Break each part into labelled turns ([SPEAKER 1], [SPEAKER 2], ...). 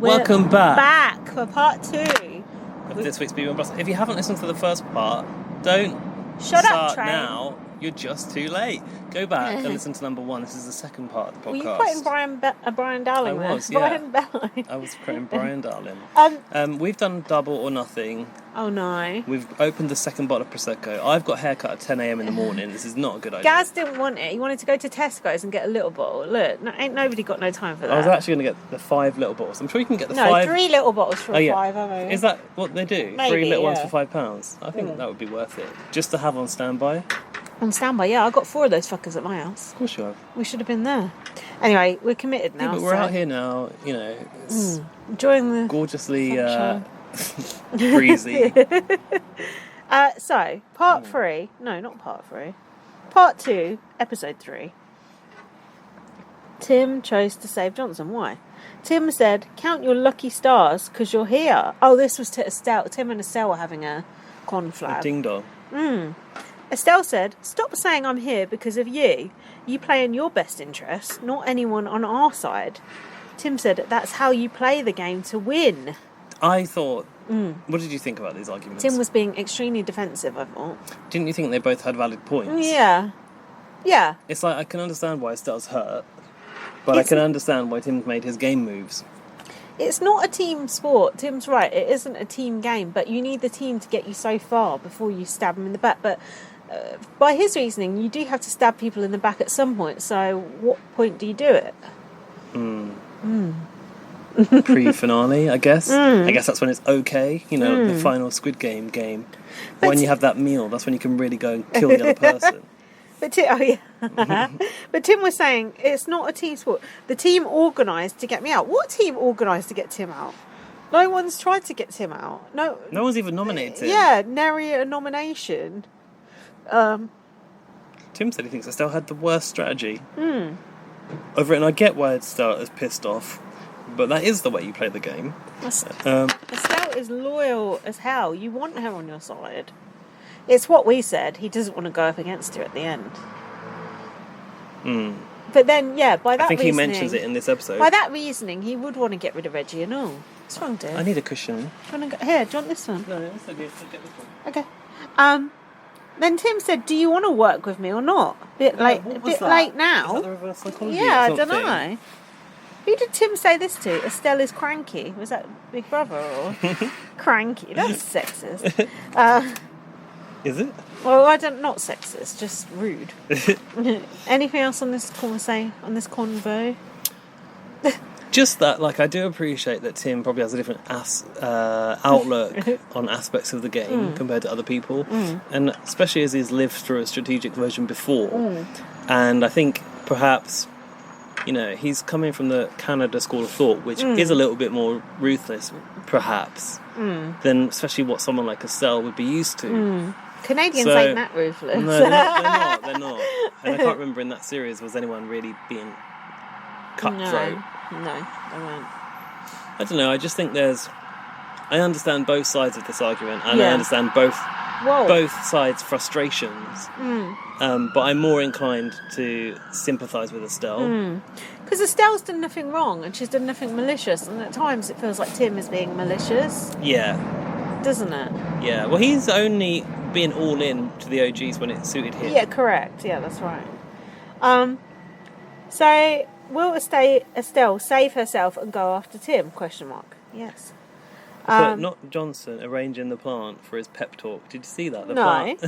[SPEAKER 1] Welcome back.
[SPEAKER 2] Back for part 2
[SPEAKER 1] of this week's bbonblastpod. If you haven't listened to the first part, don't
[SPEAKER 2] Shut up,
[SPEAKER 1] start
[SPEAKER 2] train.
[SPEAKER 1] now. You're just too late. Go back and listen to number 1. This is the second part of the podcast.
[SPEAKER 2] Were you quoting Brian Darling?
[SPEAKER 1] I was,
[SPEAKER 2] there?
[SPEAKER 1] yeah.
[SPEAKER 2] Brian Darling.
[SPEAKER 1] I was quoting Brian Darling. We've done double or nothing.
[SPEAKER 2] Oh no.
[SPEAKER 1] We've opened the second bottle of Prosecco. I've got a haircut at 10 a.m. in the morning. This is not a good idea.
[SPEAKER 2] Gaz didn't want it. He wanted to go to Tesco's and get a little bottle. Look, ain't nobody got no time for that.
[SPEAKER 1] I was actually going to get the 5 little bottles. I'm sure you can get the 5.
[SPEAKER 2] No, 3 little bottles for
[SPEAKER 1] yeah.
[SPEAKER 2] 5, haven't we?
[SPEAKER 1] Is that what they do?
[SPEAKER 2] Maybe,
[SPEAKER 1] 3 little ones
[SPEAKER 2] yeah.
[SPEAKER 1] for £5? I think that would be worth it. Just to have on standby.
[SPEAKER 2] On standby, yeah. I got 4 of those fuckers at my house.
[SPEAKER 1] Of course you have.
[SPEAKER 2] We should have been there. Anyway, we're committed now.
[SPEAKER 1] Yeah, but we're out here now, you know, it's
[SPEAKER 2] enjoying the
[SPEAKER 1] gorgeously breezy.
[SPEAKER 2] So, part 3. No, not part 3. Part 2, episode 3. Tim chose to save Johnson. Why? Tim said, count your lucky stars because you're here. Oh, this was to Estelle. Tim and Estelle were having a conflab.
[SPEAKER 1] Ding dong.
[SPEAKER 2] Estelle said, stop saying I'm here because of you. You play in your best interest, not anyone on our side. Tim said, that's how you play the game to win.
[SPEAKER 1] I thought... What did you think about these arguments?
[SPEAKER 2] Tim was being extremely defensive, I thought.
[SPEAKER 1] Didn't you think they both had valid points?
[SPEAKER 2] Yeah. Yeah.
[SPEAKER 1] It's like, I can understand why Estelle's hurt, but I can understand why Tim's made his game moves.
[SPEAKER 2] It's not a team sport. Tim's right. It isn't a team game, but you need the team to get you so far before you stab them in the back. But by his reasoning, you do have to stab people in the back at some point. So what point do you do it?
[SPEAKER 1] Pre-finale, I guess. I guess that's when it's okay. You know, the final Squid Game. But when you have that meal, that's when you can really go and kill the other person.
[SPEAKER 2] But But Tim was saying it's not a team sport. The team organised to get me out. What team organised to get Tim out? No one's tried to get Tim out. No
[SPEAKER 1] one's even nominated Tim.
[SPEAKER 2] Yeah, nary a nomination.
[SPEAKER 1] Tim said he thinks Estelle had the worst strategy. Over it, and I get why Estelle is pissed off, but that is the way you play the game.
[SPEAKER 2] Estelle is loyal as hell. You want her on your side. It's what we said. He doesn't want to go up against her at the end. But then, yeah, by that
[SPEAKER 1] I think
[SPEAKER 2] reasoning...
[SPEAKER 1] he mentions it in this episode.
[SPEAKER 2] By that reasoning, he would want to get rid of Reggie and all. What's wrong, dear?
[SPEAKER 1] I need a cushion.
[SPEAKER 2] Do you want to go... Here, do you want this one?
[SPEAKER 1] No, that's okay. I'll get this one.
[SPEAKER 2] Okay. Then Tim said, do you want to work with me or not? Bit late now.
[SPEAKER 1] Is that the reverse psychology?
[SPEAKER 2] Yeah, I don't know. Who did Tim say this to? Estelle is cranky. Was that Big Brother or... Cranky? That's sexist.
[SPEAKER 1] Is it?
[SPEAKER 2] Well, not sexist, just rude. Anything else on this convo?
[SPEAKER 1] Just that, like, I do appreciate that Tim probably has a different outlook on aspects of the game compared to other people, and especially as he's lived through a strategic version before. And I think perhaps, you know, he's coming from the Canada school of thought, which is a little bit more ruthless, perhaps, than especially what someone like Estelle would be used to.
[SPEAKER 2] Canadians ain't that ruthless.
[SPEAKER 1] No, they're not. And I can't remember in that series was anyone really being cutthroat.
[SPEAKER 2] No, they weren't.
[SPEAKER 1] I don't know, I just think I understand both sides of this argument, and I understand both sides' frustrations, but I'm more inclined to sympathise with Estelle.
[SPEAKER 2] Because Estelle's done nothing wrong, and she's done nothing malicious, and at times it feels like Tim is being malicious. Yeah. Doesn't it? Yeah,
[SPEAKER 1] well, he's only being all in to the OGs when it suited him.
[SPEAKER 2] Yeah, correct. Yeah, that's right. So, will Estelle save herself and go after Tim? ? Yes.
[SPEAKER 1] But not Johnson arranging the plant for his pep talk. Did you see that? The
[SPEAKER 2] no.
[SPEAKER 1] Plant?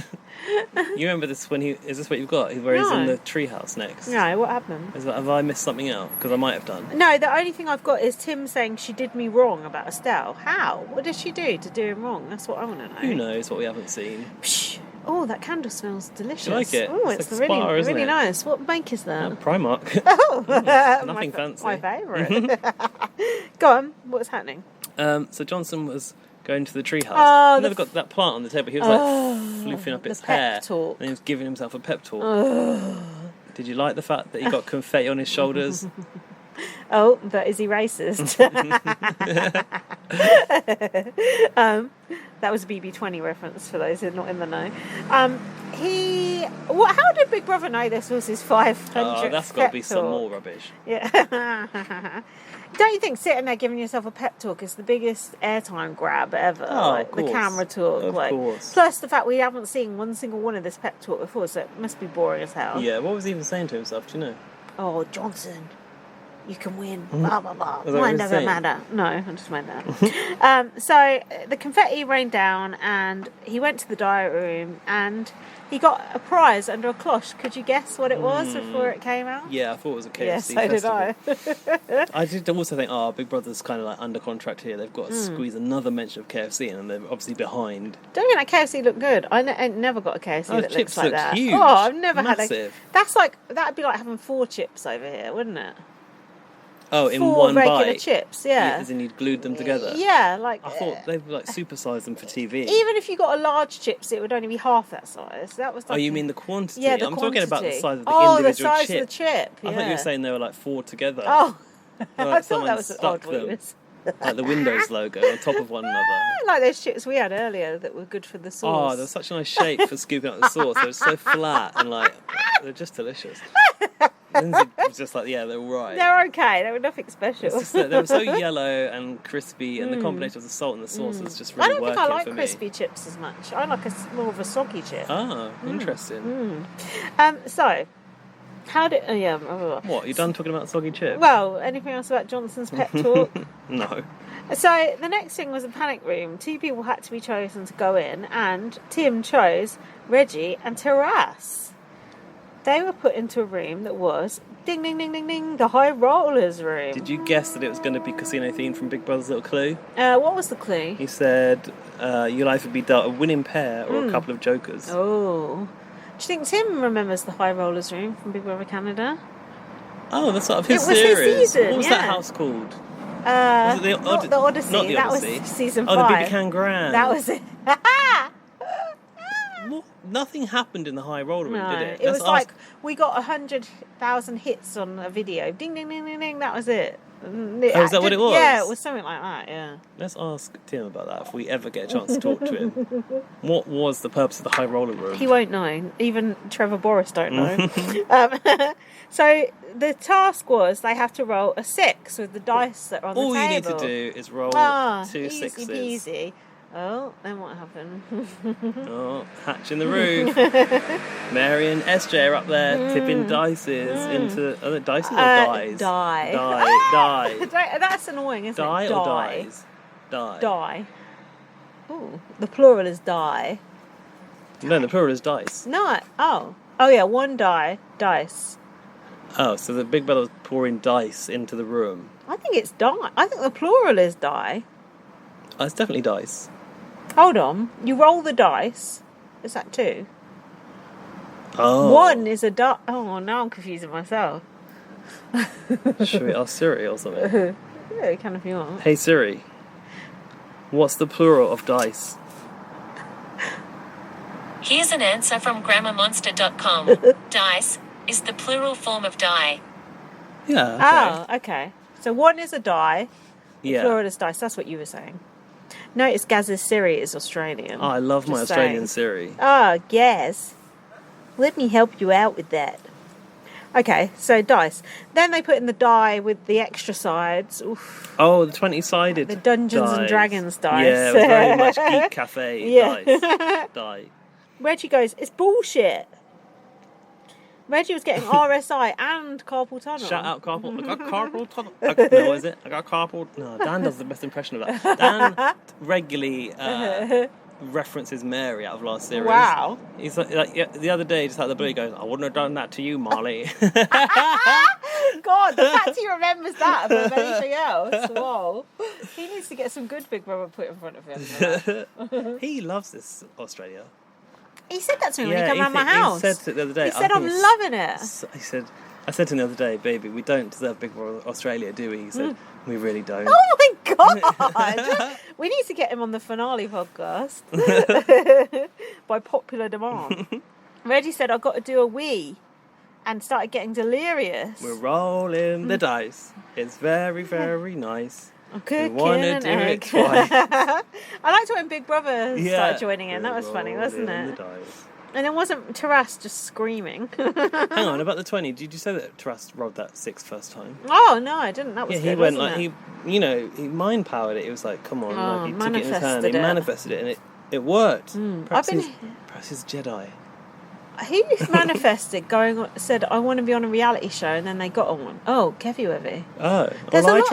[SPEAKER 1] You remember this when is this what you've got? Where he's in the treehouse next?
[SPEAKER 2] No, what happened?
[SPEAKER 1] Have I missed something out? Because I might have done.
[SPEAKER 2] No, the only thing I've got is Tim saying she did me wrong about Estelle. How? What did she do to do him wrong? That's what I want to know.
[SPEAKER 1] Who knows what we haven't seen?
[SPEAKER 2] Psh. Oh, that candle smells delicious.
[SPEAKER 1] Do you like it?
[SPEAKER 2] Oh, it's
[SPEAKER 1] like
[SPEAKER 2] really, really nice. What make is that?
[SPEAKER 1] Primark.
[SPEAKER 2] Oh,
[SPEAKER 1] nothing fancy.
[SPEAKER 2] My favourite. Go on, what's happening?
[SPEAKER 1] So Johnson was going to the treehouse.
[SPEAKER 2] Oh,
[SPEAKER 1] They've got that plant on the table. He was like floofing up its hair.
[SPEAKER 2] Talk.
[SPEAKER 1] And he was giving himself a pep talk. Did you like the fact that he got confetti on his shoulders?
[SPEAKER 2] Oh, but is he racist? That was a BB20 reference for those who are not in the know. How did Big Brother know this was his 500th
[SPEAKER 1] Oh, that's got to be some more rubbish.
[SPEAKER 2] Yeah. Don't you think sitting there giving yourself a pep talk is the biggest airtime grab ever?
[SPEAKER 1] Oh,
[SPEAKER 2] like
[SPEAKER 1] of
[SPEAKER 2] the
[SPEAKER 1] course.
[SPEAKER 2] camera talk.
[SPEAKER 1] Of course.
[SPEAKER 2] Plus the fact we haven't seen one single one of this pep talk before, so it must be boring as hell.
[SPEAKER 1] Yeah, what was he even saying to himself, do you know?
[SPEAKER 2] Oh, Johnson, you can win. Blah, blah, blah.
[SPEAKER 1] Was that what
[SPEAKER 2] Mine
[SPEAKER 1] he was
[SPEAKER 2] doesn't
[SPEAKER 1] saying?
[SPEAKER 2] matter. No, I just meant that. So the confetti rained down and he went to the diet room and he got a prize under a cloche. Could you guess what it was before it came out?
[SPEAKER 1] Yeah, I thought it was a KFC
[SPEAKER 2] Yeah, so
[SPEAKER 1] festival.
[SPEAKER 2] did I.
[SPEAKER 1] I did also think, Big Brother's kind of like under contract here. They've got to squeeze another mention of KFC in, and they're obviously behind.
[SPEAKER 2] Don't you think that KFC looked good? I never got a KFC that
[SPEAKER 1] chips
[SPEAKER 2] looks like
[SPEAKER 1] look
[SPEAKER 2] that.
[SPEAKER 1] huge.
[SPEAKER 2] Oh, I've never
[SPEAKER 1] Massive.
[SPEAKER 2] had a... That'd be like having 4 chips over here, wouldn't it?
[SPEAKER 1] Oh, in
[SPEAKER 2] 4
[SPEAKER 1] one
[SPEAKER 2] regular
[SPEAKER 1] bite.
[SPEAKER 2] chips, yeah.
[SPEAKER 1] As in you'd glued them together.
[SPEAKER 2] Yeah, like...
[SPEAKER 1] I thought they'd like supersized them for TV.
[SPEAKER 2] Even if you got a large chips, it would only be half that size. That was like
[SPEAKER 1] Oh, you mean the quantity?
[SPEAKER 2] Yeah, the
[SPEAKER 1] I'm talking about the
[SPEAKER 2] quantity.
[SPEAKER 1] size of the
[SPEAKER 2] Oh, the
[SPEAKER 1] individual
[SPEAKER 2] size
[SPEAKER 1] chip.
[SPEAKER 2] of the chip,
[SPEAKER 1] I thought you were saying they were like 4 together.
[SPEAKER 2] Oh,
[SPEAKER 1] Like
[SPEAKER 2] I thought
[SPEAKER 1] someone
[SPEAKER 2] that was
[SPEAKER 1] stuck
[SPEAKER 2] odd.
[SPEAKER 1] them, like the Windows logo on top of one another.
[SPEAKER 2] Like those chips we had earlier that were good for the sauce.
[SPEAKER 1] Oh, they're such a nice shape for scooping up the sauce. They're so flat and like they're just delicious. Lindsay was just like, yeah, they're all right.
[SPEAKER 2] They're okay. They were nothing special.
[SPEAKER 1] It's just that they were so yellow and crispy, and the combination of the salt and the sauce was just
[SPEAKER 2] I
[SPEAKER 1] really
[SPEAKER 2] don't
[SPEAKER 1] working
[SPEAKER 2] think I like
[SPEAKER 1] for
[SPEAKER 2] crispy
[SPEAKER 1] me.
[SPEAKER 2] chips as much. I like more of a soggy chip.
[SPEAKER 1] Ah, interesting.
[SPEAKER 2] So, how did...
[SPEAKER 1] What, you done talking about soggy chips?
[SPEAKER 2] Well, anything else about Johnson's pep talk?
[SPEAKER 1] No.
[SPEAKER 2] So, the next thing was a panic room. 2 people had to be chosen to go in, and Tim chose Reggie and Taras. They were put into a room that was, ding, ding, ding, ding, ding, the high rollers room.
[SPEAKER 1] Did you guess that it was going to be casino themed from Big Brother's little clue?
[SPEAKER 2] What was the clue?
[SPEAKER 1] He said you'll either be dealt a winning pair or a couple of jokers.
[SPEAKER 2] Oh. Do you think Tim remembers the high rollers room from Big Brother Canada?
[SPEAKER 1] Oh, that's sort of his
[SPEAKER 2] It was his
[SPEAKER 1] series.
[SPEAKER 2] season,
[SPEAKER 1] What was
[SPEAKER 2] yeah.
[SPEAKER 1] that house called?
[SPEAKER 2] Not
[SPEAKER 1] the
[SPEAKER 2] Odyssey.
[SPEAKER 1] Not the
[SPEAKER 2] That
[SPEAKER 1] Odyssey.
[SPEAKER 2] was season 5.
[SPEAKER 1] Oh, the BB Can Grand.
[SPEAKER 2] That was it.
[SPEAKER 1] What? Nothing happened in the high roller room,
[SPEAKER 2] No,
[SPEAKER 1] did it?
[SPEAKER 2] it was
[SPEAKER 1] Let's
[SPEAKER 2] like
[SPEAKER 1] ask-
[SPEAKER 2] we got 100,000 hits on a video. Ding, ding, ding, ding, ding. That was it.
[SPEAKER 1] Oh, is that what it was?
[SPEAKER 2] Yeah, it was something like that. Yeah.
[SPEAKER 1] Let's ask Tim about that if we ever get a chance to talk to him. What was the purpose of the high roller room?
[SPEAKER 2] He won't know. Even Trevor Boris don't know. So the task was they have to roll a 6 with the dice that are on
[SPEAKER 1] All
[SPEAKER 2] the
[SPEAKER 1] you need
[SPEAKER 2] table.
[SPEAKER 1] to do is roll 2
[SPEAKER 2] easy
[SPEAKER 1] sixes.
[SPEAKER 2] peasy. Oh, then what happened?
[SPEAKER 1] Oh, hatch in the roof. Mary and SJ are up there tipping dices into... Are they dices or dies?
[SPEAKER 2] Die.
[SPEAKER 1] Die.
[SPEAKER 2] That's annoying, isn't
[SPEAKER 1] Die
[SPEAKER 2] it?
[SPEAKER 1] or dies? Die.
[SPEAKER 2] Die. Ooh, the plural is die.
[SPEAKER 1] No, the plural is dice.
[SPEAKER 2] No. Oh yeah, 1 die. Dice.
[SPEAKER 1] Oh, so the Big Brother was pouring dice into the room.
[SPEAKER 2] I think it's die. I think the plural is die.
[SPEAKER 1] Oh, it's definitely dice.
[SPEAKER 2] Hold on. You roll the dice. Is that 2?
[SPEAKER 1] Oh.
[SPEAKER 2] 1 is a die. Oh, now I'm confusing myself.
[SPEAKER 1] Should we ask Siri or something?
[SPEAKER 2] Yeah, you can if you want.
[SPEAKER 1] Hey Siri, what's the plural of dice?
[SPEAKER 3] Here's an answer from grammarmonster.com. Dice is the plural form of die.
[SPEAKER 1] Yeah, okay.
[SPEAKER 2] Oh, okay. So 1 is a die.
[SPEAKER 1] Yeah.
[SPEAKER 2] Plural is dice. That's what you were saying. Notice Gaz's Siri is Australian.
[SPEAKER 1] Oh, I love my
[SPEAKER 2] Just
[SPEAKER 1] Australian
[SPEAKER 2] saying.
[SPEAKER 1] Siri.
[SPEAKER 2] Oh, Gaz. Let me help you out with that. Okay, so dice. Then they put in the die with the extra sides. Oof.
[SPEAKER 1] Oh, the 20-sided
[SPEAKER 2] The Dungeons and
[SPEAKER 1] dice.
[SPEAKER 2] Dragons dice.
[SPEAKER 1] Yeah, it was very much Geek Cafe
[SPEAKER 2] Yeah.
[SPEAKER 1] dice. Die.
[SPEAKER 2] Reggie goes, it's bullshit. Reggie was getting RSI and carpal tunnel.
[SPEAKER 1] Shout out carpal. I got carpal tunnel. No, is it? I got carpal. No, Dan does the best impression of that. Dan regularly references Mary out of last series.
[SPEAKER 2] Wow.
[SPEAKER 1] He's like yeah, the other day, just out of the blue, he goes, "I wouldn't have done that to you, Molly."
[SPEAKER 2] God, the fact he remembers that above anything else. Whoa. He needs to get some good Big Brother put in front of him.
[SPEAKER 1] He loves this Australia.
[SPEAKER 2] He said that to me when he
[SPEAKER 1] Yeah,
[SPEAKER 2] came around my house.
[SPEAKER 1] He said it the other day.
[SPEAKER 2] He said, I'm loving it.
[SPEAKER 1] He said, I said to him the other day, baby, we don't deserve Big Brother Australia, do we? He said, we really don't.
[SPEAKER 2] Oh my God! We need to get him on the finale podcast by popular demand. Reggie said, I've got to do a wee and started getting delirious.
[SPEAKER 1] We're rolling the dice. It's very, very nice.
[SPEAKER 2] I'm cooking
[SPEAKER 1] We wanna
[SPEAKER 2] an
[SPEAKER 1] do
[SPEAKER 2] egg.
[SPEAKER 1] it twice.
[SPEAKER 2] I liked when Big Brother started joining in.
[SPEAKER 1] We're
[SPEAKER 2] That was funny, wasn't
[SPEAKER 1] rolling
[SPEAKER 2] it?
[SPEAKER 1] the dice.
[SPEAKER 2] And it wasn't Taras just screaming.
[SPEAKER 1] Hang on, about the 20, did you say that Taras rolled that 6 first time?
[SPEAKER 2] Oh, no, I didn't. That was
[SPEAKER 1] Yeah,
[SPEAKER 2] good,
[SPEAKER 1] he went
[SPEAKER 2] wasn't
[SPEAKER 1] like,
[SPEAKER 2] it?
[SPEAKER 1] he mind powered it. He was like, come on, like, he took it in his hand, he
[SPEAKER 2] manifested it.
[SPEAKER 1] manifested it, and it worked. Perhaps
[SPEAKER 2] I've
[SPEAKER 1] he's Jedi.
[SPEAKER 2] He manifested said, I want to be on a reality show, and then they got on one. Oh, Kevy Webby.
[SPEAKER 1] Oh, well,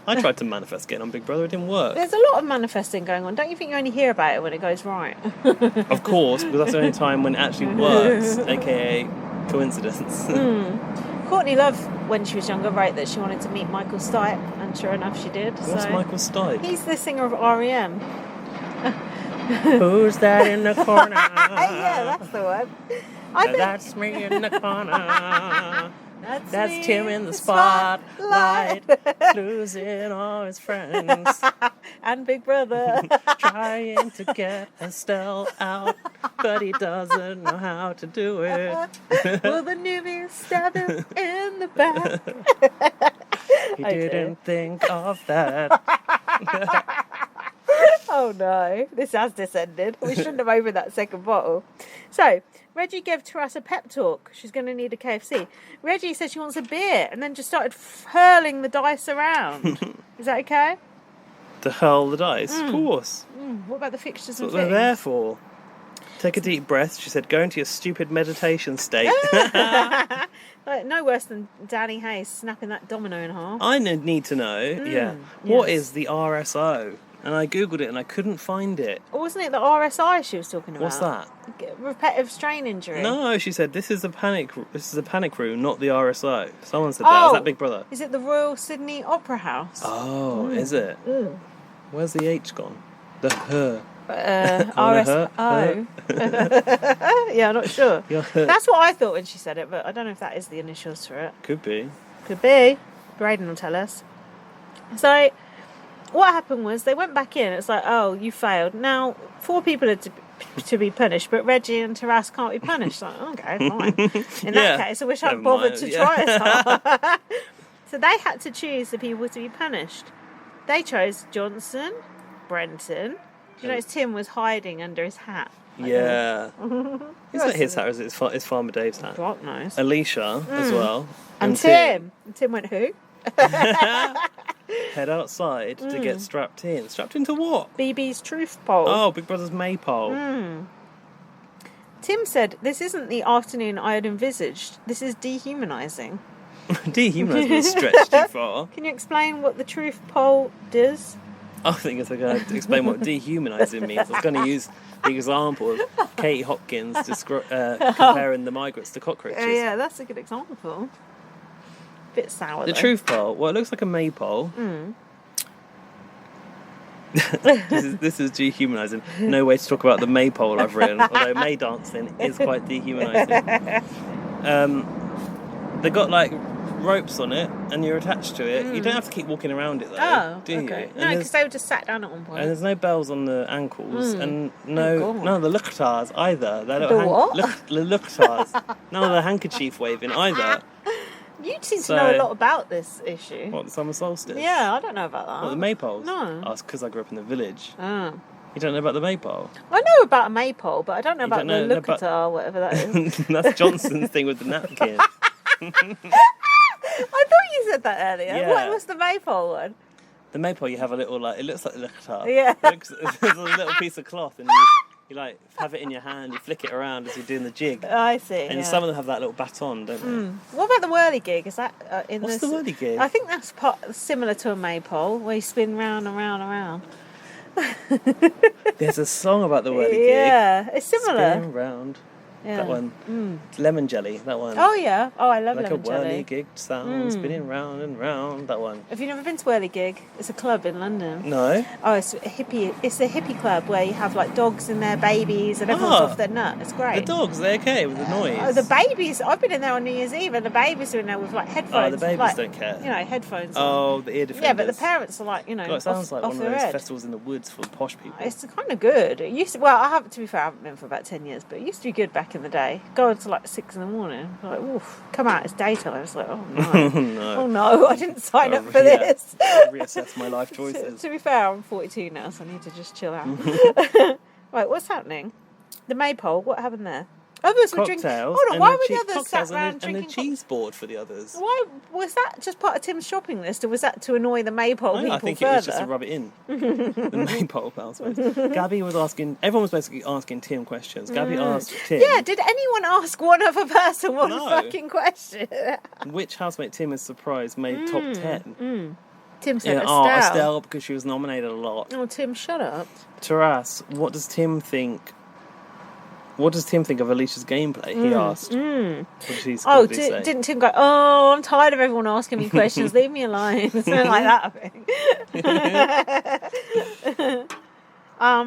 [SPEAKER 1] I tried to manifest getting on Big Brother, it didn't work.
[SPEAKER 2] There's a lot of manifesting going on. Don't you think you only hear about it when it goes right?
[SPEAKER 1] Of course, because that's the only time when it actually works, aka coincidence.
[SPEAKER 2] Courtney Love, when she was younger, wrote that she wanted to meet Michael Stipe, and sure enough she did.
[SPEAKER 1] What's Michael Stipe?
[SPEAKER 2] He's the singer of R.E.M.
[SPEAKER 1] Who's that in the corner?
[SPEAKER 2] Yeah, that's the one.
[SPEAKER 1] That's me in the corner. That's Tim in the
[SPEAKER 2] spotlight.
[SPEAKER 1] Losing all his friends.
[SPEAKER 2] And Big Brother.
[SPEAKER 1] Trying to get Estelle out, but he doesn't know how to do it.
[SPEAKER 2] Will the newbie stab him in the back?
[SPEAKER 1] He didn't think of that.
[SPEAKER 2] Oh no, this has descended. We shouldn't have opened that second bottle. So, Reggie gave Taras a pep talk. She's going to need a KFC. Reggie said she wants a beer and then just started hurling the dice around. Is that okay?
[SPEAKER 1] To hurl the dice? Of course.
[SPEAKER 2] What about the fixtures
[SPEAKER 1] That's
[SPEAKER 2] and
[SPEAKER 1] what they're
[SPEAKER 2] things?
[SPEAKER 1] there for. Take a deep breath. She said, go into your stupid meditation state.
[SPEAKER 2] Like, no worse than Danny Hayes snapping that domino in half.
[SPEAKER 1] I need to know, what is the RSO? And I googled it and I couldn't find it.
[SPEAKER 2] Or wasn't it the RSI she was talking about?
[SPEAKER 1] What's that?
[SPEAKER 2] Repetitive strain injury.
[SPEAKER 1] No, she said this is a panic room, not the RSO. Someone said that. Is that Big Brother?
[SPEAKER 2] Is it the Royal Sydney Opera House?
[SPEAKER 1] Oh, is it? Where's the H gone? The her.
[SPEAKER 2] RSO. Yeah, I'm not sure. That's what I thought when she said it, but I don't know if that is the initials for it.
[SPEAKER 1] Could be.
[SPEAKER 2] Could be. Braden will tell us. So, what happened was they went back in. It's like, oh, you failed. Now, 4 people are to be punished, but Reggie and Taras can't be punished. Like, okay, fine. In that case, I wish I'd bothered to try as hard. So they had to choose the people to be punished. They chose Johnson, Brenton. You know, Tim was hiding under his hat.
[SPEAKER 1] Yeah. Is that his hat or is it his Farmer Dave's hat?
[SPEAKER 2] God knows.
[SPEAKER 1] Alicia as well.
[SPEAKER 2] And Tim. And Tim went, who?
[SPEAKER 1] Head outside to get strapped in. Strapped into what?
[SPEAKER 2] BB's truth poll.
[SPEAKER 1] Oh, Big Brother's maypole.
[SPEAKER 2] Tim said, this isn't the afternoon I had envisaged. This is dehumanising.
[SPEAKER 1] Dehumanising is stretched too far.
[SPEAKER 2] Can you explain what the truth poll does?
[SPEAKER 1] I think it's going to explain what dehumanising means. I was going to use the example of Katie Hopkins comparing the migrants to cockroaches.
[SPEAKER 2] Yeah, that's a good example. Bit sour,
[SPEAKER 1] The
[SPEAKER 2] though.
[SPEAKER 1] truth pole. Well, it looks like a maypole. This is dehumanising. No way to talk about the maypole I've written, although May dancing is quite dehumanising. They got like ropes on it, and you're attached to it. You don't have to keep walking around it though, do you?
[SPEAKER 2] Okay.
[SPEAKER 1] And
[SPEAKER 2] No, because they were just sat down at one point.
[SPEAKER 1] and there's no bells on the ankles, and none of the luchtars either. They
[SPEAKER 2] The what?
[SPEAKER 1] The luchtars. None of the handkerchief waving either.
[SPEAKER 2] You seem to know a lot about this issue.
[SPEAKER 1] What, the summer solstice?
[SPEAKER 2] Yeah, I don't know about that.
[SPEAKER 1] What, the maypoles?
[SPEAKER 2] No.
[SPEAKER 1] Oh, it's because I grew up in the village.
[SPEAKER 2] Oh.
[SPEAKER 1] You don't know about the maypole?
[SPEAKER 2] I know about a maypole, but I don't know
[SPEAKER 1] You
[SPEAKER 2] about
[SPEAKER 1] don't
[SPEAKER 2] the
[SPEAKER 1] know about-
[SPEAKER 2] Lucata, whatever that is.
[SPEAKER 1] That's Johnson's thing with the napkin.
[SPEAKER 2] I thought you said that earlier.
[SPEAKER 1] Yeah.
[SPEAKER 2] What was the maypole one?
[SPEAKER 1] The maypole, you have a little, like, it looks like a luchtar.
[SPEAKER 2] Yeah.
[SPEAKER 1] There's a little piece of cloth, and you like have it in your hand, you flick it around as you're doing the jig.
[SPEAKER 2] I see.
[SPEAKER 1] And some of them have that little baton, don't they?
[SPEAKER 2] What about the whirly gig? Is that in
[SPEAKER 1] What's
[SPEAKER 2] this?
[SPEAKER 1] the whirly gig?
[SPEAKER 2] I think that's similar to a maypole, where you spin round and round and round.
[SPEAKER 1] There's a song about the whirly gig.
[SPEAKER 2] Yeah, it's similar.
[SPEAKER 1] Spinning round.
[SPEAKER 2] Yeah.
[SPEAKER 1] That one. It's lemon jelly, that one.
[SPEAKER 2] Oh yeah. Oh, I love
[SPEAKER 1] like
[SPEAKER 2] lemon
[SPEAKER 1] a whirly
[SPEAKER 2] jelly.
[SPEAKER 1] gig sound, spinning round and round, that one.
[SPEAKER 2] Have you never been to Whirly Gig? It's a club in London.
[SPEAKER 1] No?
[SPEAKER 2] Oh, it's a hippie club where you have like dogs and their babies and everyone's off their nut. It's great.
[SPEAKER 1] The dogs, they're okay with the noise.
[SPEAKER 2] Oh, the babies, I've been in there on New Year's Eve and the babies are in there with like headphones.
[SPEAKER 1] Oh, the babies
[SPEAKER 2] like,
[SPEAKER 1] don't care.
[SPEAKER 2] You know, headphones on.
[SPEAKER 1] Oh, the ear defenders.
[SPEAKER 2] Yeah, but the parents are like, you know,
[SPEAKER 1] God, it sounds like
[SPEAKER 2] off
[SPEAKER 1] one of
[SPEAKER 2] their
[SPEAKER 1] those
[SPEAKER 2] head.
[SPEAKER 1] festivals in the woods for posh people.
[SPEAKER 2] It's kind of good. It used to, well, I haven't, to be fair, I haven't been for about 10 years, but it used to be good back in the day. Go until like 6 in the morning. Like, oof, come out, it's daytime. It's like, oh no.
[SPEAKER 1] No.
[SPEAKER 2] Oh no, I didn't sign up for
[SPEAKER 1] yeah.
[SPEAKER 2] this.
[SPEAKER 1] Reassess my life choices.
[SPEAKER 2] To be fair, I'm 42 now, so I need to just chill out. Right, what's happening? The maypole, what happened there? Others were drinking.
[SPEAKER 1] cocktails.
[SPEAKER 2] Hold on,
[SPEAKER 1] and
[SPEAKER 2] why
[SPEAKER 1] the
[SPEAKER 2] were the others sat
[SPEAKER 1] cocktails
[SPEAKER 2] around
[SPEAKER 1] and the
[SPEAKER 2] drinking?
[SPEAKER 1] cheese board for the others.
[SPEAKER 2] Why was that just part of Tim's shopping list, or was that to annoy the Maypole people
[SPEAKER 1] I think
[SPEAKER 2] further?
[SPEAKER 1] it was just to rub it in. The Maypole household. Gabby was asking. Everyone was basically asking Tim questions. Gabby asked Tim.
[SPEAKER 2] Yeah, did anyone ask one other person one
[SPEAKER 1] No.
[SPEAKER 2] fucking question?
[SPEAKER 1] Which housemate Tim is surprised made top 10.
[SPEAKER 2] Tim said
[SPEAKER 1] Yeah,
[SPEAKER 2] Estelle.
[SPEAKER 1] Estelle, because she was nominated a lot.
[SPEAKER 2] Oh, Tim, shut up.
[SPEAKER 1] Taras, what does Tim think? What does Tim think of Alicia's gameplay? He asked. What did he say?
[SPEAKER 2] Didn't Tim go, oh, I'm tired of everyone asking me questions, leave me alone. Something like that, I think.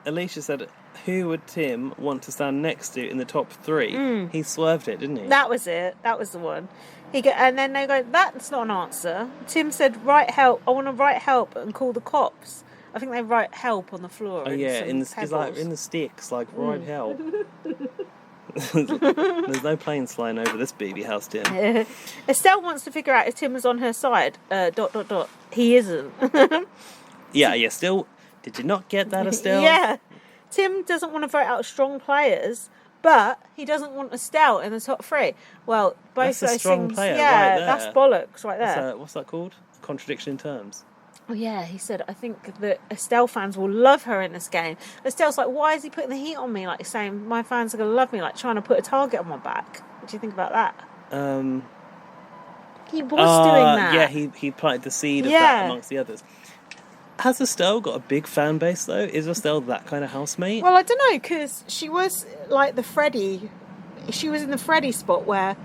[SPEAKER 1] Alicia said, who would Tim want to stand next to in the top 3? He swerved it, didn't he?
[SPEAKER 2] That was it. That was the one. And then they go, that's not an answer. Tim said, write help. I want to write help and call the cops. I think they write help on the floor.
[SPEAKER 1] Oh yeah, it's like in the sticks, like right help. There's no planes flying over this baby house, Tim.
[SPEAKER 2] Estelle wants to figure out if Tim was on her side. ... He isn't.
[SPEAKER 1] Yeah. Still, did you not get that, Estelle?
[SPEAKER 2] Yeah. Tim doesn't want to vote out strong players, but he doesn't want Estelle in the top 3. Well, both
[SPEAKER 1] That's a
[SPEAKER 2] those
[SPEAKER 1] strong
[SPEAKER 2] things.
[SPEAKER 1] player
[SPEAKER 2] Yeah,
[SPEAKER 1] right there.
[SPEAKER 2] that's bollocks right there.
[SPEAKER 1] What's that called? Contradiction in terms.
[SPEAKER 2] Oh yeah, he said, I think that Estelle fans will love her in this game. Estelle's like, why is he putting the heat on me? Like saying, my fans are going to love me, like trying to put a target on my back. What do you think about that? He was doing that.
[SPEAKER 1] Yeah, he planted the seed of that amongst the others. Has Estelle got a big fan base, though? Is Estelle that kind of housemate?
[SPEAKER 2] Well, I don't know, because she was like she was in the Freddie spot where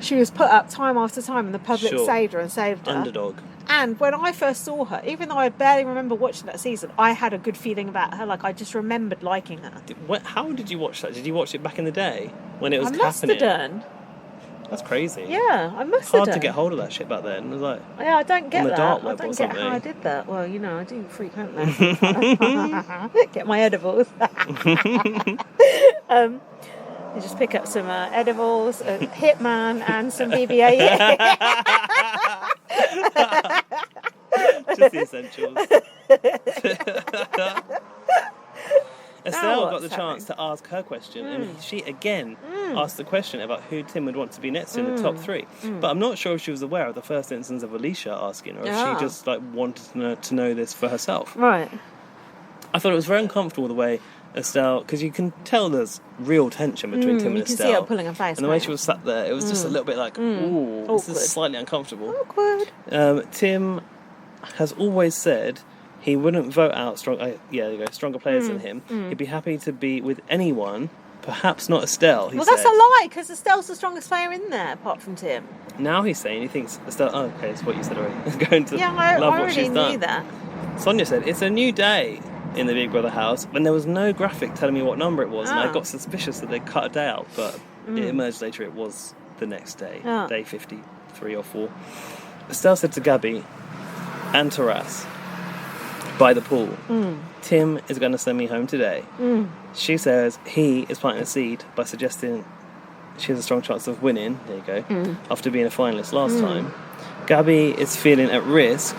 [SPEAKER 2] she was put up time after time and the public saved her and saved her.
[SPEAKER 1] Underdog.
[SPEAKER 2] And when I first saw her, even though I barely remember watching that season, I had a good feeling about her. Like, I just remembered liking her.
[SPEAKER 1] How did you watch that? Did you watch it back in the day when it was
[SPEAKER 2] I must
[SPEAKER 1] happening?
[SPEAKER 2] have done.
[SPEAKER 1] That's crazy.
[SPEAKER 2] Yeah, I must
[SPEAKER 1] It's
[SPEAKER 2] have
[SPEAKER 1] hard
[SPEAKER 2] done.
[SPEAKER 1] to get hold of that shit back then. It was like,
[SPEAKER 2] Yeah, I don't get
[SPEAKER 1] on the
[SPEAKER 2] that.
[SPEAKER 1] dark
[SPEAKER 2] I
[SPEAKER 1] web
[SPEAKER 2] don't
[SPEAKER 1] or
[SPEAKER 2] get how I
[SPEAKER 1] something.
[SPEAKER 2] did that. Well, you know, I do freak out now. Get my edibles. You just pick up some edibles, a Hitman, and some BBA.
[SPEAKER 1] just the essentials. Estelle got the chance to ask her question, and she again asked the question about who Tim would want to be next to in the top 3. But I'm not sure if she was aware of the first instance of Alicia asking, or if she just like wanted to know this for herself.
[SPEAKER 2] Right.
[SPEAKER 1] I thought it was very uncomfortable the way Estelle, because you can tell there's real tension between Tim and Estelle.
[SPEAKER 2] You can see her pulling her face.
[SPEAKER 1] And the way she was sat there, it was just a little bit like, ooh, this
[SPEAKER 2] Awkward.
[SPEAKER 1] is slightly uncomfortable.
[SPEAKER 2] Awkward.
[SPEAKER 1] Tim has always said he wouldn't vote out stronger players than him. He'd be happy to be with anyone, perhaps not Estelle.
[SPEAKER 2] Well, that's a lie, because Estelle's the strongest player in there, apart from Tim.
[SPEAKER 1] Now he's saying he thinks Estelle. Oh, okay, that's what you said already. Going to
[SPEAKER 2] I
[SPEAKER 1] love what
[SPEAKER 2] already
[SPEAKER 1] she's done.
[SPEAKER 2] knew that.
[SPEAKER 1] Sonia said it's a new day in the Big Brother house when there was no graphic telling me what number it was, and I got suspicious that they cut a day out, but it emerged later it was the next day, day 53 or 4. Estelle said to Gabby and Taras by the pool, Tim is going to send me home today. She says he is planting a seed by suggesting she has a strong chance of winning, there you go, after being a finalist last time. Gabby is feeling at risk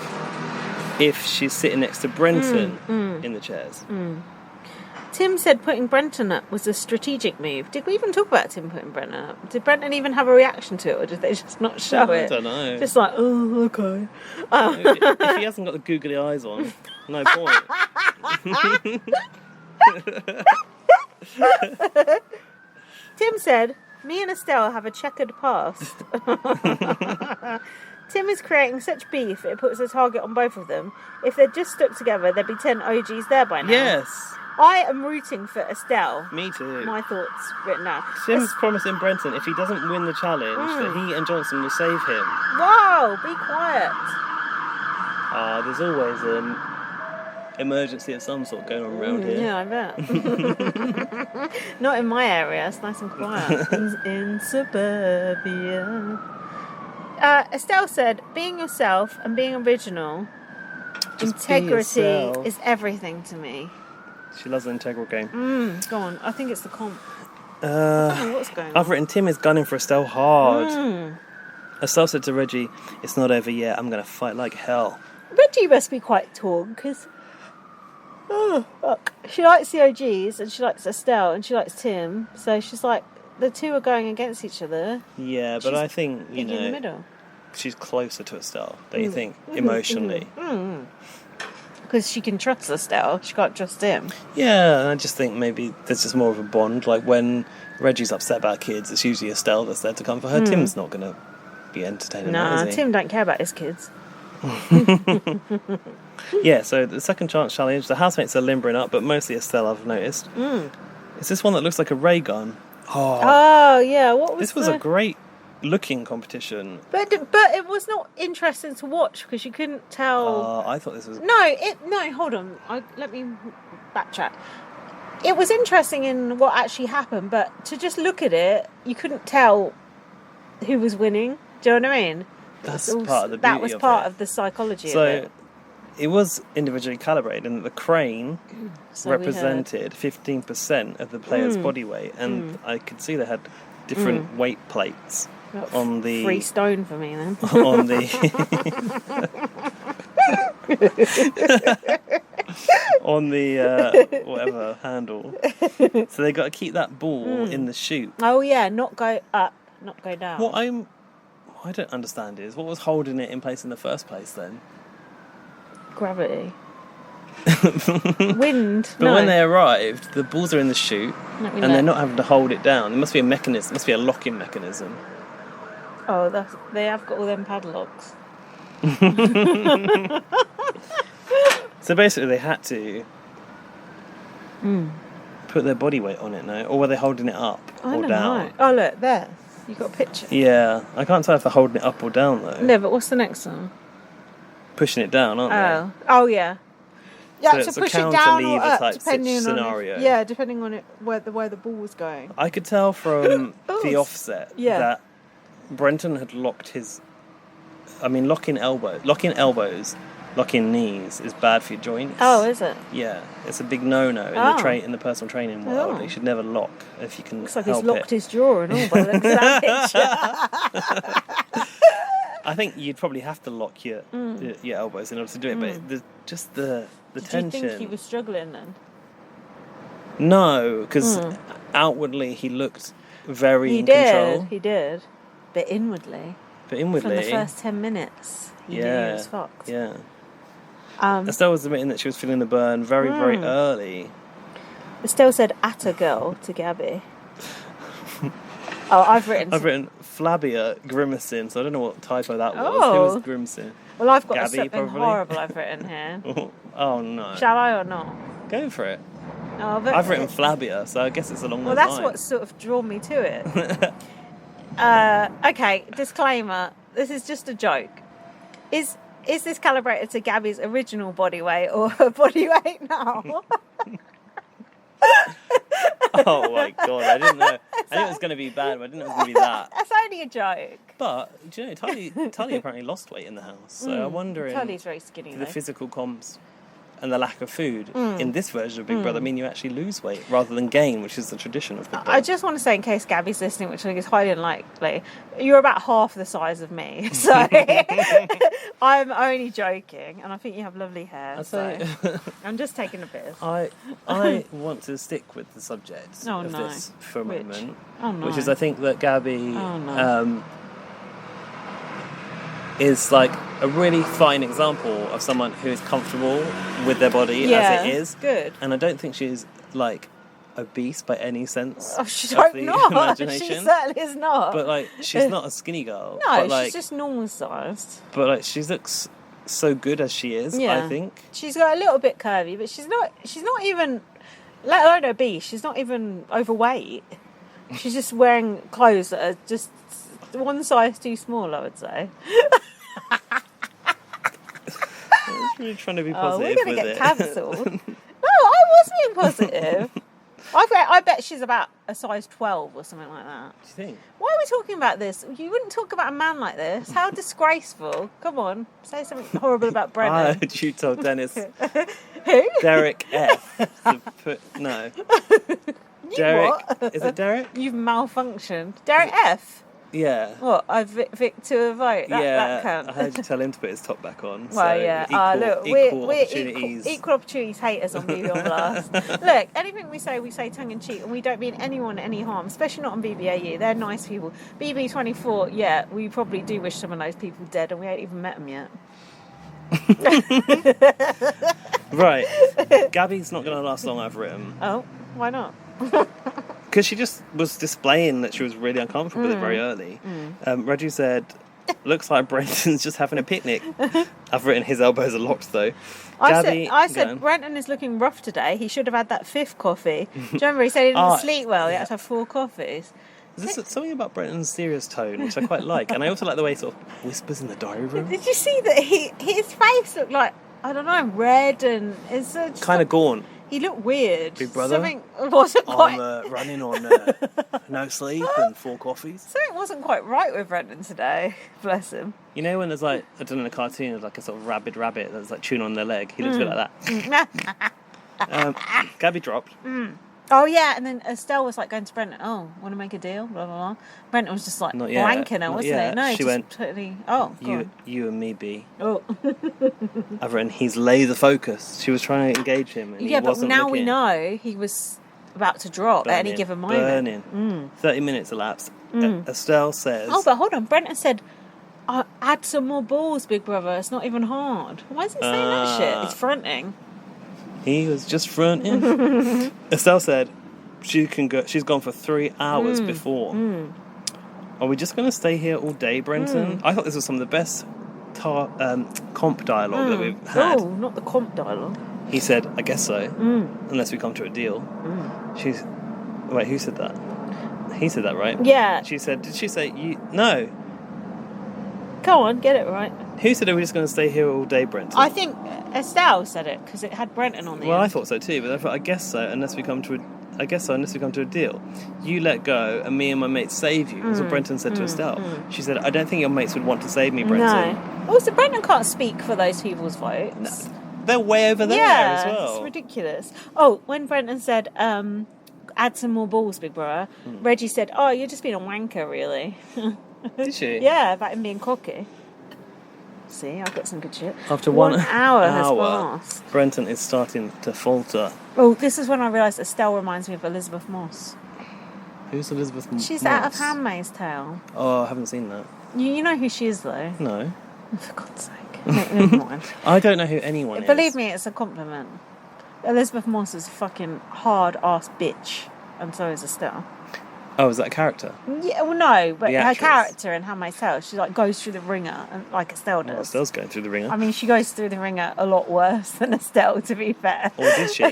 [SPEAKER 1] if she's sitting next to Brenton in the chairs.
[SPEAKER 2] Tim said putting Brenton up was a strategic move. Did we even talk about Tim putting Brenton up? Did Brenton even have a reaction to it, or did they just not show it?
[SPEAKER 1] I don't know.
[SPEAKER 2] Just like, oh, okay.
[SPEAKER 1] If he hasn't got the googly eyes on, no point.
[SPEAKER 2] Tim said, me and Estelle have a checkered past. Tim is creating such beef it puts a target on both of them. If they'd just stuck together, there'd be 10 OGs there by now.
[SPEAKER 1] Yes.
[SPEAKER 2] I am rooting for Estelle.
[SPEAKER 1] Me too.
[SPEAKER 2] My thoughts written down.
[SPEAKER 1] Tim's promising Brenton if he doesn't win the challenge that he and Johnson will save him.
[SPEAKER 2] Whoa, be quiet.
[SPEAKER 1] There's always an emergency of some sort going on around here.
[SPEAKER 2] Yeah, I bet. Not in my area. It's nice and quiet. in suburbia. Estelle said, being yourself and being original,
[SPEAKER 1] Just
[SPEAKER 2] integrity
[SPEAKER 1] be yourself.
[SPEAKER 2] is everything to me.
[SPEAKER 1] She loves an integral game.
[SPEAKER 2] Go on. I think it's the comp. I don't know what's going on.
[SPEAKER 1] I've written Tim is gunning for Estelle hard. Estelle said to Reggie, it's not over yet, I'm going to fight like hell.
[SPEAKER 2] Reggie must be quite torn, because Oh, fuck. She likes the OGs, and she likes Estelle, and she likes Tim. So she's like, the two are going against each other.
[SPEAKER 1] Yeah, but I think, you
[SPEAKER 2] In the
[SPEAKER 1] know,
[SPEAKER 2] middle.
[SPEAKER 1] she's closer to Estelle, don't you think? Emotionally.
[SPEAKER 2] Because she can trust Estelle, she can't trust him.
[SPEAKER 1] Yeah, and I just think maybe there's just more of a bond. Like when Reggie's upset about kids, it's usually Estelle that's there to come for her. Tim's not going to be entertaining that, is he?
[SPEAKER 2] Tim don't care about his kids.
[SPEAKER 1] Yeah, so the second chance challenge, the housemates are limbering up, but mostly Estelle, I've noticed. It's this one that looks like a ray gun.
[SPEAKER 2] Oh, yeah, what was
[SPEAKER 1] This was a great looking competition.
[SPEAKER 2] But it was not interesting to watch because you couldn't tell.
[SPEAKER 1] I thought this was...
[SPEAKER 2] No, hold on. Let me backtrack. It was interesting in what actually happened, but to just look at it, you couldn't tell who was winning. Do you know what I mean?
[SPEAKER 1] That's part of the beauty
[SPEAKER 2] That was
[SPEAKER 1] of
[SPEAKER 2] part
[SPEAKER 1] it.
[SPEAKER 2] of the psychology
[SPEAKER 1] So,
[SPEAKER 2] of it.
[SPEAKER 1] it was individually calibrated, and the crane
[SPEAKER 2] So we heard.
[SPEAKER 1] represented 15% of the player's body weight, and I could see they had different weight plates on the...
[SPEAKER 2] Free stone for me then.
[SPEAKER 1] on the... on the whatever handle. So they got to keep that ball in the chute.
[SPEAKER 2] Oh yeah, not go up, not go down.
[SPEAKER 1] What I don't understand is what was holding it in place in the first place then?
[SPEAKER 2] Gravity. Wind.
[SPEAKER 1] But when they arrived, the balls are in the chute and they're not having to hold it down. There must be a mechanism. There must be a locking mechanism.
[SPEAKER 2] Oh, they have got all them padlocks.
[SPEAKER 1] So basically, they had to put their body weight on it now, or were they holding it up
[SPEAKER 2] I
[SPEAKER 1] or
[SPEAKER 2] don't
[SPEAKER 1] down?
[SPEAKER 2] know. Oh look, there. You got a picture.
[SPEAKER 1] Yeah, I can't tell if they're holding it up or down though.
[SPEAKER 2] No, but what's the next one?
[SPEAKER 1] Pushing it down, aren't
[SPEAKER 2] Oh yeah. Yeah,
[SPEAKER 1] So
[SPEAKER 2] to
[SPEAKER 1] it's a
[SPEAKER 2] push it down or
[SPEAKER 1] cantilever
[SPEAKER 2] up,
[SPEAKER 1] type
[SPEAKER 2] depending
[SPEAKER 1] scenario.
[SPEAKER 2] on depending on where the ball was going.
[SPEAKER 1] they? I could tell from
[SPEAKER 2] Oh,
[SPEAKER 1] the offset that Brenton had locked his. I mean, locking elbows, locking knees is bad for your joints.
[SPEAKER 2] Oh, is it?
[SPEAKER 1] Yeah, it's a big no-no in the personal training world.
[SPEAKER 2] Oh.
[SPEAKER 1] You should never lock if you can
[SPEAKER 2] Looks like
[SPEAKER 1] help
[SPEAKER 2] he's locked
[SPEAKER 1] it.
[SPEAKER 2] his jaw and all by the looks of that picture.
[SPEAKER 1] I think you'd probably have to lock your elbows in order to do it, but the
[SPEAKER 2] Did
[SPEAKER 1] tension.
[SPEAKER 2] you think he was struggling then?
[SPEAKER 1] No, because outwardly he looked very in control.
[SPEAKER 2] He did. But inwardly.
[SPEAKER 1] But inwardly,
[SPEAKER 2] From the first 10 minutes, he knew he was fucked.
[SPEAKER 1] Yeah. Estelle was admitting that she was feeling the burn very, very early.
[SPEAKER 2] Estelle said "atta girl" to Gabby. Oh, I've written
[SPEAKER 1] Flabbia grimacing, so I don't know what typo that was.
[SPEAKER 2] Oh.
[SPEAKER 1] Who was grimacing?
[SPEAKER 2] Well, I've got
[SPEAKER 1] Gabby,
[SPEAKER 2] something
[SPEAKER 1] probably?
[SPEAKER 2] horrible I've written here.
[SPEAKER 1] Oh no.
[SPEAKER 2] Shall I or not?
[SPEAKER 1] Go for it.
[SPEAKER 2] Oh, but
[SPEAKER 1] I've written Flabbia, so I guess it's along
[SPEAKER 2] well,
[SPEAKER 1] those
[SPEAKER 2] that's
[SPEAKER 1] lines.
[SPEAKER 2] what's sort of drawn me to it. Okay, disclaimer. This is just a joke. Is this calibrated to Gabby's original body weight or her body weight now?
[SPEAKER 1] Oh my god, I didn't know. I knew it was going to be bad, but I didn't know it was going to be that.
[SPEAKER 2] That's only a joke.
[SPEAKER 1] But, do you know, Tully apparently lost weight in the house, so I'm wondering...
[SPEAKER 2] Tully's very skinny,
[SPEAKER 1] the
[SPEAKER 2] though.
[SPEAKER 1] physical comms and the lack of food in this version of Big Brother mean you actually lose weight rather than gain, which is the tradition of Big Brother.
[SPEAKER 2] I just want to say, in case Gabby's listening, which I think is highly unlikely, you're about half the size of me. So I'm only joking, and I think you have lovely hair. So I'm just taking a piss.
[SPEAKER 1] I want to stick with the subject of this for a moment, which is I think that Gabby is like a really fine example of someone who is comfortable with their body as it is.
[SPEAKER 2] Good.
[SPEAKER 1] And I don't think she's like obese by any sense
[SPEAKER 2] Oh, she
[SPEAKER 1] of
[SPEAKER 2] don't
[SPEAKER 1] the
[SPEAKER 2] not.
[SPEAKER 1] imagination.
[SPEAKER 2] She certainly is not.
[SPEAKER 1] But like she's not a skinny girl.
[SPEAKER 2] No,
[SPEAKER 1] but, like,
[SPEAKER 2] she's just normal sized.
[SPEAKER 1] But like she looks so good as she is, I think.
[SPEAKER 2] She's got a little bit curvy, but she's not even, let alone obese, she's not even overweight. She's just wearing clothes that are just one size too small, I would say.
[SPEAKER 1] I was really trying to be positive
[SPEAKER 2] we're going to
[SPEAKER 1] with
[SPEAKER 2] get
[SPEAKER 1] it.
[SPEAKER 2] cancelled. No, I was being positive. I bet she's about a size 12 or something like that.
[SPEAKER 1] Do you think?
[SPEAKER 2] Why are we talking about this? You wouldn't talk about a man like this. How disgraceful. Come on, say something horrible about
[SPEAKER 1] I
[SPEAKER 2] Brennan.
[SPEAKER 1] heard you told Dennis
[SPEAKER 2] Who?
[SPEAKER 1] Derek F. to put no. Derek,
[SPEAKER 2] what?
[SPEAKER 1] is it Derek?
[SPEAKER 2] You've malfunctioned. Derek F.
[SPEAKER 1] Yeah.
[SPEAKER 2] What? I Vic to a vote? That
[SPEAKER 1] I
[SPEAKER 2] cunt.
[SPEAKER 1] heard you tell him to put his top back on.
[SPEAKER 2] Well,
[SPEAKER 1] so
[SPEAKER 2] yeah.
[SPEAKER 1] Equal,
[SPEAKER 2] Look,
[SPEAKER 1] equal
[SPEAKER 2] we're
[SPEAKER 1] opportunities.
[SPEAKER 2] equal opportunities haters on BB on Blast. Look, anything we say tongue in cheek, and we don't mean anyone any harm, especially not on BBAU. They're nice people. BB24, yeah, we probably do wish some of those people dead, and we ain't even met them yet.
[SPEAKER 1] Right. Gabby's not going to last long, I've written.
[SPEAKER 2] Oh, why not?
[SPEAKER 1] Because she just was displaying that she was really uncomfortable with it very early. Reggie said, looks like Brenton's just having a picnic. I've written his elbows are locked though.
[SPEAKER 2] I said Brenton is looking rough today. He should have had that 5th coffee. Do you remember he said he didn't sleep well? He had to have 4 coffees.
[SPEAKER 1] There's something about Brenton's serious tone, which I quite like. And I also like the way he sort of whispers in the diary room.
[SPEAKER 2] Did you see that his face looked like, I don't know, red and... it's
[SPEAKER 1] kind of gaunt.
[SPEAKER 2] He looked weird.
[SPEAKER 1] Big brother.
[SPEAKER 2] Something wasn't quite...
[SPEAKER 1] I'm running on no sleep and 4 coffees.
[SPEAKER 2] Something wasn't quite right with Brenton today. Bless him.
[SPEAKER 1] You know when there's like, I don't know, in a cartoon, there's like a sort of rabid rabbit that's like chewing on their leg? He looks a bit like that. Gabby dropped.
[SPEAKER 2] Oh, yeah, and then Estelle was like going to Brenton, oh, want to make a deal? Blah, blah, blah. Brenton was just like blanking her, wasn't it? No,
[SPEAKER 1] she
[SPEAKER 2] just
[SPEAKER 1] went,
[SPEAKER 2] totally...
[SPEAKER 1] you and me, B.
[SPEAKER 2] Oh.
[SPEAKER 1] I've written, he's laser focused. She was trying to engage him and he wasn't
[SPEAKER 2] but now
[SPEAKER 1] looking.
[SPEAKER 2] we know he was about to drop at any given moment.
[SPEAKER 1] 30 minutes elapsed. Estelle says...
[SPEAKER 2] Oh, but hold on. Brenton said, add some more balls, big brother. It's not even hard. Why is he saying that shit? He's fronting.
[SPEAKER 1] He was just fronting. Estelle said she's gone for 3 hours before. Are we just going to stay here all day, Brenton? I thought this was some of the best comp dialogue that we've had.
[SPEAKER 2] Oh, not the comp dialogue.
[SPEAKER 1] He said, I guess so, unless we come to a deal. Wait, who said that? He said that, right?
[SPEAKER 2] Yeah.
[SPEAKER 1] She said, did she say, no.
[SPEAKER 2] Come on, get it right.
[SPEAKER 1] Who said, are we just going to stay here all day, Brenton?
[SPEAKER 2] I think Estelle said it, because it had Brenton on the end.
[SPEAKER 1] I thought so too, but I thought, I guess so, unless we come to a deal. You let go, and me and my mates save you. That's what Brenton said to Estelle. She said, I don't think your mates would want to save me, Brenton.
[SPEAKER 2] No. Also, Brenton can't speak for those people's votes.
[SPEAKER 1] No. They're way over there as well.
[SPEAKER 2] It's ridiculous. Oh, when Brenton said, add some more balls, big brother, Reggie said, oh, you're just being a wanker, really.
[SPEAKER 1] Did she?
[SPEAKER 2] Yeah, about him being cocky. See, I've got some good shit.
[SPEAKER 1] After 1
[SPEAKER 2] hour has passed.
[SPEAKER 1] Brenton is starting to falter.
[SPEAKER 2] Oh, this is when I realised Estelle reminds me of Elizabeth Moss.
[SPEAKER 1] Who's Elizabeth Moss?
[SPEAKER 2] She's out of Handmaid's Tale.
[SPEAKER 1] Oh, I haven't seen that.
[SPEAKER 2] You know who she is, though?
[SPEAKER 1] No.
[SPEAKER 2] For God's sake. Never mind.
[SPEAKER 1] I don't know who anyone is.
[SPEAKER 2] Believe me, it's a compliment. Elizabeth Moss is a fucking hard-ass bitch. And so is Estelle.
[SPEAKER 1] Oh, is that a character?
[SPEAKER 2] Yeah, well, no, but
[SPEAKER 1] The
[SPEAKER 2] her
[SPEAKER 1] actress.
[SPEAKER 2] character in Handmaid's Tale, she like goes through the ringer, and like Estelle does.
[SPEAKER 1] Oh, Estelle's going through the ringer.
[SPEAKER 2] I mean, she goes through the ringer a lot worse than Estelle, to be fair.
[SPEAKER 1] Or did she?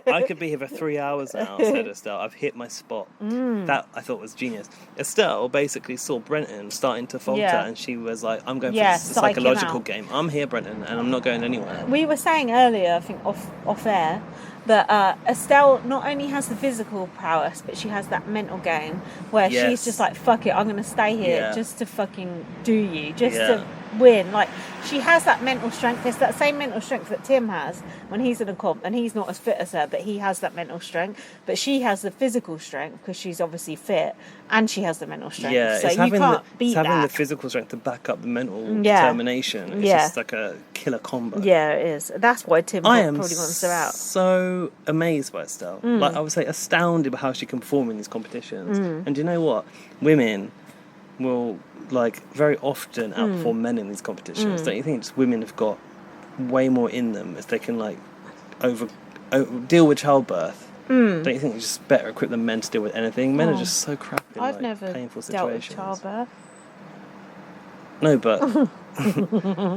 [SPEAKER 1] I could be here for 3 hours now, said Estelle. I've hit my spot. That I thought was genius. Estelle basically saw Brenton starting to falter, and she was like, I'm going for the psychological game. I'm here, Brenton, and I'm not going anywhere.
[SPEAKER 2] We were saying earlier, I think off air, that Estelle not only has the physical prowess, but she has that mental game where she's just like, fuck it, I'm going to stay here just to fucking do you, just to win. Like, she has that mental strength. It's that same mental strength that Tim has when he's in a comp, and he's not as fit as her, but he has that mental strength. But she has the physical strength because she's obviously fit, and she has the mental strength.
[SPEAKER 1] Yeah,
[SPEAKER 2] so
[SPEAKER 1] it's
[SPEAKER 2] you can't beat that.
[SPEAKER 1] It's having the physical strength to back up the mental determination. It's just like a killer combo.
[SPEAKER 2] Yeah, it is. That's why Tim probably wants her out.
[SPEAKER 1] So amazed by Estelle. Like, I would say astounded by how she can perform in these competitions. And do you know what? Women will like very often outperform men in these competitions. Don't you think just women have got way more in them as they can like deal with childbirth? Don't you think it's just better equipped than men to deal with anything? Men are just so crap in
[SPEAKER 2] I've never
[SPEAKER 1] painful
[SPEAKER 2] dealt with
[SPEAKER 1] situations.
[SPEAKER 2] childbirth.
[SPEAKER 1] No, but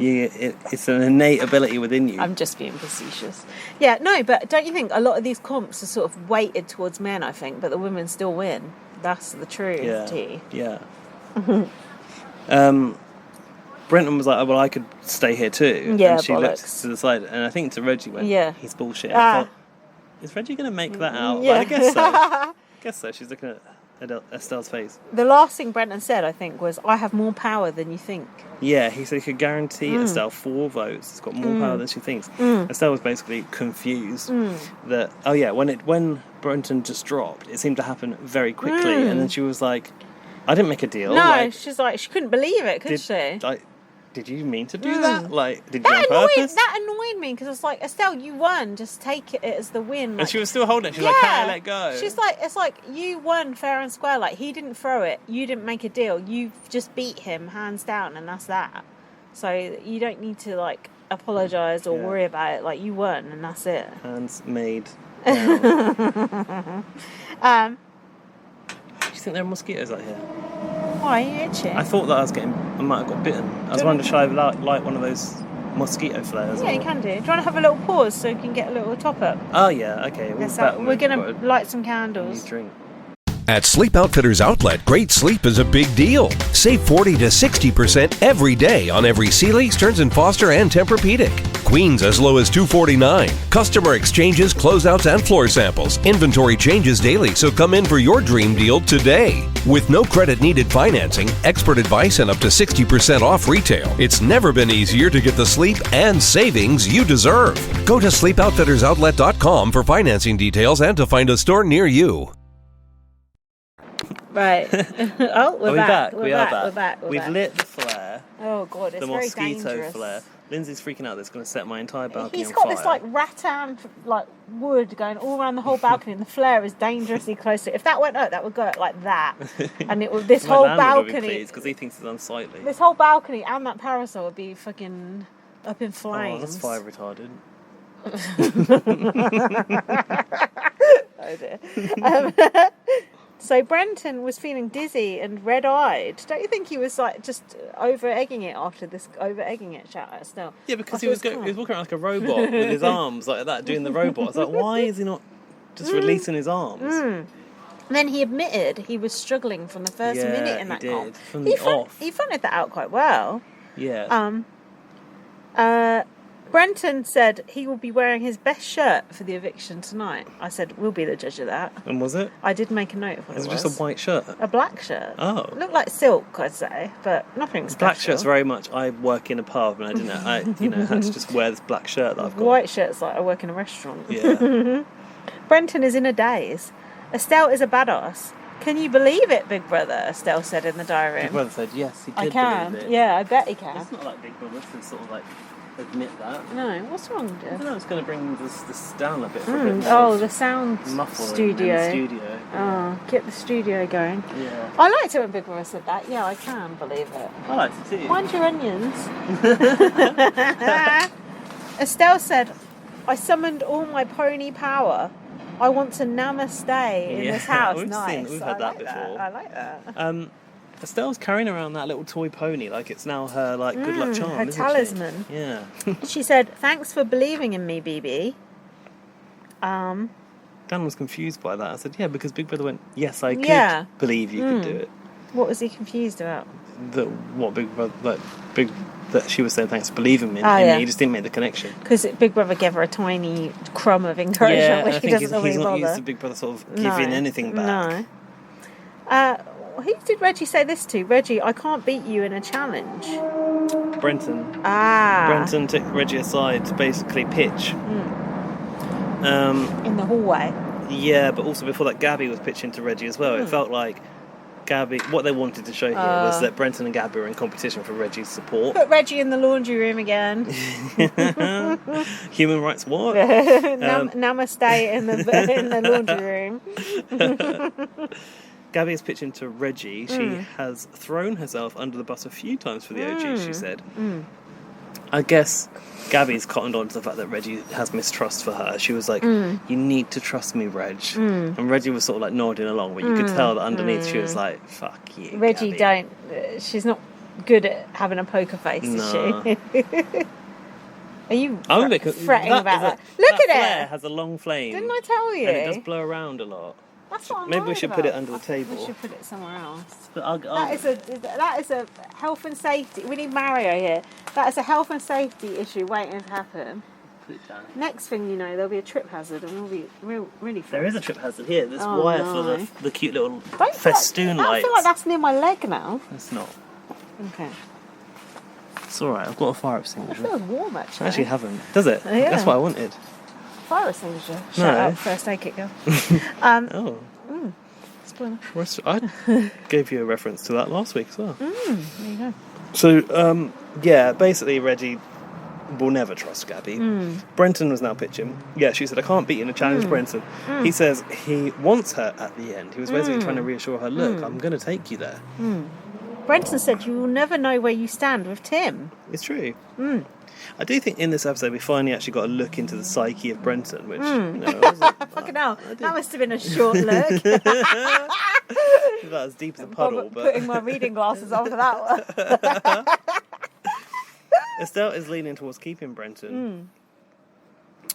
[SPEAKER 1] it's an innate ability within you.
[SPEAKER 2] I'm just being facetious. Yeah, no, but don't you think a lot of these comps are sort of weighted towards men, I think, but the women still win? That's the truth, T.
[SPEAKER 1] Yeah. Brenton was like, oh, well, I could stay here too.
[SPEAKER 2] Yeah,
[SPEAKER 1] and she
[SPEAKER 2] bollocks.
[SPEAKER 1] looked to the side, and I think to Reggie went, he's bullshit. I thought, is Reggie going to make that out?
[SPEAKER 2] Yeah.
[SPEAKER 1] But I guess so. She's looking at Estelle's face.
[SPEAKER 2] The last thing Brenton said, I think, was, "I have more power than you think."
[SPEAKER 1] Yeah, he said he could guarantee Estelle 4 votes. It's got more power than she thinks. Estelle was basically confused that, when Brenton just dropped, it seemed to happen very quickly. And then she was like, I didn't make a deal.
[SPEAKER 2] No, she's like, she couldn't believe it, could she?
[SPEAKER 1] Did you mean to do that? Like, did you on purpose?
[SPEAKER 2] That annoyed me, because I was like, Estelle, you won. Just take it as the win. Like,
[SPEAKER 1] and she was still holding it. She's like, can't I let go?
[SPEAKER 2] She's like, it's like, you won fair and square. Like, he didn't throw it. You didn't make a deal. You just beat him hands down, and that's that. So you don't need to, like, apologise or worry about it. Like, you won, and that's it.
[SPEAKER 1] Hands made down. Do you think there are mosquitoes out here?
[SPEAKER 2] Why are you itching?
[SPEAKER 1] I thought that I might have got bitten. I was wondering, should I light one of those mosquito flares?
[SPEAKER 2] Yeah, you can do. Do you want to have a little pause so you can get a little top up?
[SPEAKER 1] Oh, yeah, okay.
[SPEAKER 2] We're going to light some candles.
[SPEAKER 1] Drink.
[SPEAKER 4] At Sleep Outfitters Outlet, great sleep is a big deal. Save 40 to 60% every day on every Sealy, Stearns & Foster, and Tempur-Pedic. Queens as low as $249. Customer exchanges, closeouts, and floor samples. Inventory changes daily, so come in for your dream deal today. With no credit-needed financing, expert advice, and up to 60% off retail, it's never been easier to get the sleep and savings you deserve. Go to sleepoutfittersoutlet.com for financing details and to find a store near you.
[SPEAKER 2] Right. Oh, we're back.
[SPEAKER 1] We are back.
[SPEAKER 2] We've
[SPEAKER 1] lit the flare.
[SPEAKER 2] Oh, God, it's
[SPEAKER 1] the
[SPEAKER 2] very
[SPEAKER 1] mosquito
[SPEAKER 2] dangerous.
[SPEAKER 1] flare. Lindsay's freaking out that it's going to set my entire balcony on
[SPEAKER 2] He's got
[SPEAKER 1] fire.
[SPEAKER 2] this, like, rattan, like, wood going all around the whole balcony, and the flare is dangerously close to it. If that went out, that would go out like that. And it would, this whole balcony...
[SPEAKER 1] because he thinks it's unsightly.
[SPEAKER 2] This whole balcony and that parasol would be fucking up in flames.
[SPEAKER 1] Oh, that's fire retardant.
[SPEAKER 2] Oh, dear. So Brenton was feeling dizzy and red-eyed. Don't you think he was like just over-egging it after this over-egging it shout at Estelle?
[SPEAKER 1] Yeah, because he was walking around like a robot with his arms like that, doing the robot. It's like, why is he not just releasing his arms?
[SPEAKER 2] And then he admitted he was struggling from the first minute in that comp. He fronted that out quite well.
[SPEAKER 1] Yeah.
[SPEAKER 2] Brenton said he will be wearing his best shirt for the eviction tonight. I said, we'll be the judge of that.
[SPEAKER 1] And was it?
[SPEAKER 2] I did make a note of what it was.
[SPEAKER 1] It was just a white shirt?
[SPEAKER 2] A black shirt.
[SPEAKER 1] Oh.
[SPEAKER 2] It looked like silk, I'd say, but nothing special.
[SPEAKER 1] Black shirt's very much, I work in a pub and I had to just wear this black shirt that I've got.
[SPEAKER 2] White shirt's like I work in a restaurant.
[SPEAKER 1] Yeah.
[SPEAKER 2] Brenton is in a daze. Estelle is a badass. Can you believe it, Big Brother? Estelle said in the diary room.
[SPEAKER 1] Big Brother said, yes, he did
[SPEAKER 2] I can.
[SPEAKER 1] believe it.
[SPEAKER 2] Yeah, I bet he can.
[SPEAKER 1] It's not like Big Brother to sort of like admit that.
[SPEAKER 2] No, what's wrong, dear?
[SPEAKER 1] I don't know, it's going to bring this down a bit for a bit more.
[SPEAKER 2] Oh, the sound
[SPEAKER 1] studio.
[SPEAKER 2] Oh, get the studio going.
[SPEAKER 1] Yeah.
[SPEAKER 2] I liked it when Big Brother said that. Yeah, I can believe it.
[SPEAKER 1] I liked it too.
[SPEAKER 2] Mind your onions. Estelle said, I summoned all my pony power. I want to namaste in this house.
[SPEAKER 1] We've had that before.
[SPEAKER 2] I like that.
[SPEAKER 1] Estelle's carrying around that little toy pony like it's now her good luck charm,
[SPEAKER 2] her talisman.
[SPEAKER 1] She? Yeah.
[SPEAKER 2] She said, thanks for believing in me, BB.
[SPEAKER 1] Dan was confused by that. I said, yeah, because Big Brother went, yes, I could believe you could do it.
[SPEAKER 2] What was he confused about?
[SPEAKER 1] Big Brother, that she was saying thanks for believing in me. He just didn't make the connection.
[SPEAKER 2] Because Big Brother gave her a tiny crumb of encouragement, which he doesn't really bother.
[SPEAKER 1] He's not used to Big Brother sort of giving anything back.
[SPEAKER 2] No. Who did Reggie say this to? Reggie, I can't beat you in a challenge.
[SPEAKER 1] Brenton. Brenton took Reggie aside to basically pitch.
[SPEAKER 2] In the hallway.
[SPEAKER 1] Yeah, but also before that, Gabby was pitching to Reggie as well. It felt like Gabby, what they wanted to show here was that Brenton and Gabby were in competition for Reggie's support.
[SPEAKER 2] Put Reggie in the laundry room again.
[SPEAKER 1] Human rights what?
[SPEAKER 2] Namaste in the laundry room.
[SPEAKER 1] Gabby is pitching to Reggie. She has thrown herself under the bus a few times for the OG, she said. I guess Gabby's cottoned on to the fact that Reggie has mistrust for her. She was like, you need to trust me, Reg. And Reggie was sort of like nodding along, but you could tell that underneath she was like, fuck you,
[SPEAKER 2] Reggie,
[SPEAKER 1] Gabby.
[SPEAKER 2] she's not good at having a poker face, is she? Are you fretting about that? Look at
[SPEAKER 1] flare
[SPEAKER 2] it!
[SPEAKER 1] Has a long flame.
[SPEAKER 2] Didn't I tell you?
[SPEAKER 1] And it does blow around a lot.
[SPEAKER 2] That's what I'm
[SPEAKER 1] Maybe we should put it
[SPEAKER 2] about.
[SPEAKER 1] under the table.
[SPEAKER 2] We should put it somewhere else.
[SPEAKER 1] But
[SPEAKER 2] That is a health and safety. We need Mario here. That is a health and safety issue waiting to happen.
[SPEAKER 1] Put it down.
[SPEAKER 2] Next thing you know, there'll be a trip hazard and we'll be really fucked.
[SPEAKER 1] There is a trip hazard here. There's
[SPEAKER 2] Oh,
[SPEAKER 1] wire
[SPEAKER 2] no.
[SPEAKER 1] for the cute little
[SPEAKER 2] Don't
[SPEAKER 1] festoon
[SPEAKER 2] I
[SPEAKER 1] lights.
[SPEAKER 2] feel like that's near my leg now.
[SPEAKER 1] It's not.
[SPEAKER 2] Okay.
[SPEAKER 1] It's alright, I've got a fire
[SPEAKER 2] It
[SPEAKER 1] extinguisher.
[SPEAKER 2] feels warm,
[SPEAKER 1] I
[SPEAKER 2] actually.
[SPEAKER 1] actually haven't. Does it?
[SPEAKER 2] Yeah.
[SPEAKER 1] That's what I wanted.
[SPEAKER 2] Fire extinguisher. Shout
[SPEAKER 1] No.
[SPEAKER 2] out first aid kit girl.
[SPEAKER 1] Oh.
[SPEAKER 2] Spoiler.
[SPEAKER 1] I gave you a reference to that last week as well.
[SPEAKER 2] There you go.
[SPEAKER 1] So, yeah, basically Reggie will never trust Gabby. Brenton was now pitching. Yeah, she said, I can't beat you in a challenge, Brenton. He says he wants her at the end. He was basically trying to reassure her, look, I'm going to take you there.
[SPEAKER 2] Brenton said you will never know where you stand with Tim.
[SPEAKER 1] It's true. I do think in this episode we finally actually got a look into the psyche of Brenton, which, you know, I wasn't,
[SPEAKER 2] Fucking hell. That must have been a short look.
[SPEAKER 1] about as deep as a puddle. But
[SPEAKER 2] Putting my reading glasses on for that one.
[SPEAKER 1] Estelle is leaning towards keeping Brenton.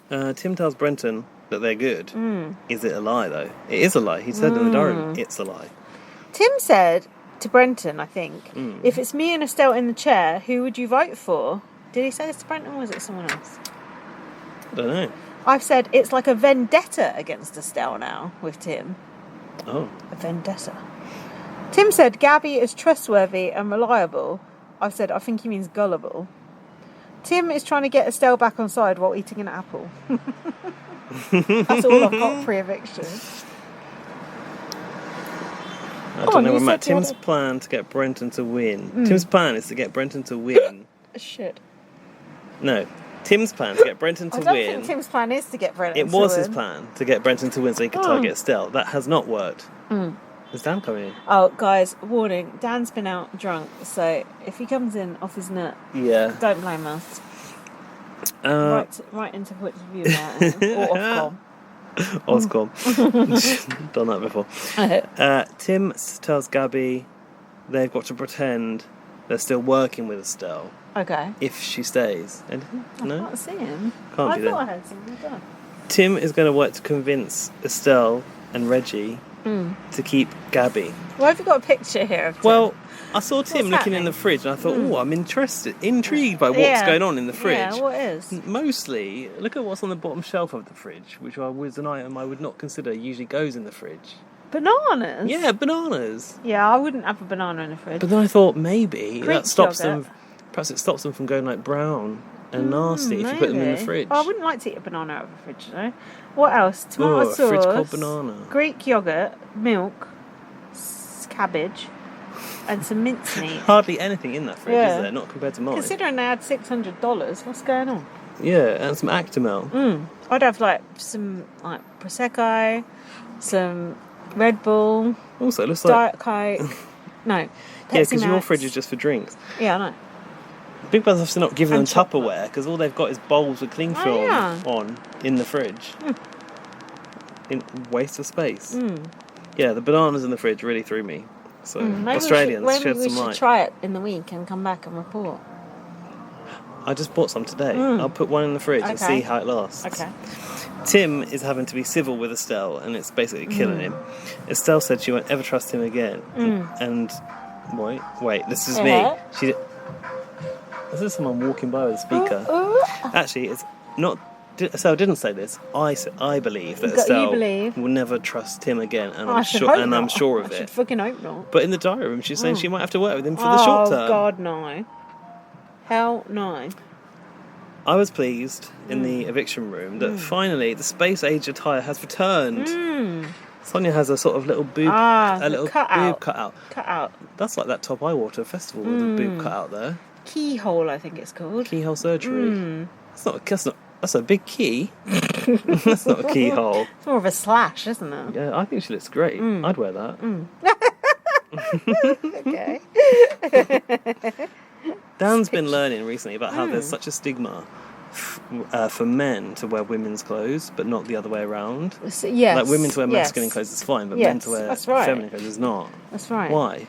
[SPEAKER 1] Tim tells Brenton that they're good. Is it a lie, though? It is a lie. He said in the diary, it's a lie.
[SPEAKER 2] Tim said to Brenton, I think, if it's me and Estelle in the chair, who would you vote for? Did he say this to Brenton or was it someone else?
[SPEAKER 1] I don't know.
[SPEAKER 2] I've said it's like a vendetta against Estelle now with Tim.
[SPEAKER 1] Oh.
[SPEAKER 2] A vendetta. Tim said Gabby is trustworthy and reliable. I've said I think he means gullible. Tim is trying to get Estelle back on side while eating an apple. That's all I've got pre-eviction.
[SPEAKER 1] I don't know
[SPEAKER 2] you
[SPEAKER 1] what Matt.
[SPEAKER 2] said you
[SPEAKER 1] Tim's
[SPEAKER 2] wanted-
[SPEAKER 1] plan to get Brenton to win. Tim's plan is to get Brenton to win.
[SPEAKER 2] Shit.
[SPEAKER 1] No. Tim's plan to get Brenton to
[SPEAKER 2] I don't
[SPEAKER 1] win.
[SPEAKER 2] think Tim's plan is to get Brenton
[SPEAKER 1] It
[SPEAKER 2] to
[SPEAKER 1] was
[SPEAKER 2] win.
[SPEAKER 1] his plan to get Brenton to win so he could target Estelle. That has not worked. Is Dan coming in?
[SPEAKER 2] Oh, guys, warning. Dan's been out drunk, so if he comes in off his nut,
[SPEAKER 1] Yeah.
[SPEAKER 2] don't blame us. Right into point of view about him. Or Ofcom.
[SPEAKER 1] Oscom. Done that before. Tim tells Gabby they've got to pretend they're still working with Estelle
[SPEAKER 2] Okay.
[SPEAKER 1] if she stays. Anything?
[SPEAKER 2] I
[SPEAKER 1] No?
[SPEAKER 2] can't see him.
[SPEAKER 1] Can't
[SPEAKER 2] I
[SPEAKER 1] be there.
[SPEAKER 2] thought I had something done.
[SPEAKER 1] Tim is going to work to convince Estelle and Reggie to keep Gabby.
[SPEAKER 2] Why have you got a picture here of Tim?
[SPEAKER 1] Well, I saw Tim looking in
[SPEAKER 2] happening?
[SPEAKER 1] the fridge and I thought, oh, I'm intrigued by what's going on in the fridge.
[SPEAKER 2] Yeah, what is?
[SPEAKER 1] Mostly, look at what's on the bottom shelf of the fridge, which was an item I would not consider usually goes in the fridge.
[SPEAKER 2] Bananas?
[SPEAKER 1] Yeah, bananas.
[SPEAKER 2] Yeah, I wouldn't have a banana in the fridge.
[SPEAKER 1] But then I thought maybe
[SPEAKER 2] Greek
[SPEAKER 1] that stops
[SPEAKER 2] yogurt.
[SPEAKER 1] them. Perhaps it stops them from going like brown and nasty if you put them in the
[SPEAKER 2] Maybe.
[SPEAKER 1] fridge.
[SPEAKER 2] Oh, I wouldn't like to eat a banana out of the fridge, though. What else? Tomato
[SPEAKER 1] Ooh, a
[SPEAKER 2] sauce.
[SPEAKER 1] fridge cold banana.
[SPEAKER 2] Greek yogurt, milk, cabbage, and some mincemeat.
[SPEAKER 1] Hardly anything in that fridge,
[SPEAKER 2] Yeah.
[SPEAKER 1] is there? Not compared to mine.
[SPEAKER 2] Considering they had $600, what's going on?
[SPEAKER 1] Yeah, and some Actimel.
[SPEAKER 2] I'd have like some like Prosecco, some Red Bull,
[SPEAKER 1] Also, it looks like
[SPEAKER 2] Diet Coke. No,
[SPEAKER 1] yeah, because
[SPEAKER 2] Pepsi
[SPEAKER 1] your
[SPEAKER 2] Max.
[SPEAKER 1] fridge is just for drinks.
[SPEAKER 2] Yeah, I know.
[SPEAKER 1] Big Brother's obviously not giving them
[SPEAKER 2] And chocolate.
[SPEAKER 1] Tupperware because all they've got is bowls with cling
[SPEAKER 2] Oh,
[SPEAKER 1] film
[SPEAKER 2] yeah.
[SPEAKER 1] on in the fridge. In waste of space. Yeah, the bananas in the fridge really threw me. So Australians
[SPEAKER 2] maybe
[SPEAKER 1] shed
[SPEAKER 2] we
[SPEAKER 1] some
[SPEAKER 2] should
[SPEAKER 1] light.
[SPEAKER 2] try it in the week and come back and report.
[SPEAKER 1] I just bought some today. I'll put one in the fridge and
[SPEAKER 2] Okay.
[SPEAKER 1] see how it lasts.
[SPEAKER 2] Okay.
[SPEAKER 1] Tim is having to be civil with Estelle, and it's basically killing him. Estelle said she won't ever trust him again. And wait, this is me. She. This is someone walking by with a speaker. Actually, it's not. Estelle didn't say this. I believe that
[SPEAKER 2] You
[SPEAKER 1] Estelle
[SPEAKER 2] believe?
[SPEAKER 1] will never trust Tim again, and
[SPEAKER 2] Oh,
[SPEAKER 1] I'm
[SPEAKER 2] I should
[SPEAKER 1] sure.
[SPEAKER 2] hope
[SPEAKER 1] And
[SPEAKER 2] not.
[SPEAKER 1] I'm sure of
[SPEAKER 2] I should
[SPEAKER 1] it.
[SPEAKER 2] fucking hope not.
[SPEAKER 1] But in the diary room, she's saying she might have to work with him for the short term.
[SPEAKER 2] Oh God, no! Hell no!
[SPEAKER 1] I was pleased in the eviction room that finally the space age attire has returned. Sonia has a sort of little boob, a little boob cutout.
[SPEAKER 2] Cut out.
[SPEAKER 1] That's like that top I wore to a festival with a boob cutout there.
[SPEAKER 2] Keyhole, I think it's called.
[SPEAKER 1] Keyhole surgery. That's a big key. That's not a keyhole.
[SPEAKER 2] It's more of a slash, isn't it?
[SPEAKER 1] Yeah, I think she looks great. I'd wear that.
[SPEAKER 2] Okay.
[SPEAKER 1] Dan's been learning recently about how there's such a stigma for men to wear women's clothes, but not the other way around.
[SPEAKER 2] So, yes.
[SPEAKER 1] Like women to wear masculine
[SPEAKER 2] yes.
[SPEAKER 1] clothes is fine, but
[SPEAKER 2] Yes,
[SPEAKER 1] men to wear
[SPEAKER 2] that's right.
[SPEAKER 1] feminine clothes is not.
[SPEAKER 2] That's right.
[SPEAKER 1] Why?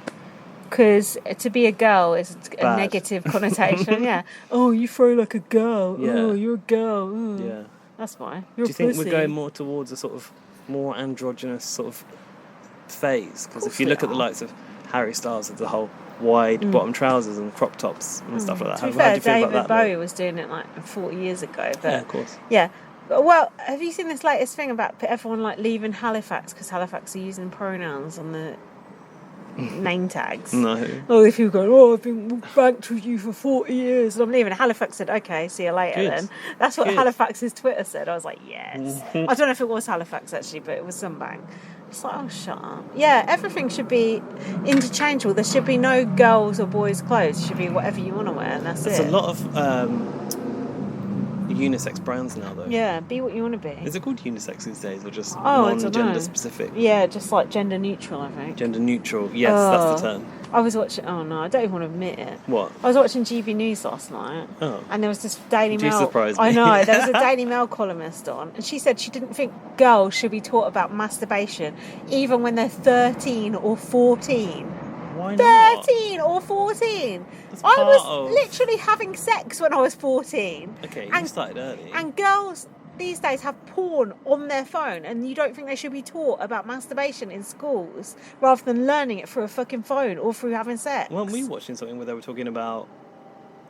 [SPEAKER 2] Because to be a girl is a
[SPEAKER 1] Bad.
[SPEAKER 2] negative connotation. Yeah. Oh, you throw like a girl.
[SPEAKER 1] Yeah.
[SPEAKER 2] Oh, you're a girl. Oh.
[SPEAKER 1] Yeah.
[SPEAKER 2] That's why. You're
[SPEAKER 1] Do you
[SPEAKER 2] a
[SPEAKER 1] think
[SPEAKER 2] pussy.
[SPEAKER 1] we're going more towards a sort of more androgynous sort of phase? Because
[SPEAKER 2] course
[SPEAKER 1] if you
[SPEAKER 2] we
[SPEAKER 1] look at the
[SPEAKER 2] are.
[SPEAKER 1] likes of Harry Styles with the whole wide bottom trousers and crop tops and stuff like that.
[SPEAKER 2] To be
[SPEAKER 1] How
[SPEAKER 2] fair,
[SPEAKER 1] do you feel
[SPEAKER 2] David
[SPEAKER 1] about that?
[SPEAKER 2] Bowie was doing it like 40 years ago. But
[SPEAKER 1] Yeah, of course.
[SPEAKER 2] Yeah. Well, have you seen this latest thing about everyone like leaving Halifax because Halifax are using pronouns on the name tags?
[SPEAKER 1] No.
[SPEAKER 2] Oh, if you go, I've been banked with you for 40 years and I'm leaving. Halifax said, okay, see you later
[SPEAKER 1] Good.
[SPEAKER 2] then. That's what
[SPEAKER 1] Good.
[SPEAKER 2] Halifax's Twitter said. I was like, yes. I don't know if it was Halifax actually, but it was some bank. It's like, oh, shut up. Yeah, everything should be interchangeable. There should be no girls or boys' clothes. It should be whatever you want to wear, and that's
[SPEAKER 1] There's
[SPEAKER 2] it.
[SPEAKER 1] a lot of unisex brands now, though.
[SPEAKER 2] Yeah, be what you want to be.
[SPEAKER 1] Is it called unisex these days, or just
[SPEAKER 2] I don't know.
[SPEAKER 1] non-gender specific?
[SPEAKER 2] Yeah, just like gender neutral, I think.
[SPEAKER 1] Gender neutral. Yes, that's the term.
[SPEAKER 2] I was watching. Oh no, I don't even want to admit it.
[SPEAKER 1] What?
[SPEAKER 2] I was watching GB News last night, and there was this Daily
[SPEAKER 1] Do you
[SPEAKER 2] Mail.
[SPEAKER 1] surprise me?
[SPEAKER 2] I know there was a Daily Mail columnist on, and she said she didn't think girls should be taught about masturbation, even when they're 13 or 14.
[SPEAKER 1] Why not?
[SPEAKER 2] 13 or 14.
[SPEAKER 1] That's
[SPEAKER 2] I was
[SPEAKER 1] part of-
[SPEAKER 2] literally having sex when I was 14.
[SPEAKER 1] Okay, you
[SPEAKER 2] And-
[SPEAKER 1] started early.
[SPEAKER 2] And girls these days have porn on their phone, and you don't think they should be taught about masturbation in schools rather than learning it through a fucking phone or through having sex?
[SPEAKER 1] Weren't we watching something where they were talking about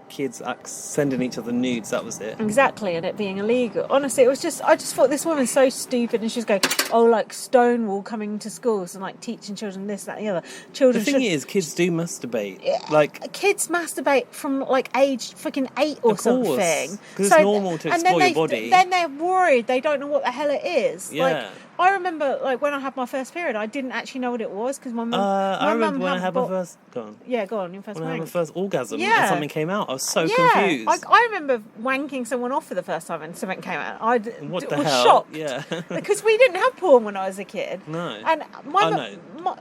[SPEAKER 1] kids sending each other nudes? That was it.
[SPEAKER 2] Exactly, and it being illegal. Honestly, it was just, I just thought this woman's so stupid, and she's going, oh, like Stonewall coming to schools and like teaching children this, that, and the other.
[SPEAKER 1] The
[SPEAKER 2] Children
[SPEAKER 1] thing is, kids do masturbate. Like,
[SPEAKER 2] kids masturbate from like age fucking 8 or
[SPEAKER 1] Of course,
[SPEAKER 2] something.
[SPEAKER 1] 'cause it's normal to
[SPEAKER 2] and then
[SPEAKER 1] explore your body.
[SPEAKER 2] Then they're worried. They don't know what the hell it is.
[SPEAKER 1] Yeah.
[SPEAKER 2] Like, I remember, like when I had my first period, I didn't actually know what it was because my mum.
[SPEAKER 1] I remember when I had my first. Go on.
[SPEAKER 2] Yeah, go on. Your first
[SPEAKER 1] When I had my
[SPEAKER 2] wank.
[SPEAKER 1] first orgasm
[SPEAKER 2] Yeah.
[SPEAKER 1] and something came out, I was so
[SPEAKER 2] Yeah,
[SPEAKER 1] confused.
[SPEAKER 2] I remember wanking someone off for the first time and something came out. I
[SPEAKER 1] What the
[SPEAKER 2] was
[SPEAKER 1] hell?
[SPEAKER 2] shocked.
[SPEAKER 1] Yeah.
[SPEAKER 2] Because we didn't have porn when I was a kid.
[SPEAKER 1] No.
[SPEAKER 2] And my
[SPEAKER 1] I
[SPEAKER 2] mum-
[SPEAKER 1] know.
[SPEAKER 2] my-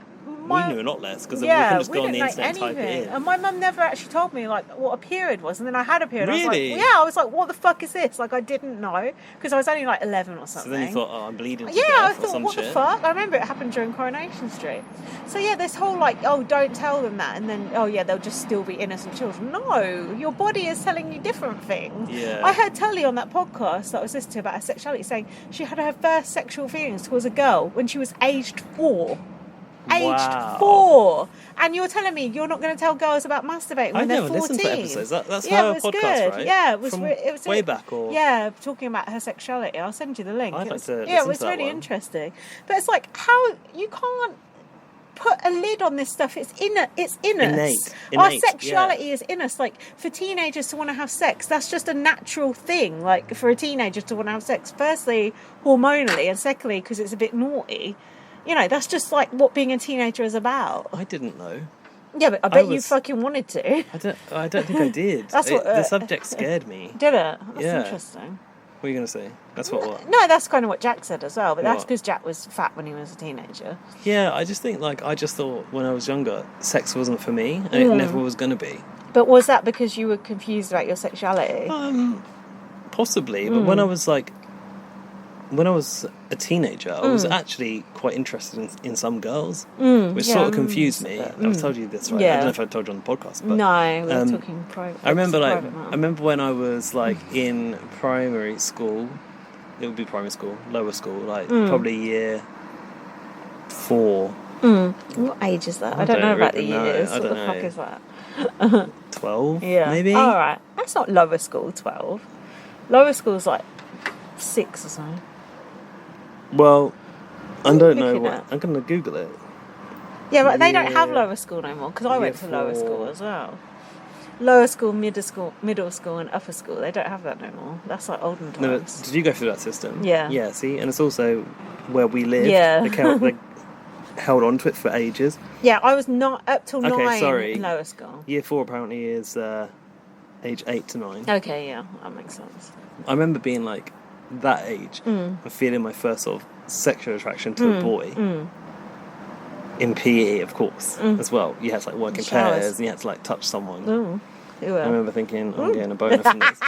[SPEAKER 1] We knew a lot less because we
[SPEAKER 2] yeah,
[SPEAKER 1] couldn't just
[SPEAKER 2] we
[SPEAKER 1] go on the
[SPEAKER 2] didn't know
[SPEAKER 1] internet and type
[SPEAKER 2] anything.
[SPEAKER 1] it in.
[SPEAKER 2] And my mum never actually told me like what a period was. And then I had a period.
[SPEAKER 1] Really?
[SPEAKER 2] I was like, yeah. I was like, what the fuck is this? Like I didn't know because I was only like 11 or
[SPEAKER 1] So
[SPEAKER 2] something.
[SPEAKER 1] then you thought, oh, I'm bleeding to
[SPEAKER 2] Yeah, I
[SPEAKER 1] death or
[SPEAKER 2] thought,
[SPEAKER 1] some
[SPEAKER 2] what
[SPEAKER 1] shit.
[SPEAKER 2] the fuck? I remember it happened during Coronation Street. So yeah, this whole like, oh, don't tell them that, and then oh yeah, they'll just still be innocent children. No, your body is telling you different things.
[SPEAKER 1] Yeah.
[SPEAKER 2] I heard Tully on that podcast that I was listening to about her sexuality saying she had her first sexual feelings towards a girl when she was aged 4. Aged
[SPEAKER 1] Wow.
[SPEAKER 2] 4, and you're telling me you're not going to tell girls about masturbating when
[SPEAKER 1] I
[SPEAKER 2] they're
[SPEAKER 1] never
[SPEAKER 2] 14?
[SPEAKER 1] listened to episodes. That's
[SPEAKER 2] yeah,
[SPEAKER 1] her
[SPEAKER 2] it was
[SPEAKER 1] podcast,
[SPEAKER 2] good.
[SPEAKER 1] right?
[SPEAKER 2] Yeah, it was.
[SPEAKER 1] From
[SPEAKER 2] It was
[SPEAKER 1] way back, or
[SPEAKER 2] yeah, talking about her sexuality. I'll send you the link.
[SPEAKER 1] I'd
[SPEAKER 2] It
[SPEAKER 1] like
[SPEAKER 2] was-
[SPEAKER 1] to
[SPEAKER 2] yeah, it
[SPEAKER 1] listen
[SPEAKER 2] was
[SPEAKER 1] to that
[SPEAKER 2] really
[SPEAKER 1] one.
[SPEAKER 2] interesting. But it's like how you can't put a lid on this stuff. It's in us.
[SPEAKER 1] Innate,
[SPEAKER 2] Our
[SPEAKER 1] yeah.
[SPEAKER 2] sexuality is in us. Like for teenagers to want to have sex, that's just a natural thing. Like for a teenager to want to have sex, firstly hormonally, and secondly because it's a bit naughty. You know, that's just like what being a teenager is about.
[SPEAKER 1] I didn't know.
[SPEAKER 2] Yeah, but I bet you fucking wanted to.
[SPEAKER 1] I don't think I did.
[SPEAKER 2] That's what,
[SPEAKER 1] the subject scared me.
[SPEAKER 2] Did it? That's
[SPEAKER 1] Yeah.
[SPEAKER 2] interesting.
[SPEAKER 1] What are you going to say? That's what?
[SPEAKER 2] No, that's kind of what Jack said as well, but that's
[SPEAKER 1] What?
[SPEAKER 2] because Jack was fat when he was a teenager.
[SPEAKER 1] Yeah, I just think I just thought when I was younger, sex wasn't for me, and it never was going to be.
[SPEAKER 2] But was that because you were confused about your sexuality?
[SPEAKER 1] Possibly, but when I was a teenager, I was actually quite interested in some girls, which
[SPEAKER 2] yeah,
[SPEAKER 1] sort of confused me. I've told you this, right?
[SPEAKER 2] Yeah.
[SPEAKER 1] I don't know if I told you on the podcast, but
[SPEAKER 2] No, we were talking private.
[SPEAKER 1] I remember
[SPEAKER 2] private matter.
[SPEAKER 1] I remember when I was in primary school. It would be primary school, lower school, probably year 4.
[SPEAKER 2] What age is that? I don't know about the
[SPEAKER 1] really know.
[SPEAKER 2] years.
[SPEAKER 1] I
[SPEAKER 2] What
[SPEAKER 1] don't
[SPEAKER 2] the fuck
[SPEAKER 1] know.
[SPEAKER 2] is that?
[SPEAKER 1] 12,
[SPEAKER 2] Yeah.
[SPEAKER 1] maybe?
[SPEAKER 2] All right. That's not lower school, 12. Lower school's like 6 or something.
[SPEAKER 1] Well, I
[SPEAKER 2] What are
[SPEAKER 1] don't
[SPEAKER 2] you
[SPEAKER 1] know
[SPEAKER 2] looking
[SPEAKER 1] what.
[SPEAKER 2] at?
[SPEAKER 1] I'm going to Google it.
[SPEAKER 2] Yeah, but they don't have
[SPEAKER 1] Yeah.
[SPEAKER 2] lower school no more because I went to
[SPEAKER 1] Year
[SPEAKER 2] lower
[SPEAKER 1] 4.
[SPEAKER 2] school as well. Lower school, middle school, and upper school. They don't have that no more. That's like olden
[SPEAKER 1] No, but
[SPEAKER 2] times.
[SPEAKER 1] did you go through that system?
[SPEAKER 2] Yeah.
[SPEAKER 1] Yeah, see? And it's also where we live.
[SPEAKER 2] Yeah.
[SPEAKER 1] They held on to it for ages.
[SPEAKER 2] Yeah, I was not up till
[SPEAKER 1] Okay,
[SPEAKER 2] 9
[SPEAKER 1] sorry.
[SPEAKER 2] in lower school.
[SPEAKER 1] Year 4 apparently is age 8 to 9.
[SPEAKER 2] Okay, yeah, that makes sense.
[SPEAKER 1] I remember being that age and feeling my first sort of sexual attraction to a boy. In PE, of course, as well. You had to work in
[SPEAKER 2] Showers.
[SPEAKER 1] pairs and you had to touch someone.
[SPEAKER 2] Ooh, who
[SPEAKER 1] I remember thinking, I'm getting a boner from this.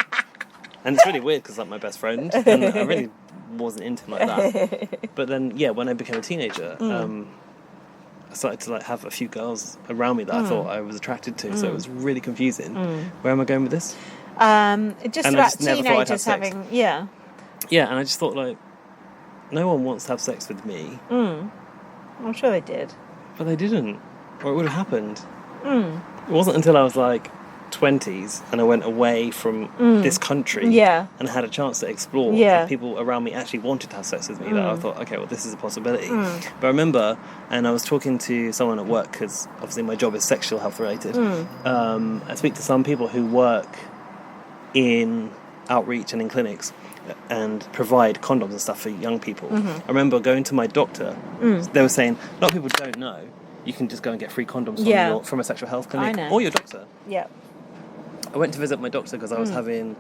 [SPEAKER 1] And it's really weird because my best friend, and I really wasn't into him like that. But then, yeah, when I became a teenager, I started to have a few girls around me that I thought I was attracted to, so it was really confusing. Where am I going with this?
[SPEAKER 2] Just
[SPEAKER 1] And I
[SPEAKER 2] about
[SPEAKER 1] just never thought I'd have
[SPEAKER 2] teenagers
[SPEAKER 1] sex.
[SPEAKER 2] having, yeah.
[SPEAKER 1] Yeah, and I just thought, no one wants to have sex with me.
[SPEAKER 2] I'm sure they did.
[SPEAKER 1] But they didn't. Or it would have happened. It wasn't until I was like 20s and I went away from this country and had a chance to explore and people around me actually wanted to have sex with me that I thought, okay, well, this is a possibility. But I remember, and I was talking to someone at work, because obviously my job is sexual health related. I speak to some people who work in outreach and in clinics and provide condoms and stuff for young people. I remember going to my doctor. They were saying, a lot of people don't know you can just go and get free condoms from a sexual health clinic or your doctor. I went to visit my doctor because I was having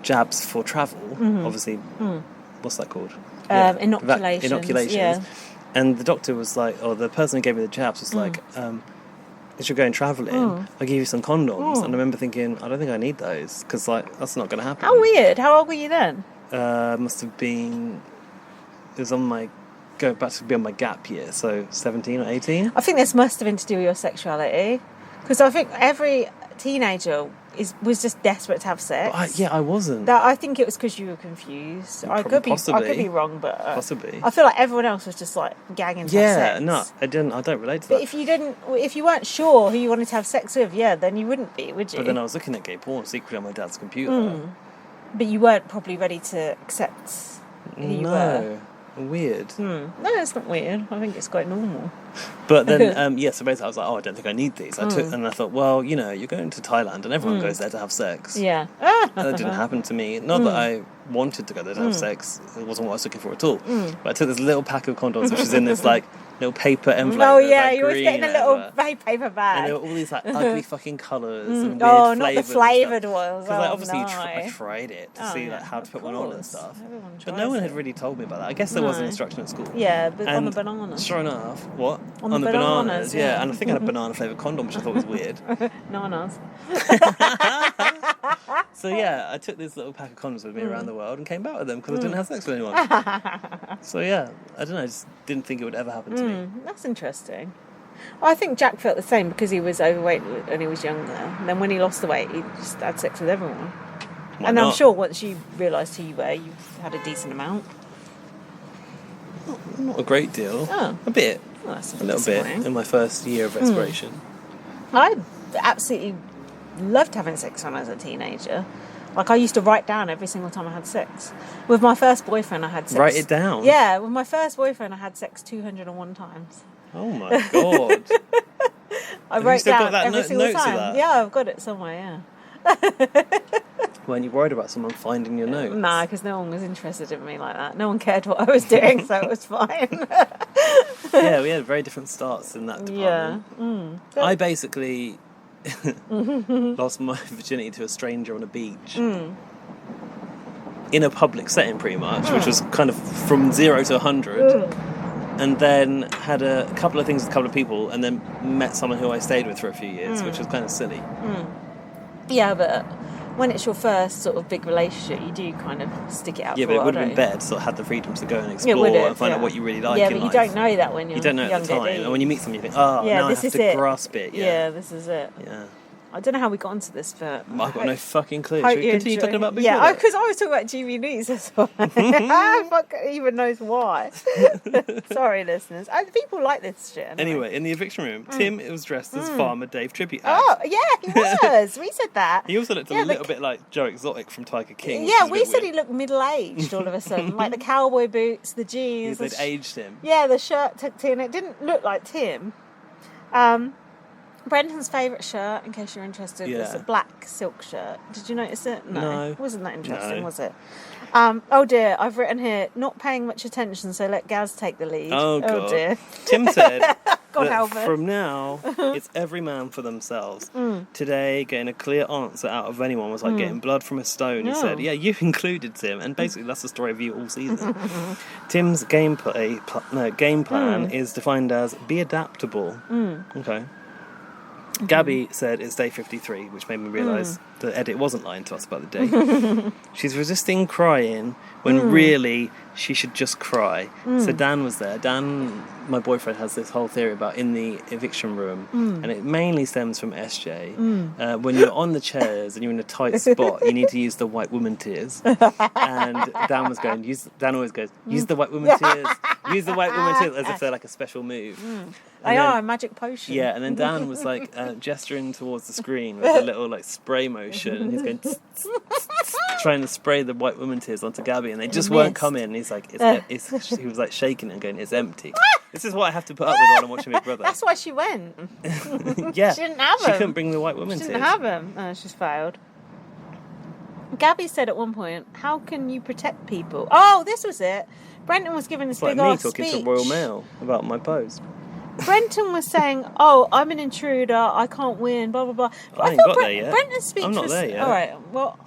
[SPEAKER 1] jabs for travel. Obviously, what's that called?
[SPEAKER 2] Inoculations.
[SPEAKER 1] And the doctor was like, or the person who gave me the jabs was like, if you're going travelling, I'll give you some condoms. And I remember thinking, I don't think I need those because like that's not going to happen.
[SPEAKER 2] How weird. How old were you then?
[SPEAKER 1] Must have been, it was on my, going back to be on my gap year, so 17 or 18.
[SPEAKER 2] I think this must have been to do with your sexuality, because I think every teenager was just desperate to have sex.
[SPEAKER 1] But I wasn't.
[SPEAKER 2] I think it was because you were confused. I could be wrong, but
[SPEAKER 1] possibly.
[SPEAKER 2] I feel like everyone else was just like gagging to have sex.
[SPEAKER 1] No, I don't relate to
[SPEAKER 2] but
[SPEAKER 1] that.
[SPEAKER 2] if you weren't sure who you wanted to have sex with, then you wouldn't be, would you?
[SPEAKER 1] But then I was looking at gay porn secretly on my dad's computer.
[SPEAKER 2] But you weren't probably ready to accept who you were.
[SPEAKER 1] Weird.
[SPEAKER 2] No, it's not weird. I think it's quite normal.
[SPEAKER 1] But then, so basically I was like, I don't think I need these. And I thought, well, you're going to Thailand and everyone goes there to have sex.
[SPEAKER 2] Yeah.
[SPEAKER 1] That didn't happen to me. Not that I wanted to go there to have sex. It wasn't what I was looking for at all. But I took this little pack of condoms, which is in this like little paper envelope.
[SPEAKER 2] Oh yeah,
[SPEAKER 1] like
[SPEAKER 2] you always get in a little paper bag.
[SPEAKER 1] And there were all these like ugly fucking colours and weird
[SPEAKER 2] not
[SPEAKER 1] flavours.
[SPEAKER 2] the flavoured ones.
[SPEAKER 1] Because obviously I tried it to see like how to put one on and stuff. But no one had really told me about that. I guess there was an instruction at school.
[SPEAKER 2] Yeah, but on the bananas.
[SPEAKER 1] Sure enough, what?
[SPEAKER 2] On the bananas,
[SPEAKER 1] yeah. And I think I had a banana flavoured condom, which I thought was weird.
[SPEAKER 2] Nanas.
[SPEAKER 1] So yeah, I took this little pack of condoms with me around the world and came back with them because I didn't have sex with anyone. So yeah, I don't know, I just didn't think it would ever happen to me.
[SPEAKER 2] That's interesting. Well, I think Jack felt the same because he was overweight when he was younger. And then when he lost the weight, he just had sex with everyone.
[SPEAKER 1] Why not?
[SPEAKER 2] I'm sure once you realised who you were, you had a decent amount.
[SPEAKER 1] Not a great deal.
[SPEAKER 2] Oh.
[SPEAKER 1] A bit.
[SPEAKER 2] Well, that's
[SPEAKER 1] a little bit in my first year of exploration.
[SPEAKER 2] I absolutely loved having sex when I was a teenager. Like, I used to write down every single time I had sex. With my first boyfriend, I had sex.
[SPEAKER 1] Write it down?
[SPEAKER 2] Yeah, with my first boyfriend, I had sex 201 times.
[SPEAKER 1] Oh my God.
[SPEAKER 2] I wrote down
[SPEAKER 1] got
[SPEAKER 2] every single
[SPEAKER 1] notes
[SPEAKER 2] time.
[SPEAKER 1] of that?
[SPEAKER 2] Yeah, I've got it somewhere, yeah.
[SPEAKER 1] Weren't you worried about someone finding your notes?
[SPEAKER 2] Nah, because no one was interested in me like that. No one cared what I was doing, so it was fine.
[SPEAKER 1] Yeah, we had very different starts in that department.
[SPEAKER 2] Yeah.
[SPEAKER 1] I basically lost my virginity to a stranger on a beach. In a public setting, pretty much, which was kind of from 0 to 100. And then had a couple of things with a couple of people, and then met someone who I stayed with for a few years, which was kind of silly.
[SPEAKER 2] Yeah, but when it's your first sort of big relationship, you do kind of stick it out.
[SPEAKER 1] Yeah,
[SPEAKER 2] for
[SPEAKER 1] but
[SPEAKER 2] a
[SPEAKER 1] it would have
[SPEAKER 2] while,
[SPEAKER 1] been better to sort of have the freedom to go and explore and find out what you really like in life.
[SPEAKER 2] Yeah, but you don't know that when you're
[SPEAKER 1] You don't know at the
[SPEAKER 2] younger,
[SPEAKER 1] time. And when you meet someone, you think, now I have to grasp it.
[SPEAKER 2] Yeah, this is it.
[SPEAKER 1] Yeah.
[SPEAKER 2] I don't know how we got onto this, but
[SPEAKER 1] I've got no fucking clue. Should we continue talking about before?
[SPEAKER 2] Yeah, because I was talking about Jimmy Neats, that's why. Fuck even knows why. Sorry, listeners. People like this shit.
[SPEAKER 1] Anyway, in the eviction room, Tim was dressed as Farmer Dave Tribute.
[SPEAKER 2] Oh, yeah, he was. We said that.
[SPEAKER 1] He also looked a little bit like Joe Exotic from Tiger King.
[SPEAKER 2] Yeah, we said he looked middle-aged all of a sudden. Like the cowboy boots, the jeans.
[SPEAKER 1] They'd aged him.
[SPEAKER 2] Yeah, the shirt tucked in. It didn't look like Tim. Brendan's favourite shirt, in case you're interested, was a black silk shirt. Did you notice it? No. Wasn't that interesting, was it? Oh dear, I've written here, not paying much attention, so let Gaz take the lead.
[SPEAKER 1] Oh, God.
[SPEAKER 2] Dear.
[SPEAKER 1] Tim said
[SPEAKER 2] God,
[SPEAKER 1] that
[SPEAKER 2] Albert.
[SPEAKER 1] from now, it's every man for themselves. Today, getting a clear answer out of anyone was like getting blood from a stone, he said. Yeah, you included Tim, and basically that's the story of you all season. Tim's game plan is defined as be adaptable. Okay. Gabby said it's day 53, which made me realise the edit wasn't lying to us about the day. She's resisting crying when really she should just cry. So Dan was there. Dan, my boyfriend, has this whole theory about in the eviction room, and it mainly stems from SJ. When you're on the chairs and you're in a tight spot, you need to use the white woman tears. And Dan always goes, use the white woman tears. Use the white woman tears as if they're like a special move.
[SPEAKER 2] They are a magic potion.
[SPEAKER 1] Yeah, and then Dan was like gesturing towards the screen with a little like spray motion, and he's going trying to spray the white woman tears onto Gabby, and they just weren't coming. And he's like, he was like shaking it and going, "It's empty." This is what I have to put up with while I'm watching Big Brother.
[SPEAKER 2] That's why she went.
[SPEAKER 1] Yeah,
[SPEAKER 2] she didn't have
[SPEAKER 1] She couldn't bring the white woman tears.
[SPEAKER 2] She didn't have them. Oh, she's failed. Gabby said at one point, "How can you protect people?" Oh, this was it. Brenton was giving this
[SPEAKER 1] It's like
[SPEAKER 2] big
[SPEAKER 1] me
[SPEAKER 2] ass
[SPEAKER 1] talking
[SPEAKER 2] speech.
[SPEAKER 1] to Royal Mail about my post.
[SPEAKER 2] Brenton was saying, "Oh, I'm an intruder. I can't win." Blah blah blah.
[SPEAKER 1] I ain't got there yet.
[SPEAKER 2] Brenton's speech
[SPEAKER 1] I'm not
[SPEAKER 2] was
[SPEAKER 1] there yet.
[SPEAKER 2] all right. Well,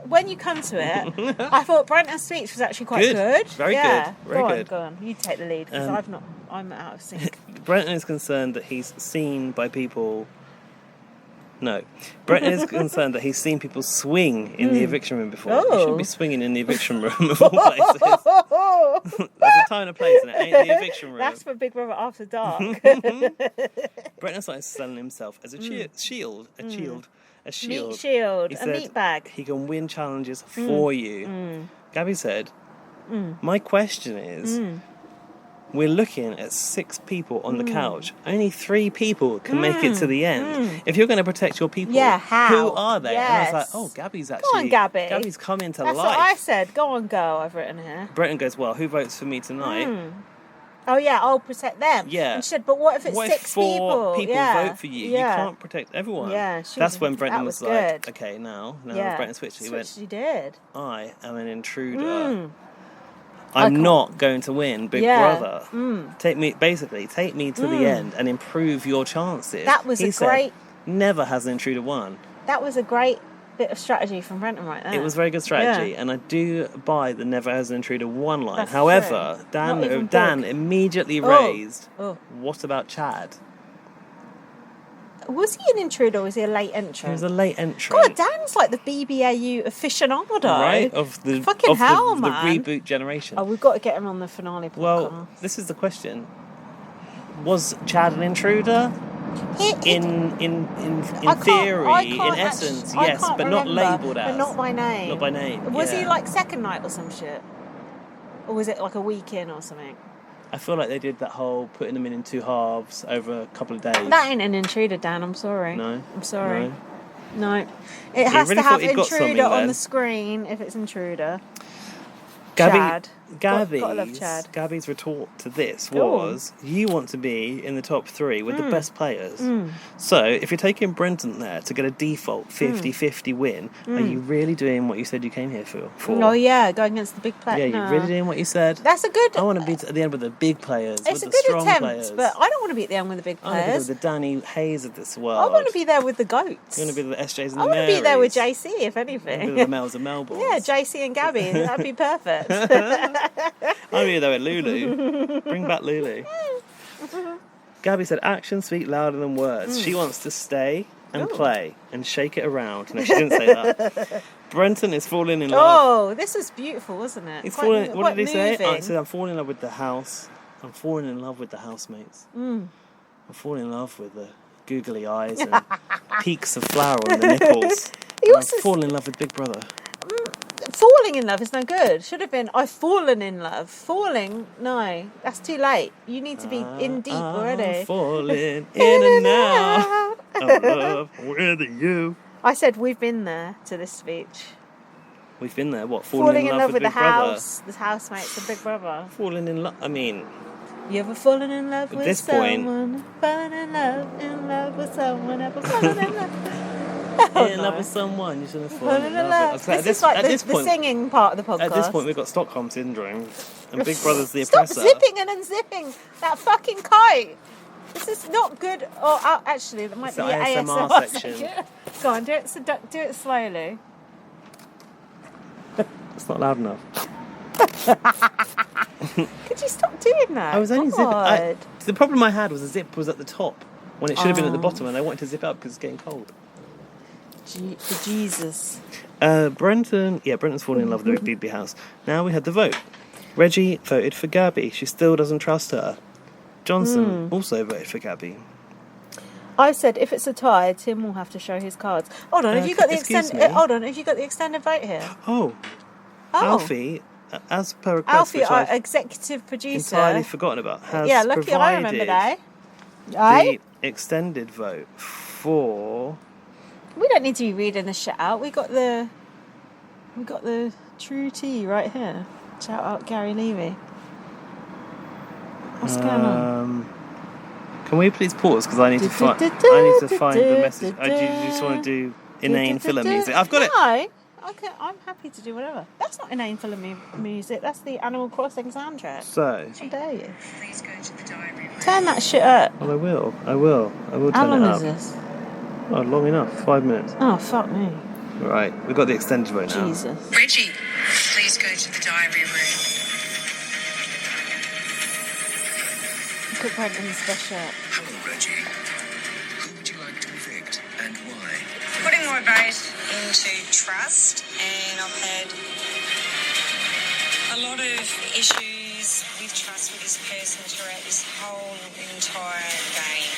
[SPEAKER 2] when you come to it, I thought Brenton's speech was actually quite good.
[SPEAKER 1] Very
[SPEAKER 2] yeah.
[SPEAKER 1] good. Very good.
[SPEAKER 2] Go on. You take the lead because I'm out of sync.
[SPEAKER 1] Brenton is concerned that he's seen by people. No, Brenton is concerned that he's seen people swing in the eviction room before. You shouldn't be swinging in the eviction room of all places. There's a time and a place, and it ain't the eviction room.
[SPEAKER 2] That's for Big Brother After Dark.
[SPEAKER 1] Brenton started selling himself as a shield.
[SPEAKER 2] Meat shield,
[SPEAKER 1] He
[SPEAKER 2] a
[SPEAKER 1] said
[SPEAKER 2] meat bag.
[SPEAKER 1] He can win challenges for you. Gabby said, "My question is." We're looking at 6 people on the couch. Only 3 people can make it to the end. If you're going to protect your people,
[SPEAKER 2] how?
[SPEAKER 1] who are they?
[SPEAKER 2] Yes.
[SPEAKER 1] And I was like, oh, Gabby's actually...
[SPEAKER 2] Go on, Gabby.
[SPEAKER 1] Gabby's coming to
[SPEAKER 2] That's
[SPEAKER 1] life.
[SPEAKER 2] what I said. Go on, go. I've written here.
[SPEAKER 1] Brenton goes, well, who votes for me tonight?
[SPEAKER 2] Oh, yeah, I'll protect them.
[SPEAKER 1] Yeah.
[SPEAKER 2] And she said, but what if it's
[SPEAKER 1] What
[SPEAKER 2] 6
[SPEAKER 1] if 4 people
[SPEAKER 2] yeah.
[SPEAKER 1] vote for you?
[SPEAKER 2] Yeah.
[SPEAKER 1] You can't protect everyone.
[SPEAKER 2] Yeah,
[SPEAKER 1] That's when Brenton
[SPEAKER 2] that
[SPEAKER 1] was
[SPEAKER 2] was
[SPEAKER 1] like,
[SPEAKER 2] good.
[SPEAKER 1] okay, now
[SPEAKER 2] Yeah.
[SPEAKER 1] Brenton switched. He went,
[SPEAKER 2] She did.
[SPEAKER 1] I am an intruder. I'm not going to win Big Brother. Take me to the end and improve your chances.
[SPEAKER 2] That was
[SPEAKER 1] he
[SPEAKER 2] a
[SPEAKER 1] said,
[SPEAKER 2] great...
[SPEAKER 1] Never has an intruder won.
[SPEAKER 2] That was a great bit of strategy from Brenton right there.
[SPEAKER 1] It was very good strategy, and I do buy the never has an intruder one line.
[SPEAKER 2] That's
[SPEAKER 1] However,
[SPEAKER 2] true. Not even
[SPEAKER 1] Dan
[SPEAKER 2] Brooke.
[SPEAKER 1] immediately raised,
[SPEAKER 2] Oh.
[SPEAKER 1] what about Chad?
[SPEAKER 2] Was he an intruder or was he a late entrant?
[SPEAKER 1] He was a late entrant.
[SPEAKER 2] God, Dan's like the BBAU aficionado.
[SPEAKER 1] Right? Of the
[SPEAKER 2] Fucking hell,
[SPEAKER 1] the
[SPEAKER 2] man.
[SPEAKER 1] reboot generation.
[SPEAKER 2] Oh, we've got to get him on the finale podcast.
[SPEAKER 1] Well, this is the question. Was Chad an intruder? In theory, in essence, yes, but not labelled as.
[SPEAKER 2] But not by name.
[SPEAKER 1] Not by name.
[SPEAKER 2] Was he
[SPEAKER 1] yeah.
[SPEAKER 2] like second night or some shit? Or was it like a week in or something?
[SPEAKER 1] I feel like they did that whole putting them in 2 halves over a couple of days.
[SPEAKER 2] That ain't an intruder, Dan. I'm sorry.
[SPEAKER 1] No.
[SPEAKER 2] I'm sorry.
[SPEAKER 1] No.
[SPEAKER 2] No. It has
[SPEAKER 1] really
[SPEAKER 2] to have
[SPEAKER 1] thought he'd got something
[SPEAKER 2] intruder on
[SPEAKER 1] then.
[SPEAKER 2] the screen if it's intruder.
[SPEAKER 1] Gabby's
[SPEAKER 2] Gotta love Chad.
[SPEAKER 1] Gabby's retort to this
[SPEAKER 2] Go
[SPEAKER 1] was, you want to be in the top 3 with the best players. So, if you're taking Brenton there to get a default 50-50 win, are you really doing what you said you came here for?
[SPEAKER 2] Oh, yeah, going against the big player.
[SPEAKER 1] Yeah, you're really doing what you said?
[SPEAKER 2] That's a good...
[SPEAKER 1] I want to be at the end with the big players,
[SPEAKER 2] It's
[SPEAKER 1] with
[SPEAKER 2] a
[SPEAKER 1] the
[SPEAKER 2] good
[SPEAKER 1] strong
[SPEAKER 2] attempt,
[SPEAKER 1] players.
[SPEAKER 2] but I don't want to be at the end with the big
[SPEAKER 1] I want to be
[SPEAKER 2] players.
[SPEAKER 1] with the Danny Hayes of this world.
[SPEAKER 2] I want to be there with the goats.
[SPEAKER 1] You want to be the SJs and the
[SPEAKER 2] I want to be there with
[SPEAKER 1] Marys.
[SPEAKER 2] JC, if
[SPEAKER 1] You want to
[SPEAKER 2] anything.
[SPEAKER 1] be the Mels and Melbournes.
[SPEAKER 2] Yeah, JC and Gabby. That'd be perfect.
[SPEAKER 1] I'll be there with Lulu. Bring back Lulu. Gabby said, actions speak louder than words. She wants to stay and play and shake it around. No, she didn't say that. Brenton is falling in love.
[SPEAKER 2] Oh, this is beautiful, wasn't it?
[SPEAKER 1] He's
[SPEAKER 2] Quite-
[SPEAKER 1] falling. What
[SPEAKER 2] quite
[SPEAKER 1] did he say?
[SPEAKER 2] moving.
[SPEAKER 1] I said, I'm falling in love with the house. I'm falling in love with the housemates. I'm falling in love with the googly eyes and peaks of flour on the nipples.
[SPEAKER 2] He
[SPEAKER 1] I'm
[SPEAKER 2] also
[SPEAKER 1] falling in love with Big Brother.
[SPEAKER 2] Falling in love is no good. Should have been, I've fallen in love. Falling, no, that's too late. You need to be in deep already.
[SPEAKER 1] I'm falling in and out of love with you.
[SPEAKER 2] I said we've been there to this speech.
[SPEAKER 1] We've been there. What?
[SPEAKER 2] Falling in love with the
[SPEAKER 1] Big Brother?
[SPEAKER 2] house, the housemates of Big Brother.
[SPEAKER 1] Falling in love. I mean,
[SPEAKER 2] You ever fallen in love with
[SPEAKER 1] this point-
[SPEAKER 2] someone? Fallen in love with someone? Ever fallen in love?
[SPEAKER 1] in love with someone, you shouldn't fall
[SPEAKER 2] Fallen in love.
[SPEAKER 1] with.
[SPEAKER 2] This is like the singing part of the podcast.
[SPEAKER 1] At this point, we've got Stockholm syndrome, and Big Brother's the
[SPEAKER 2] Stop
[SPEAKER 1] oppressor.
[SPEAKER 2] zipping and unzipping that fucking kite. This is not good. Oh, actually, that might
[SPEAKER 1] It's
[SPEAKER 2] be
[SPEAKER 1] the
[SPEAKER 2] your
[SPEAKER 1] ASMR
[SPEAKER 2] ASMR
[SPEAKER 1] section.
[SPEAKER 2] Go on, do it slowly.
[SPEAKER 1] It's not loud enough.
[SPEAKER 2] Could you stop doing that?
[SPEAKER 1] I was only zipping.
[SPEAKER 2] God.
[SPEAKER 1] The problem I had was the zip was at the top when it should have been at the bottom, and I wanted to zip up because it's getting cold.
[SPEAKER 2] For Jesus.
[SPEAKER 1] Brenton's fallen in love with the Digby house. Now we had the vote. Reggie voted for Gabby. She still doesn't trust her. Johnson also voted for Gabby.
[SPEAKER 2] I said if it's a tie, Tim will have to show his cards. Hold on, have you got the
[SPEAKER 1] excuse
[SPEAKER 2] extended?
[SPEAKER 1] me?
[SPEAKER 2] Hold on, have you got the extended vote here?
[SPEAKER 1] Oh,
[SPEAKER 2] Oh,
[SPEAKER 1] Alfie as per request,
[SPEAKER 2] Alfie,
[SPEAKER 1] which
[SPEAKER 2] our
[SPEAKER 1] I've
[SPEAKER 2] executive producer.
[SPEAKER 1] entirely forgotten about, has
[SPEAKER 2] Yeah, lucky I remember
[SPEAKER 1] provided
[SPEAKER 2] that.
[SPEAKER 1] the extended vote for...
[SPEAKER 2] We don't need to be reading this shit out. We got the true tea right here. Shout out Gary Levy. What's going on?
[SPEAKER 1] Can we please pause, because I need to find the message. Do you just want to do inane filler music? I've got it.
[SPEAKER 2] No, okay, I'm happy to do whatever. That's not inane filler music. That's the Animal Crossing soundtrack.
[SPEAKER 1] So,
[SPEAKER 2] How dare you?
[SPEAKER 3] Please go to the diary room.
[SPEAKER 2] Turn that shit up.
[SPEAKER 1] well, I will turn
[SPEAKER 2] How long
[SPEAKER 1] it up.
[SPEAKER 2] is this?
[SPEAKER 1] Oh, long enough. 5 minutes.
[SPEAKER 2] Oh, fuck me.
[SPEAKER 1] Right, we've got the extended vote now.
[SPEAKER 2] Jesus.
[SPEAKER 3] Reggie, please go to the diary room.
[SPEAKER 2] Put Brendan's best shirt.
[SPEAKER 5] Hello, Reggie. Who would you like to evict and why?
[SPEAKER 6] Putting my vote into trust, and I've had a lot of issues with trust with this person throughout this whole entire game.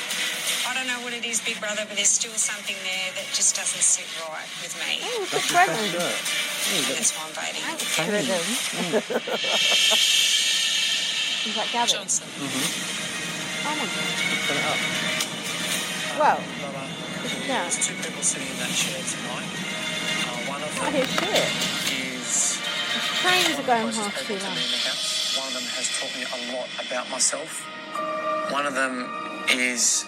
[SPEAKER 6] I don't know what it is, Big Brother, but there's still something there that just doesn't sit right with me.
[SPEAKER 2] Oh,
[SPEAKER 1] That's
[SPEAKER 2] good
[SPEAKER 1] his best
[SPEAKER 2] Brendan.
[SPEAKER 1] shirt.
[SPEAKER 6] That's why I'm voting.
[SPEAKER 2] Brendan. Is that Gavin?
[SPEAKER 6] Johnson.
[SPEAKER 2] Oh my god.
[SPEAKER 1] Turn it up.
[SPEAKER 2] Well, yeah.
[SPEAKER 7] There's two people sitting in that chair tonight. One of
[SPEAKER 2] I
[SPEAKER 7] them
[SPEAKER 2] hear shit.
[SPEAKER 7] is
[SPEAKER 2] Trains are going
[SPEAKER 7] closest
[SPEAKER 2] half too
[SPEAKER 7] people to
[SPEAKER 2] long.
[SPEAKER 7] me in the house. One of them has taught me a lot about myself. One of them is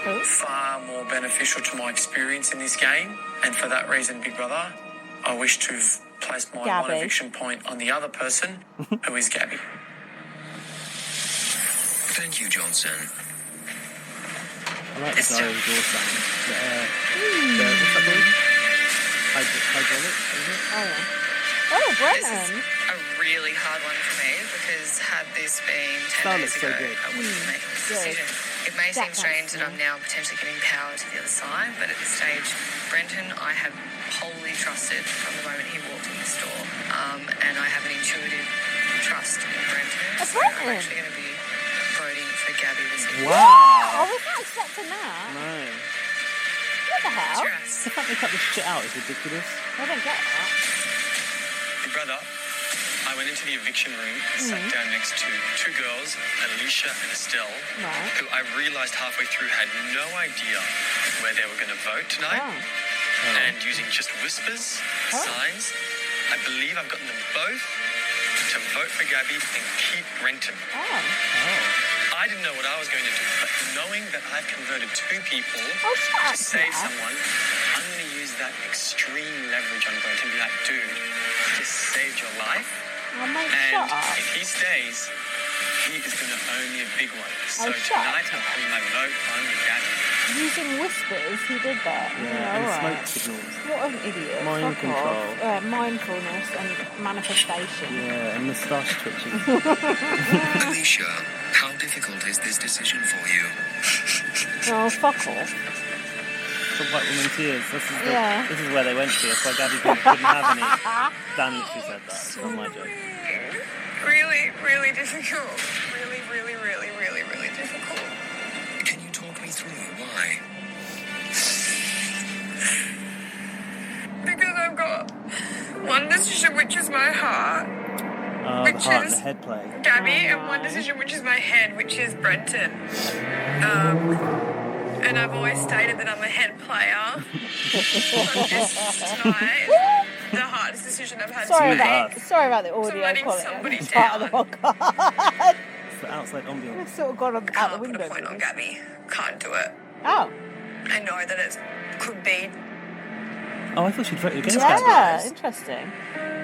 [SPEAKER 2] Who?
[SPEAKER 7] far more beneficial to my experience in this game, and for that reason, Big Brother, I wish to have placed my
[SPEAKER 2] Gabby.
[SPEAKER 7] one eviction point on the other person, who is Gabby.
[SPEAKER 5] Thank you, Johnson.
[SPEAKER 1] I like the diary door sound. The what's that called? Hydraulic, is it?
[SPEAKER 2] Oh, yeah. Oh, Brendan.
[SPEAKER 6] A really hard one for me because had this been 10
[SPEAKER 1] That
[SPEAKER 6] days
[SPEAKER 1] looks so
[SPEAKER 6] ago,
[SPEAKER 1] good.
[SPEAKER 6] I wouldn't be making this
[SPEAKER 2] Good.
[SPEAKER 6] decision. It may
[SPEAKER 2] That
[SPEAKER 6] seem strange that
[SPEAKER 2] counts,
[SPEAKER 6] I'm now potentially giving power to the other side, but at this stage, Brenton, I have wholly trusted from the moment he walked in this door, and I have an intuitive trust in Brenton.
[SPEAKER 2] That's
[SPEAKER 6] So I'm
[SPEAKER 2] Brenton.
[SPEAKER 6] actually going to be voting for Gabby this evening.
[SPEAKER 2] I
[SPEAKER 1] Wow.
[SPEAKER 2] was not expecting that.
[SPEAKER 1] No.
[SPEAKER 2] What the hell?
[SPEAKER 6] Trust.
[SPEAKER 1] The fact they cut this shit out is ridiculous.
[SPEAKER 2] I don't get that.
[SPEAKER 7] Big Brother, I went into the eviction room and sat down next to two girls, Alicia and Estelle,
[SPEAKER 2] Right.
[SPEAKER 7] who I realised halfway through had no idea where they were going to vote tonight.
[SPEAKER 2] Oh.
[SPEAKER 7] And using just whispers, signs, I believe I've gotten them both to vote for Gabby and keep Brenton.
[SPEAKER 2] Oh.
[SPEAKER 7] I didn't know what I was going to do, but knowing that I've converted two people
[SPEAKER 2] Oh, shut
[SPEAKER 7] to
[SPEAKER 2] up,
[SPEAKER 7] save
[SPEAKER 2] Claire.
[SPEAKER 7] someone, I'm going to use that extreme leverage on Brenton and be like, dude, I just saved your life.
[SPEAKER 2] Oh, mate,
[SPEAKER 7] And
[SPEAKER 2] shut up.
[SPEAKER 7] if he stays, he is going to owe me a big one. So
[SPEAKER 2] Oh, shut
[SPEAKER 7] tonight,
[SPEAKER 2] up.
[SPEAKER 7] I'm putting my vote on Gabby.
[SPEAKER 2] Using whispers, he did that.
[SPEAKER 1] Yeah, and
[SPEAKER 2] alright.
[SPEAKER 1] smoke signals.
[SPEAKER 2] What an idiot.
[SPEAKER 1] Mind
[SPEAKER 2] Fuck
[SPEAKER 1] control.
[SPEAKER 2] off. Mindfulness and manifestation.
[SPEAKER 1] Yeah, and moustache twitching.
[SPEAKER 5] Alicia, how difficult is this decision for you?
[SPEAKER 2] Oh, fuck off.
[SPEAKER 1] Some white woman tears.
[SPEAKER 2] Yeah.
[SPEAKER 1] This is where they went to. That's why Gabby couldn't have any. Dan literally said that. It's not my joke.
[SPEAKER 6] Really, really difficult. Really, really, really, really, really difficult.
[SPEAKER 5] Can you talk me through why?
[SPEAKER 6] Because I've got one decision, which is my heart,
[SPEAKER 1] The
[SPEAKER 6] Which
[SPEAKER 1] heart and
[SPEAKER 6] is-
[SPEAKER 1] the head play.
[SPEAKER 6] Gabby, and one decision, which is my head, which is Brenton. And I've always stated that I'm a head player. But this tonight, the hardest decision I've had
[SPEAKER 2] Sorry
[SPEAKER 6] to make.
[SPEAKER 2] about, sorry about the audio
[SPEAKER 6] letting
[SPEAKER 2] quality.
[SPEAKER 6] somebody
[SPEAKER 2] It's part of the podcast.
[SPEAKER 1] It's the outside ambience.
[SPEAKER 2] It's sort of gone out the
[SPEAKER 6] Can't put
[SPEAKER 2] window.
[SPEAKER 6] a point on Gabby. Can't do it.
[SPEAKER 2] Oh,
[SPEAKER 6] I know that it could be,
[SPEAKER 1] Oh, I thought she'd voted against
[SPEAKER 2] yeah,
[SPEAKER 1] Gabby.
[SPEAKER 2] interesting.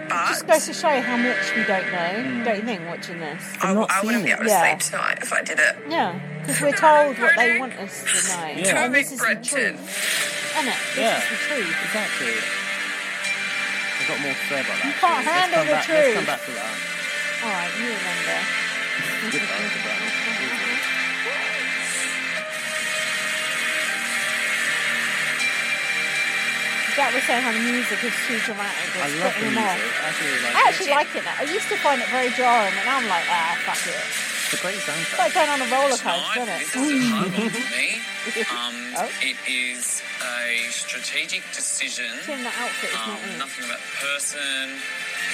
[SPEAKER 6] but
[SPEAKER 2] Just goes to show you how much we don't know, don't you think, watching this?
[SPEAKER 6] I,
[SPEAKER 1] not
[SPEAKER 6] I wouldn't
[SPEAKER 1] seen
[SPEAKER 6] be
[SPEAKER 1] it.
[SPEAKER 6] able to
[SPEAKER 2] Yeah.
[SPEAKER 6] sleep tonight if I did it.
[SPEAKER 2] Yeah, because we're told what they want us to know.
[SPEAKER 1] Yeah.
[SPEAKER 2] And this
[SPEAKER 6] Big
[SPEAKER 2] is the
[SPEAKER 6] Brenton.
[SPEAKER 2] truth. Isn't it? This
[SPEAKER 1] Yeah.
[SPEAKER 2] is the truth.
[SPEAKER 1] Exactly. I've got more to say about that.
[SPEAKER 2] You can't
[SPEAKER 1] actually.
[SPEAKER 2] handle the
[SPEAKER 1] Let's
[SPEAKER 2] truth.
[SPEAKER 1] come back to that.
[SPEAKER 2] Alright, you remember.
[SPEAKER 1] Good answer, Dan.
[SPEAKER 2] Jack was saying how the music is too dramatic.
[SPEAKER 1] I
[SPEAKER 2] It's
[SPEAKER 1] love the
[SPEAKER 2] putting
[SPEAKER 1] music.
[SPEAKER 2] him off.
[SPEAKER 1] I actually like
[SPEAKER 2] I
[SPEAKER 1] it.
[SPEAKER 2] actually like it now. I used to find it very jarring, and now I'm like, fuck it.
[SPEAKER 1] It's a great
[SPEAKER 2] It's
[SPEAKER 1] soundtrack.
[SPEAKER 2] like going on a roller coaster,
[SPEAKER 8] Tonight,
[SPEAKER 2] isn't
[SPEAKER 8] this
[SPEAKER 2] it?
[SPEAKER 8] is a hard one for me.
[SPEAKER 2] Oh.
[SPEAKER 8] It is a strategic decision.
[SPEAKER 2] Tim, that outfit is not in.
[SPEAKER 8] Nothing about the person.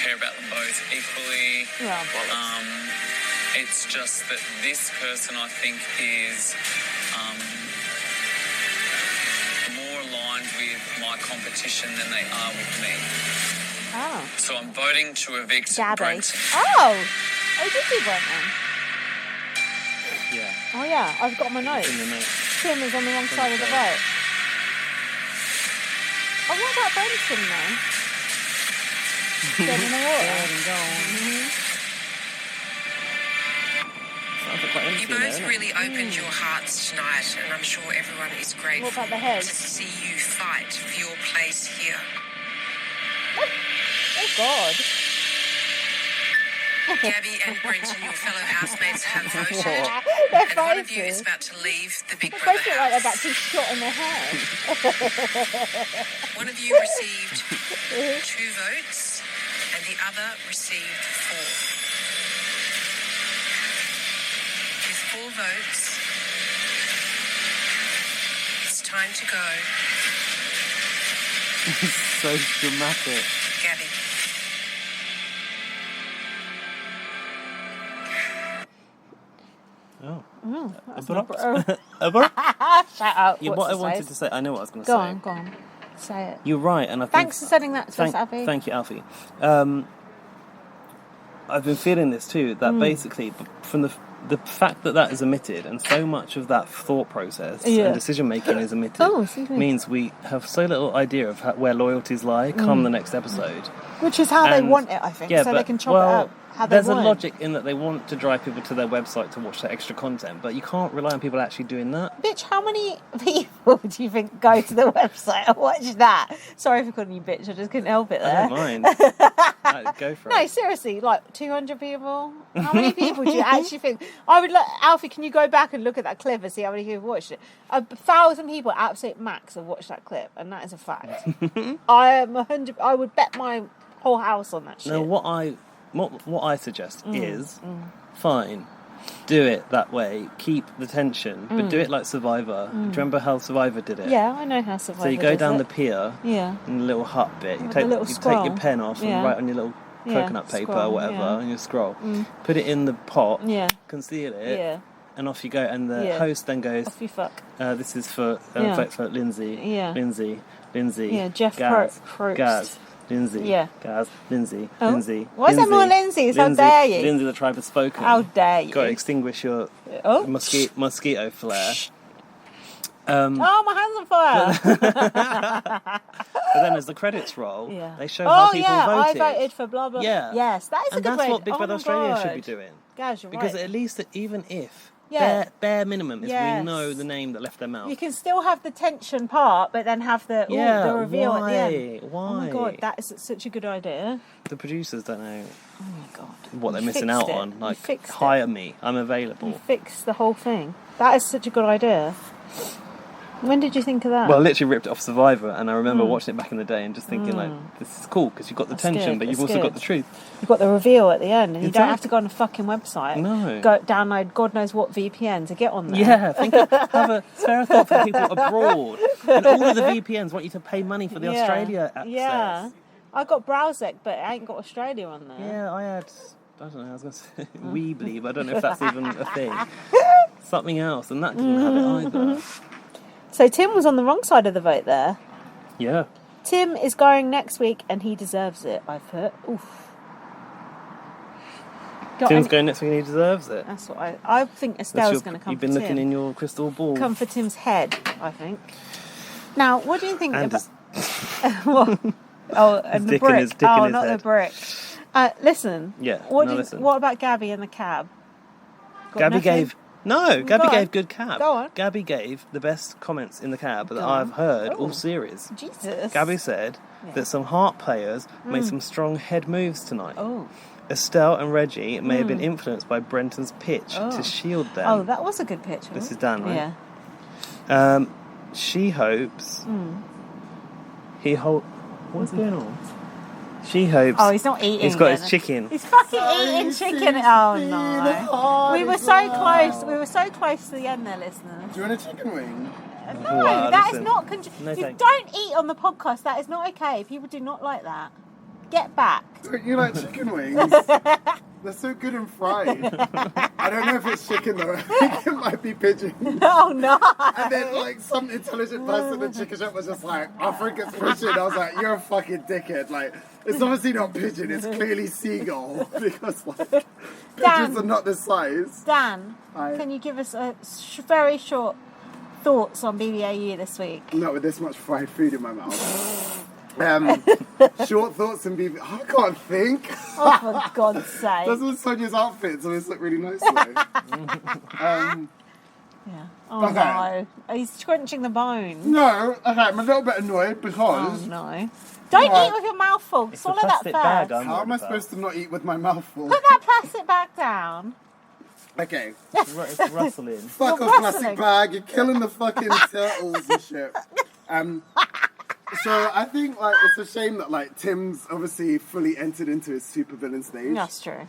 [SPEAKER 8] care about them both equally.
[SPEAKER 2] Yeah, bollocks.
[SPEAKER 8] It's just that this person, I think, is more aligned with my competition than they are with me.
[SPEAKER 2] Oh.
[SPEAKER 8] So I'm voting to evict
[SPEAKER 2] Gabby.
[SPEAKER 8] Brent.
[SPEAKER 2] Oh, did you Brent then?
[SPEAKER 1] Yeah.
[SPEAKER 2] Oh yeah, I've got my notes.
[SPEAKER 1] In the notes.
[SPEAKER 2] Tim is on the wrong side of the vote. Oh, what about Brenton though? Dead in the water.
[SPEAKER 1] Dead and gone. Sounds like quite
[SPEAKER 6] You
[SPEAKER 1] empty
[SPEAKER 6] both
[SPEAKER 1] there, isn't it?
[SPEAKER 6] really opened your hearts tonight, and I'm sure everyone is grateful
[SPEAKER 2] What about the head?
[SPEAKER 6] to see you fight for your place here.
[SPEAKER 2] Oh God.
[SPEAKER 6] Gabby and Brenton, your fellow housemates, have voted,
[SPEAKER 2] Their
[SPEAKER 6] and one of you
[SPEAKER 2] faces.
[SPEAKER 6] is about to leave the Big
[SPEAKER 2] They
[SPEAKER 6] Brother
[SPEAKER 2] both look like they're about
[SPEAKER 6] house.
[SPEAKER 2] to be shot in the head.
[SPEAKER 6] One of you received 2 votes, and the other received 4. With 4 votes, it's time to go.
[SPEAKER 1] So dramatic.
[SPEAKER 6] Gabby.
[SPEAKER 1] Oh.
[SPEAKER 2] Shut up.
[SPEAKER 1] Yeah,
[SPEAKER 2] What's
[SPEAKER 1] what I
[SPEAKER 2] the
[SPEAKER 1] wanted
[SPEAKER 2] size?
[SPEAKER 1] to say, I know what I was going to
[SPEAKER 2] Go
[SPEAKER 1] say.
[SPEAKER 2] on, go on. Say it.
[SPEAKER 1] You're right, and I think...
[SPEAKER 2] Thanks for sending that to us, Abby.
[SPEAKER 1] Thank you, Alfie. I've been feeling this too, that basically, from the fact that is omitted, and so much of that thought process and decision-making is omitted,
[SPEAKER 2] excuse me.
[SPEAKER 1] means we have so little idea of where loyalties lie come the next episode.
[SPEAKER 2] Which is how they
[SPEAKER 1] And-
[SPEAKER 2] want it, I think, so they can chop it up how they
[SPEAKER 1] there's
[SPEAKER 2] want.
[SPEAKER 1] a logic in that they want to drive people to their website to watch that extra content, but you can't rely on people actually doing that.
[SPEAKER 2] Bitch, how many people do you think go to the website and watch that? Sorry for calling you bitch, I just couldn't help it there.
[SPEAKER 1] I don't mind. Right, go for
[SPEAKER 2] No,
[SPEAKER 1] it.
[SPEAKER 2] seriously, like 200 people? How many people do you actually think? I would like, Alfie, can you go back and look at that clip and see how many people watched it? 1,000 people, absolute max, have watched that clip, and that is a fact. I would bet my whole house on that shit.
[SPEAKER 1] No, what I suggest is, fine, do it that way, keep the tension, but do it like Survivor. Do you remember how Survivor did it?
[SPEAKER 2] Yeah, I know how Survivor
[SPEAKER 1] So you go
[SPEAKER 2] does
[SPEAKER 1] down
[SPEAKER 2] it.
[SPEAKER 1] the pier,
[SPEAKER 2] Yeah.
[SPEAKER 1] in the little hut bit, you
[SPEAKER 2] With
[SPEAKER 1] take
[SPEAKER 2] the little
[SPEAKER 1] take
[SPEAKER 2] scroll.
[SPEAKER 1] your pen off
[SPEAKER 2] Yeah.
[SPEAKER 1] and write on your little coconut paper
[SPEAKER 2] scroll,
[SPEAKER 1] or whatever,
[SPEAKER 2] yeah.
[SPEAKER 1] and you scroll. Put it in the pot,
[SPEAKER 2] Yeah.
[SPEAKER 1] conceal it,
[SPEAKER 2] Yeah.
[SPEAKER 1] and off you go. And the
[SPEAKER 2] Yeah.
[SPEAKER 1] host then goes,
[SPEAKER 2] Off you fuck.
[SPEAKER 1] this is for vote for Lindsay,
[SPEAKER 2] Yeah.
[SPEAKER 1] Lindsay,
[SPEAKER 2] Yeah, Jeff
[SPEAKER 1] Gaz,
[SPEAKER 2] Probst.
[SPEAKER 1] Gaz, Lindsay,
[SPEAKER 2] Yeah.
[SPEAKER 1] Gaz, Lindsay,
[SPEAKER 2] Oh.
[SPEAKER 1] Lindsay.
[SPEAKER 2] Why is there more Lindsays? How dare you?
[SPEAKER 1] Lindsay, the tribe has spoken.
[SPEAKER 2] How dare you?
[SPEAKER 1] Got to extinguish your
[SPEAKER 2] Oh.
[SPEAKER 1] mosquito flare.
[SPEAKER 2] Oh, my hand's on fire!
[SPEAKER 1] But then as the credits roll,
[SPEAKER 2] Yeah.
[SPEAKER 1] they show how
[SPEAKER 2] Oh
[SPEAKER 1] people
[SPEAKER 2] yeah,
[SPEAKER 1] voted.
[SPEAKER 2] I voted for blah blah.
[SPEAKER 1] Yeah.
[SPEAKER 2] Yes, that is a
[SPEAKER 1] And
[SPEAKER 2] good
[SPEAKER 1] that's
[SPEAKER 2] way.
[SPEAKER 1] what Big
[SPEAKER 2] Oh
[SPEAKER 1] Brother
[SPEAKER 2] my
[SPEAKER 1] Australia should
[SPEAKER 2] God.
[SPEAKER 1] be doing.
[SPEAKER 2] Guys, you're
[SPEAKER 1] Because
[SPEAKER 2] right.
[SPEAKER 1] at least, even if,
[SPEAKER 2] Yeah.
[SPEAKER 1] bare minimum is
[SPEAKER 2] Yes.
[SPEAKER 1] we know the name that left their mouth.
[SPEAKER 2] You can still have the tension part, but then have the
[SPEAKER 1] Yeah,
[SPEAKER 2] the reveal
[SPEAKER 1] why?
[SPEAKER 2] at the end.
[SPEAKER 1] Why?
[SPEAKER 2] Oh my God, that is such a good idea.
[SPEAKER 1] The producers don't know
[SPEAKER 2] Oh my God,
[SPEAKER 1] what they're
[SPEAKER 2] You
[SPEAKER 1] missing
[SPEAKER 2] fixed
[SPEAKER 1] out
[SPEAKER 2] it.
[SPEAKER 1] on.
[SPEAKER 2] You
[SPEAKER 1] Like,
[SPEAKER 2] fixed it.
[SPEAKER 1] hire me, I'm available.
[SPEAKER 2] You fixed the whole thing. That is such a good idea. When did you think of that?
[SPEAKER 1] Well, I literally ripped it off Survivor, and I remember watching it back in the day and just thinking, like, this is cool because you've got the
[SPEAKER 2] That's
[SPEAKER 1] tension,
[SPEAKER 2] good,
[SPEAKER 1] but you've
[SPEAKER 2] that's
[SPEAKER 1] also got
[SPEAKER 2] good.
[SPEAKER 1] the truth.
[SPEAKER 2] You've got the reveal at the end, and you don't have to
[SPEAKER 1] Exactly.
[SPEAKER 2] go on a fucking website.
[SPEAKER 1] No.
[SPEAKER 2] Go download God knows what VPN to get on there.
[SPEAKER 1] Yeah, have a spare thought for people abroad. And all of the VPNs want you to pay money for the Australia access.
[SPEAKER 2] Yeah. I got Browsec, but I ain't got Australia on there.
[SPEAKER 1] Yeah, I had, I don't know, I was going to say Weebly, but I don't know if that's even a thing. Something else, and that didn't have it either.
[SPEAKER 2] So Tim was on the wrong side of the vote there.
[SPEAKER 1] Yeah.
[SPEAKER 2] Tim is going next week, and he deserves it, I put. Oof.
[SPEAKER 1] Tim's going next week and he deserves it.
[SPEAKER 2] That's what I think Estelle's going to come
[SPEAKER 1] You've
[SPEAKER 2] for
[SPEAKER 1] been
[SPEAKER 2] Tim.
[SPEAKER 1] looking in your crystal ball.
[SPEAKER 2] Come for Tim's head, I think. Now, what do you think
[SPEAKER 1] And
[SPEAKER 2] about...
[SPEAKER 1] his-
[SPEAKER 2] What? Oh, and
[SPEAKER 1] His
[SPEAKER 2] the
[SPEAKER 1] dick in
[SPEAKER 2] brick.
[SPEAKER 1] his- dick in
[SPEAKER 2] Oh,
[SPEAKER 1] his
[SPEAKER 2] not
[SPEAKER 1] head.
[SPEAKER 2] the brick. Listen.
[SPEAKER 1] Yeah,
[SPEAKER 2] What,
[SPEAKER 1] no, listen.
[SPEAKER 2] what about Gabby in the cab? Got
[SPEAKER 1] Gabby
[SPEAKER 2] nothing?
[SPEAKER 1] gave... No, Gabby
[SPEAKER 2] Go on.
[SPEAKER 1] gave good cab.
[SPEAKER 2] Go on.
[SPEAKER 1] Gabby gave the best comments in the cab that
[SPEAKER 2] Go
[SPEAKER 1] I've
[SPEAKER 2] on.
[SPEAKER 1] heard
[SPEAKER 2] Oh.
[SPEAKER 1] all series.
[SPEAKER 2] Jesus.
[SPEAKER 1] Gabby said that some Heart players made some strong head moves tonight.
[SPEAKER 2] Oh.
[SPEAKER 1] Estelle and Reggie may have been influenced by Brenton's pitch to shield them.
[SPEAKER 2] Oh, that was a good picture.
[SPEAKER 1] This is Dan, right?
[SPEAKER 2] Yeah.
[SPEAKER 1] She hopes he What's going on? She hopes.
[SPEAKER 2] Oh, he's not eating.
[SPEAKER 1] He's got
[SPEAKER 2] then.
[SPEAKER 1] his chicken.
[SPEAKER 2] He's fucking eating chicken. Oh no. We were so close. We were so close to the end there, listeners.
[SPEAKER 9] Do you want a chicken wing?
[SPEAKER 2] No,
[SPEAKER 1] Wow,
[SPEAKER 2] that
[SPEAKER 1] listen.
[SPEAKER 2] is not.
[SPEAKER 1] No,
[SPEAKER 2] you
[SPEAKER 1] thanks.
[SPEAKER 2] don't eat on the podcast. That is not okay. People do not like that. Get back.
[SPEAKER 9] Don't you like chicken wings? They're so good and fried. I don't know if it's chicken though. I think it might be pigeon.
[SPEAKER 2] Oh no!
[SPEAKER 9] And then like some intelligent person in the chicken shop was just like, I think it's pigeon. I was like, you're a fucking dickhead. Like, it's obviously not pigeon. It's clearly seagull because like pigeons are not this size.
[SPEAKER 2] Dan, can you give us a very short thoughts on BBAU this week?
[SPEAKER 9] Not with this much fried food in my mouth. Short thoughts and BB. I can't think.
[SPEAKER 2] Oh, for God's sake!
[SPEAKER 9] That's what Sonia's outfits always look really nice though.
[SPEAKER 2] Yeah. Oh no! He's crunching the bone.
[SPEAKER 9] No, okay, I'm a little bit annoyed because.
[SPEAKER 2] Oh no! Don't eat with your mouth full. Swallow that first.
[SPEAKER 9] How am I supposed to not eat with my mouth full?
[SPEAKER 2] Put that plastic bag down.
[SPEAKER 9] Okay.
[SPEAKER 1] It's rustling.
[SPEAKER 9] Fuck off, plastic bag. You're killing the fucking turtles and shit. So I think like it's a shame that like Tim's obviously fully entered into his supervillain stage.
[SPEAKER 2] That's true.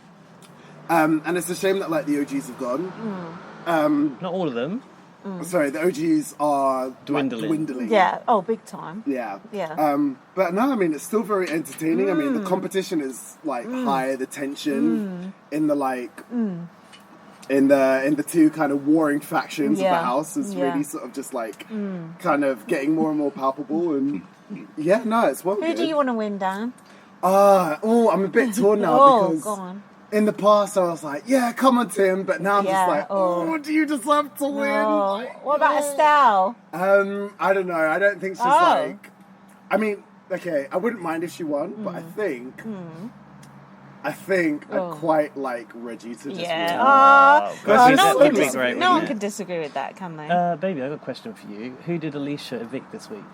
[SPEAKER 9] And it's a shame that like the OGs have gone.
[SPEAKER 1] Not all of them.
[SPEAKER 9] Sorry, the OGs are
[SPEAKER 1] dwindling.
[SPEAKER 9] Like, dwindling.
[SPEAKER 2] Yeah. Oh, big time.
[SPEAKER 9] Yeah.
[SPEAKER 2] Yeah.
[SPEAKER 9] But no, I mean it's still very entertaining. I mean the competition is like high, the tension in the like in the two kind of warring factions of the house is really sort of just like kind of getting more and more palpable and yeah, no, it's well
[SPEAKER 2] Who
[SPEAKER 9] good.
[SPEAKER 2] do you want to win, Dan?
[SPEAKER 9] I'm a bit torn now because
[SPEAKER 2] go on.
[SPEAKER 9] in the past I was like, yeah, come on Tim, but now I'm just like, do you deserve to win? Like,
[SPEAKER 2] what about Estelle?
[SPEAKER 9] I don't know. I don't think she's like. I mean, okay, I wouldn't mind if she won, but I think I'd quite like Reggie to just win.
[SPEAKER 2] No one can disagree with that, can they?
[SPEAKER 1] Baby, I've got a question for you. Who did Alicia evict this week?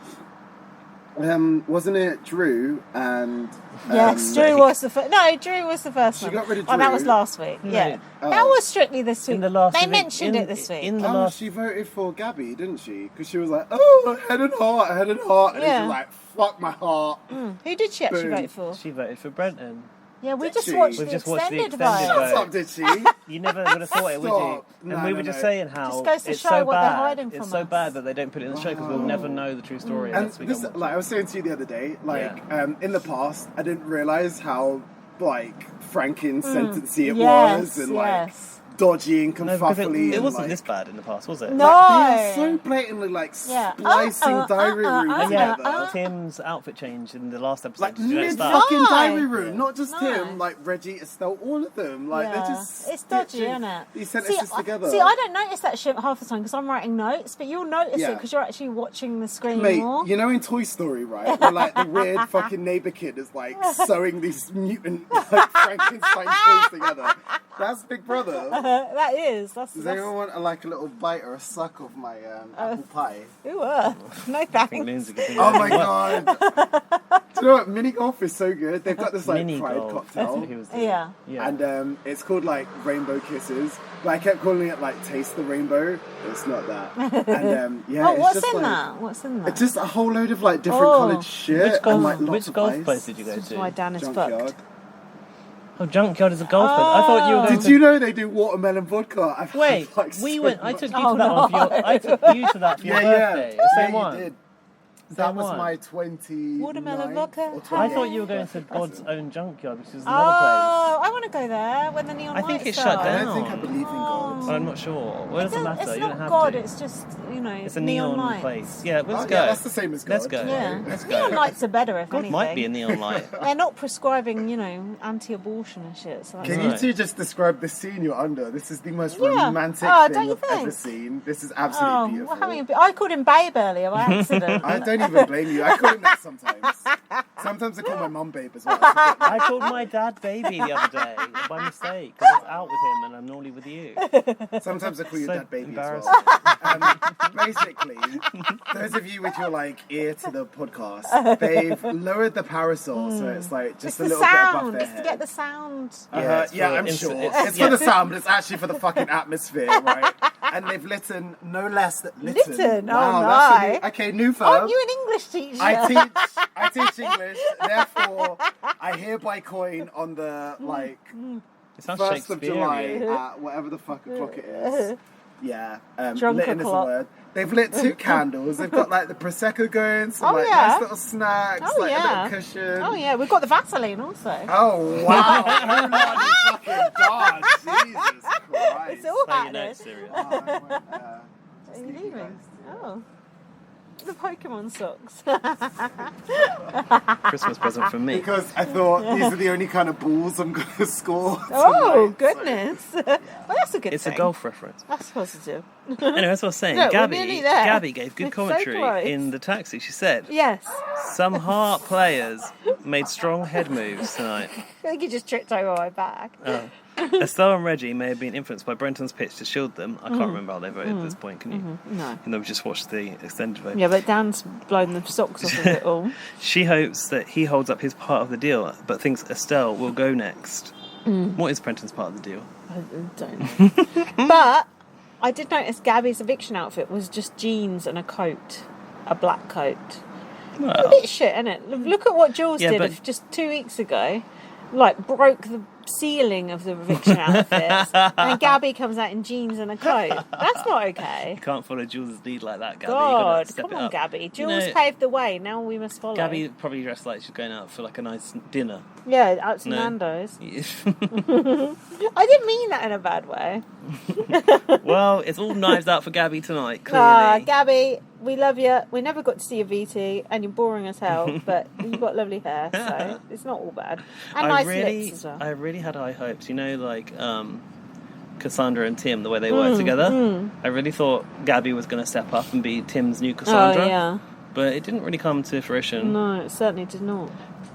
[SPEAKER 9] Wasn't it Drew and...
[SPEAKER 2] yes, Drew was the first. No, Drew was the first one.
[SPEAKER 9] She got rid of Drew.
[SPEAKER 2] Oh, that was last week. Yeah. That was strictly this week. They mentioned it this week.
[SPEAKER 9] She voted for Gabby, didn't she? Because she was like, oh, head and heart. And then she was like, fuck my heart.
[SPEAKER 2] Who did she actually vote for?
[SPEAKER 1] She voted for Brenton.
[SPEAKER 2] Yeah, we just watched the extended vote.
[SPEAKER 9] Shut up, did she?
[SPEAKER 1] You never would have thought it, would you? And we were just saying how
[SPEAKER 2] just goes to
[SPEAKER 1] it's
[SPEAKER 2] show
[SPEAKER 1] so
[SPEAKER 2] what
[SPEAKER 1] bad.
[SPEAKER 2] They're hiding from
[SPEAKER 1] it's so
[SPEAKER 2] us.
[SPEAKER 1] bad that they don't put it in the show because we'll never know the true story.
[SPEAKER 9] And this, like I was saying to you the other day, like in the past, I didn't realise how like franken-sentencey it was, and like dodgy and confuffly.
[SPEAKER 1] It wasn't
[SPEAKER 9] like,
[SPEAKER 1] this bad in the past, was it?
[SPEAKER 2] No.
[SPEAKER 9] Like, they were so blatantly like splicing diary rooms together.
[SPEAKER 1] Tim's outfit change in the last episode.
[SPEAKER 9] Like mid-fucking diary room, not just him, like Reggie, Estelle, all of them. Like they're just...
[SPEAKER 2] It's dodgy, isn't it?
[SPEAKER 9] These sentences together.
[SPEAKER 2] See, I don't notice that shit half the time because I'm writing notes, but you'll notice it because you're actually watching the screen more.
[SPEAKER 9] You know in Toy Story, right? Where like the weird fucking neighbour kid is like sewing these mutant like Frankenstein toys together. That's Big Brother.
[SPEAKER 2] That is.
[SPEAKER 9] Does anyone want like a little bite or a suck of my apple pie?
[SPEAKER 2] Ooh, no thanks.
[SPEAKER 9] Oh my god! Do you know what? Mini golf is so good. They've got this like pride cocktail.
[SPEAKER 2] Yeah.
[SPEAKER 9] And it's called like Rainbow Kisses. But I kept calling it like Taste the Rainbow. It's not that. And
[SPEAKER 2] what's
[SPEAKER 9] it's just,
[SPEAKER 2] in
[SPEAKER 9] like,
[SPEAKER 2] that? What's in that?
[SPEAKER 9] It's just a whole load of like different coloured shit.
[SPEAKER 1] Which golf place did you go to?
[SPEAKER 2] This is why Dan is fucked.
[SPEAKER 1] Oh, Junkyard is a golf place. I thought you were going
[SPEAKER 9] Did you know they do watermelon vodka?
[SPEAKER 1] Wait, we went. I took you to that one for your. I took you to that for your birthday. The same one.
[SPEAKER 9] You did. That was my 20.
[SPEAKER 2] Watermelon vodka.
[SPEAKER 1] I thought you were going to God's Own Junkyard, which is another
[SPEAKER 2] I want to go there when the neon lights
[SPEAKER 1] think it's
[SPEAKER 2] start.
[SPEAKER 1] shut down.
[SPEAKER 9] I don't think I believe in God.
[SPEAKER 1] I'm not sure. Well, it doesn't matter.
[SPEAKER 2] It's
[SPEAKER 1] You don't
[SPEAKER 2] not
[SPEAKER 1] have
[SPEAKER 2] God.
[SPEAKER 1] to.
[SPEAKER 2] It's just
[SPEAKER 1] It's a
[SPEAKER 2] neon
[SPEAKER 1] neon
[SPEAKER 2] lights.
[SPEAKER 1] place. Yeah, let's go.
[SPEAKER 9] Yeah, that's the same as God.
[SPEAKER 1] Let's go.
[SPEAKER 2] Yeah,
[SPEAKER 1] Let's go.
[SPEAKER 2] neon lights are better if
[SPEAKER 1] God
[SPEAKER 2] anything.
[SPEAKER 1] might be a neon light.
[SPEAKER 2] They're not prescribing, anti-abortion and shit. So that's
[SPEAKER 9] Can you two just describe the scene you're under? This is the most romantic
[SPEAKER 2] don't
[SPEAKER 9] thing
[SPEAKER 2] you
[SPEAKER 9] I've
[SPEAKER 2] think?
[SPEAKER 9] ever seen. This is absolutely beautiful.
[SPEAKER 2] I called him Babe earlier by accident.
[SPEAKER 9] I don't even blame you. I call him that sometimes. Sometimes I call my mum Babe as well.
[SPEAKER 1] I called my dad Baby the other day by mistake because I was out with him and I'm normally with you.
[SPEAKER 9] Sometimes I call your dad Baby as
[SPEAKER 1] embarrassing.
[SPEAKER 9] well. Basically, those of you with your ear to the podcast, they've lowered the parasol so it's like just a little bit above their
[SPEAKER 2] It's
[SPEAKER 9] head.
[SPEAKER 2] to get the sound.
[SPEAKER 9] I'm sure. It's for the sound, but it's actually for the fucking atmosphere, right? And they've litten no less than...
[SPEAKER 2] Litten?
[SPEAKER 9] Wow,
[SPEAKER 2] Oh,
[SPEAKER 9] that's
[SPEAKER 2] no.
[SPEAKER 9] a new... Okay, new verb.
[SPEAKER 2] Aren't you an English teacher?
[SPEAKER 9] I teach English, therefore I hereby coin on the,
[SPEAKER 1] It sounds
[SPEAKER 9] 1st of July
[SPEAKER 1] Shakespearean.
[SPEAKER 9] at whatever the fuck o'clock it is. Yeah,
[SPEAKER 2] Drunk
[SPEAKER 9] lit is a
[SPEAKER 2] o'clock.
[SPEAKER 9] word. They've lit 2 candles. They've got like the prosecco going, some like
[SPEAKER 2] yeah.
[SPEAKER 9] nice little snacks,
[SPEAKER 2] Oh,
[SPEAKER 9] like a
[SPEAKER 2] yeah.
[SPEAKER 9] little cushion.
[SPEAKER 2] Oh yeah, we've got the Vaseline also.
[SPEAKER 9] Oh wow! Who let this fucking dog? Jesus Christ!
[SPEAKER 2] It's all
[SPEAKER 1] Say your
[SPEAKER 2] happening.
[SPEAKER 1] notes, serious.
[SPEAKER 2] Are you leaving? Oh. The Pokemon socks.
[SPEAKER 1] Christmas present from me.
[SPEAKER 9] Because I thought these are the only kind of balls I'm going to score.
[SPEAKER 2] Oh,
[SPEAKER 9] tonight,
[SPEAKER 2] goodness. Well, that's a good
[SPEAKER 1] It's
[SPEAKER 2] thing.
[SPEAKER 1] a golf reference.
[SPEAKER 2] That's positive.
[SPEAKER 1] Anyway, that's what I was saying.
[SPEAKER 2] Look, we're nearly there.
[SPEAKER 1] Gabby gave good
[SPEAKER 2] It's so
[SPEAKER 1] commentary
[SPEAKER 2] close.
[SPEAKER 1] in the taxi. She said,
[SPEAKER 2] Yes.
[SPEAKER 1] some heart players made strong head moves tonight.
[SPEAKER 2] I think you just tripped over my back.
[SPEAKER 1] Oh. Estelle and Reggie may have been influenced by Brenton's pitch to shield them. I can't remember how they voted at this point, can you?
[SPEAKER 2] No.
[SPEAKER 1] And then we just watched the extended vote.
[SPEAKER 2] Yeah, but Dan's blown the socks off of it all.
[SPEAKER 1] She hopes that he holds up his part of the deal, but thinks Estelle will go next. What is Brenton's part of the deal?
[SPEAKER 2] I don't know. But I did notice Gabby's eviction outfit was just jeans and a coat. A black coat. A
[SPEAKER 1] Well,
[SPEAKER 2] bit shit, isn't it? Look at what Jules
[SPEAKER 1] Yeah,
[SPEAKER 2] did
[SPEAKER 1] but-
[SPEAKER 2] just 2 weeks ago. Like, broke the ceiling of the eviction outfits. And Gabby comes out in jeans and a coat. That's not okay.
[SPEAKER 1] you can't follow Jules' lead like that, Gabby. You
[SPEAKER 2] God,
[SPEAKER 1] gotta step
[SPEAKER 2] come
[SPEAKER 1] it
[SPEAKER 2] on,
[SPEAKER 1] up.
[SPEAKER 2] Gabby.
[SPEAKER 1] You
[SPEAKER 2] Jules
[SPEAKER 1] know,
[SPEAKER 2] paved the way. Now we must follow.
[SPEAKER 1] Gabby probably dressed like she's going out for like a nice dinner.
[SPEAKER 2] Yeah, out to
[SPEAKER 1] No.
[SPEAKER 2] Nando's.
[SPEAKER 1] Yeah.
[SPEAKER 2] I didn't mean that in a bad way.
[SPEAKER 1] Well, it's all knives out for Gabby tonight, clearly.
[SPEAKER 2] Ah, Gabby, we love you. We never got to see your VT, and you're boring as hell, but you've got lovely hair, so it's not all bad. And nice lips as well.
[SPEAKER 1] I really had high hopes. You know, like Cassandra and Tim, the way they work together. I really thought Gabby was going to step up and be Tim's new Cassandra.
[SPEAKER 2] Oh, yeah.
[SPEAKER 1] But it didn't really come to fruition.
[SPEAKER 2] No, it certainly did not.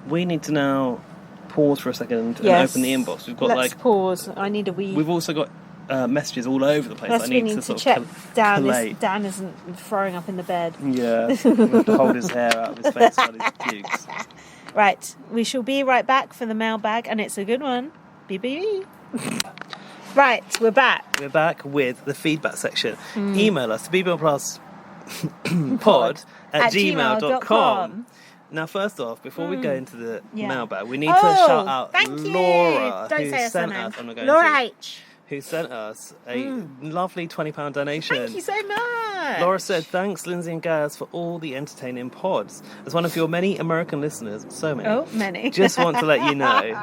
[SPEAKER 1] We need to now pause for a second
[SPEAKER 2] Yes.
[SPEAKER 1] and open the inbox. We've got
[SPEAKER 2] Let's pause. I need a wee.
[SPEAKER 1] we've also got messages all over the place.
[SPEAKER 2] Yes,
[SPEAKER 1] I
[SPEAKER 2] we
[SPEAKER 1] need
[SPEAKER 2] need
[SPEAKER 1] to
[SPEAKER 2] to
[SPEAKER 1] sort
[SPEAKER 2] check
[SPEAKER 1] of
[SPEAKER 2] Dan. Dan isn't throwing up in the bed.
[SPEAKER 1] Yeah, we have to hold his hair out of his face while he pukes.
[SPEAKER 2] Right, we shall be right back for the mailbag, and it's a good one. BB. Right, we're back.
[SPEAKER 1] We're back with the feedback section. Email us, bbonblastpod at gmail.com. Now, first off, before we go into the mailbag, we need to shout out
[SPEAKER 2] thank you.
[SPEAKER 1] Laura,
[SPEAKER 2] Don't
[SPEAKER 1] who
[SPEAKER 2] say her
[SPEAKER 1] sent
[SPEAKER 2] surname.
[SPEAKER 1] us. I'm not going
[SPEAKER 2] Laura
[SPEAKER 1] to.
[SPEAKER 2] H.
[SPEAKER 1] Who sent us a lovely £20 donation.
[SPEAKER 2] Thank you so much.
[SPEAKER 1] Laura said, thanks, Lindsay and Gaz, for all the entertaining pods. As one of your many American listeners, so many.
[SPEAKER 2] Oh, many.
[SPEAKER 1] Just want to let you know,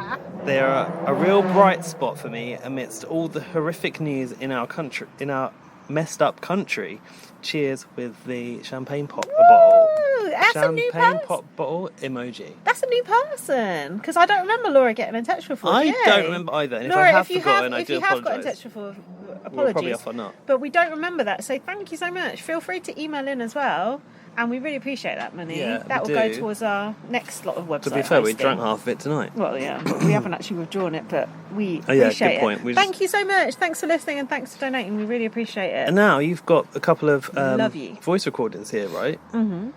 [SPEAKER 1] they are a real bright spot for me amidst all the horrific news in our country, in our messed up country. Cheers with the champagne pop bottle.
[SPEAKER 2] That's a new
[SPEAKER 1] Champagne
[SPEAKER 2] person.
[SPEAKER 1] pop bottle emoji.
[SPEAKER 2] That's a new person. Because I don't remember Laura getting in touch before.
[SPEAKER 1] I
[SPEAKER 2] Yay.
[SPEAKER 1] don't remember either. And
[SPEAKER 2] Laura,
[SPEAKER 1] if I have
[SPEAKER 2] you
[SPEAKER 1] forgotten, I
[SPEAKER 2] if
[SPEAKER 1] do
[SPEAKER 2] you have got in
[SPEAKER 1] apologise.
[SPEAKER 2] touch before,
[SPEAKER 1] Well,
[SPEAKER 2] apologies.
[SPEAKER 1] probably off or not.
[SPEAKER 2] But we don't remember that. So thank you so much. Feel free to email in as well. And we really appreciate that money.
[SPEAKER 1] Yeah,
[SPEAKER 2] that
[SPEAKER 1] we
[SPEAKER 2] will go
[SPEAKER 1] do.
[SPEAKER 2] towards our next lot of website
[SPEAKER 1] To be fair, we
[SPEAKER 2] hosting.
[SPEAKER 1] drank half of it tonight.
[SPEAKER 2] Well, yeah, we haven't actually withdrawn it, but we
[SPEAKER 1] Oh, yeah,
[SPEAKER 2] appreciate
[SPEAKER 1] good point.
[SPEAKER 2] it.
[SPEAKER 1] We
[SPEAKER 2] Thank you so much. Thanks for listening and thanks for donating. We really appreciate it.
[SPEAKER 1] And now you've got a couple of
[SPEAKER 2] Love you.
[SPEAKER 1] voice recordings here, right? Mm-hmm.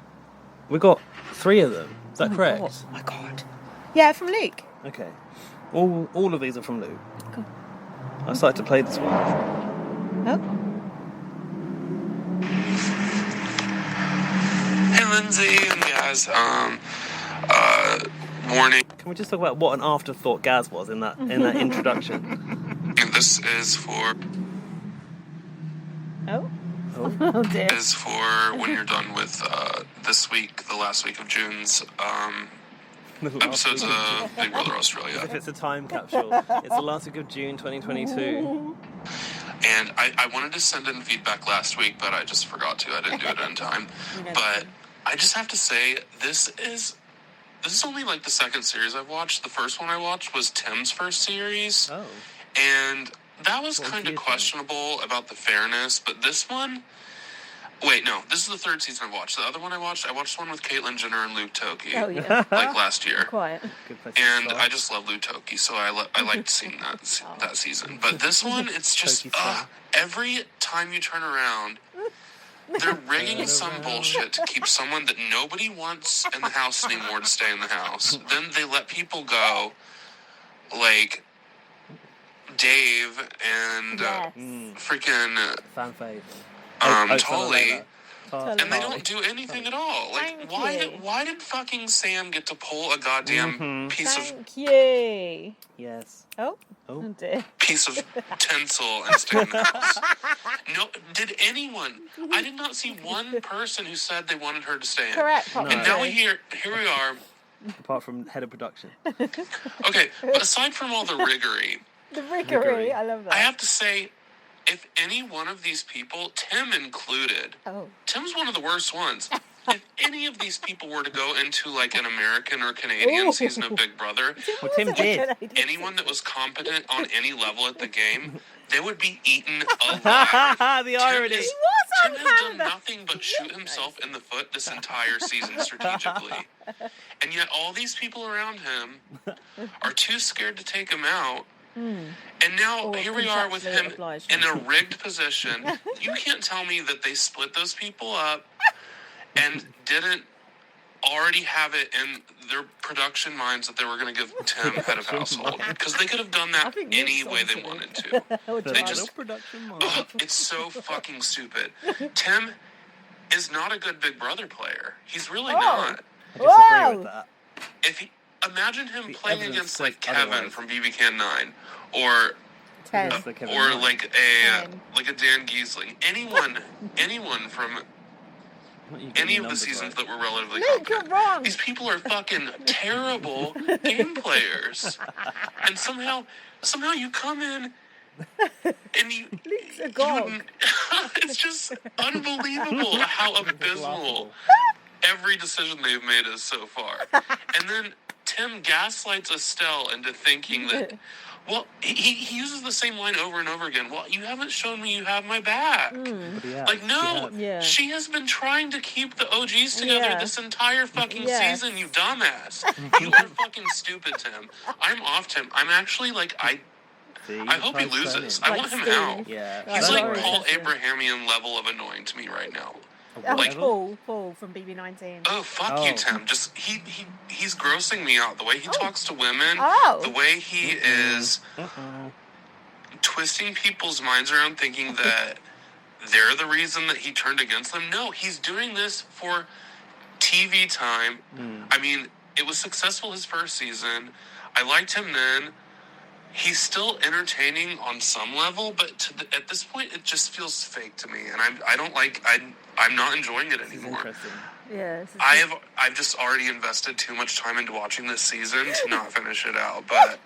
[SPEAKER 1] We've got 3 of them. Is that correct?
[SPEAKER 2] Oh my god. Yeah, from Luke.
[SPEAKER 1] Okay. All of these are from Luke.
[SPEAKER 2] Cool.
[SPEAKER 1] I started to play this one.
[SPEAKER 2] Oh.
[SPEAKER 10] Hey Lindsay and guys, warning.
[SPEAKER 1] Can we just talk about what an afterthought Gaz was in that
[SPEAKER 10] introduction? This is for
[SPEAKER 2] Oh dear.
[SPEAKER 10] is for when you're done with this week, the last week of June's episodes of Big Brother Australia.
[SPEAKER 1] If it's a time capsule. It's the last week of June 2022.
[SPEAKER 10] And I wanted to send in feedback last week, but I just forgot to. I didn't do it in time. But I just have to say, this is only like the second series I've watched. The first one I watched was Tim's first series.
[SPEAKER 1] Oh.
[SPEAKER 10] And that was kind of questionable about the fairness. But this one... Wait, no. This is the third season I've watched. The other one I watched one with Caitlyn Jenner and Luke Toki.
[SPEAKER 2] Oh, yeah.
[SPEAKER 10] Like last year.
[SPEAKER 2] Quiet.
[SPEAKER 1] Good place to
[SPEAKER 10] And
[SPEAKER 1] start.
[SPEAKER 10] I just love Luke Toki, so I liked seeing that season. But this one, it's just
[SPEAKER 1] Toki fan.
[SPEAKER 10] every time you turn around, they're rigging some bullshit to keep someone that nobody wants in the house anymore to stay in the house. Then they let people go, like Dave and freaking
[SPEAKER 1] Fan fave.
[SPEAKER 10] Tully.
[SPEAKER 1] Tart.
[SPEAKER 10] And they don't do anything at all. Like, why did fucking Sam get to pull a goddamn
[SPEAKER 2] Thank you.
[SPEAKER 1] Yes.
[SPEAKER 2] Oh dear.
[SPEAKER 10] piece of tinsel and stay in the house? No, did anyone? I did not see one person who said they wanted her to stay in.
[SPEAKER 2] Correct.
[SPEAKER 1] No.
[SPEAKER 10] And now here we are.
[SPEAKER 1] Apart from head of production.
[SPEAKER 10] Okay, but aside from all the riggery,
[SPEAKER 2] I love that.
[SPEAKER 10] I have to say, if any one of these people, Tim included, Tim's one of the worst ones. If any of these people were to go into like an American or Canadian season of Big Brother,
[SPEAKER 1] Tim did.
[SPEAKER 10] Anyone that was competent on any level at the game, they would be eaten alive.
[SPEAKER 1] The irony.
[SPEAKER 10] Tim has done nothing but shoot himself in the foot this entire season strategically. And yet all these people around him are too scared to take him out. And now here we are with him in a rigged position. You can't tell me that they split those people up and didn't already have it in their production minds that they were going to give Tim head of household. Because they could have done that any way they wanted to. They just... it's so fucking stupid. Tim is not a good Big Brother player. He's really not.
[SPEAKER 1] I disagree with that.
[SPEAKER 10] If he... Imagine him playing against like Kevin from BB Can 9 or like a Dan Giesling. Anyone from any of the seasons that were relatively competent. These people are fucking terrible game players. And somehow you come in and you it's just unbelievable how abysmal every decision they've made is so far. And then Tim gaslights Estelle into thinking that, well, he uses the same line over and over again. Well, you haven't shown me you have my back. Like, no, she has been trying to keep the OGs together this entire fucking season, you dumbass. You are fucking stupid, Tim. I'm off Tim. I'm actually, like, I hope he loses. I want him out. He's like Paul Abrahamian level of annoying to me right now.
[SPEAKER 2] Like Paul from BB19.
[SPEAKER 10] Oh, fuck you, Tim. Just he's grossing me out. The way he talks to women, the way he is twisting people's minds around thinking that they're the reason that he turned against them. No, he's doing this for TV time. I mean, it was successful his first season. I liked him then. He's still entertaining on some level, but at this point, it just feels fake to me, and I'm not enjoying it anymore.
[SPEAKER 2] Yes.
[SPEAKER 10] I've just already invested too much time into watching this season to not finish it out, but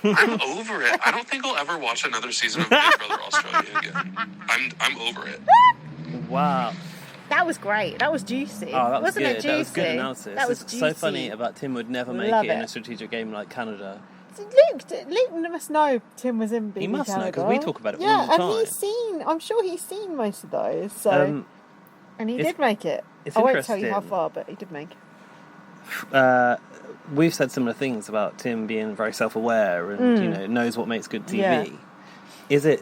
[SPEAKER 10] I'm over it. I don't think I'll ever watch another season of Big Brother Australia again. I'm over it.
[SPEAKER 1] Wow.
[SPEAKER 2] That was great. That was juicy.
[SPEAKER 1] Oh, that was
[SPEAKER 2] Wasn't
[SPEAKER 1] good.
[SPEAKER 2] it juicy?
[SPEAKER 1] That was good analysis.
[SPEAKER 2] That was
[SPEAKER 1] it's
[SPEAKER 2] juicy.
[SPEAKER 1] so funny about Tim would never make it in a strategic game like Canada.
[SPEAKER 2] Luke must know Tim was in BB
[SPEAKER 1] He must
[SPEAKER 2] Canada.
[SPEAKER 1] know, because we talk about it all the time.
[SPEAKER 2] I'm sure he's seen most of those. So, and he did make it. I won't tell you how far, but he did make it.
[SPEAKER 1] We've said similar things about Tim being very self-aware and knows what makes good TV.
[SPEAKER 2] Yeah.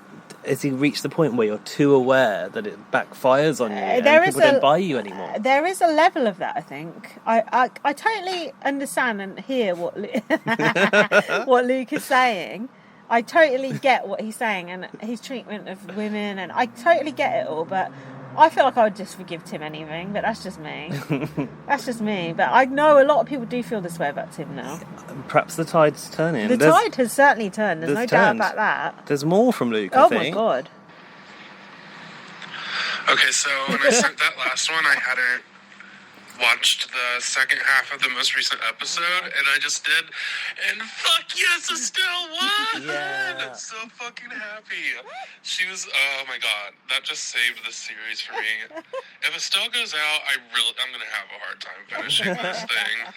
[SPEAKER 1] Has he reached the point where you're too aware that it backfires on you and people don't buy you anymore?
[SPEAKER 2] There is a level of that, I think. I totally understand and hear what what Luke is saying. I totally get what he's saying and his treatment of women, and I totally get it all, but I feel like I would just forgive Tim anything, but that's just me. That's just me. But I know a lot of people do feel this way about Tim now.
[SPEAKER 1] Perhaps the tide's turning.
[SPEAKER 2] The tide has certainly turned. There's no doubt about that.
[SPEAKER 1] There's more from Luke, I think.
[SPEAKER 2] Oh my God.
[SPEAKER 10] Okay, so when I sent that last one, I hadn't watched the second half of the most recent episode, and I just did, and fuck yes, Estelle won!
[SPEAKER 1] Yeah.
[SPEAKER 10] I'm so fucking happy. She was, oh my god, that just saved the series for me. If Estelle goes out, I'm gonna have a hard time finishing this thing.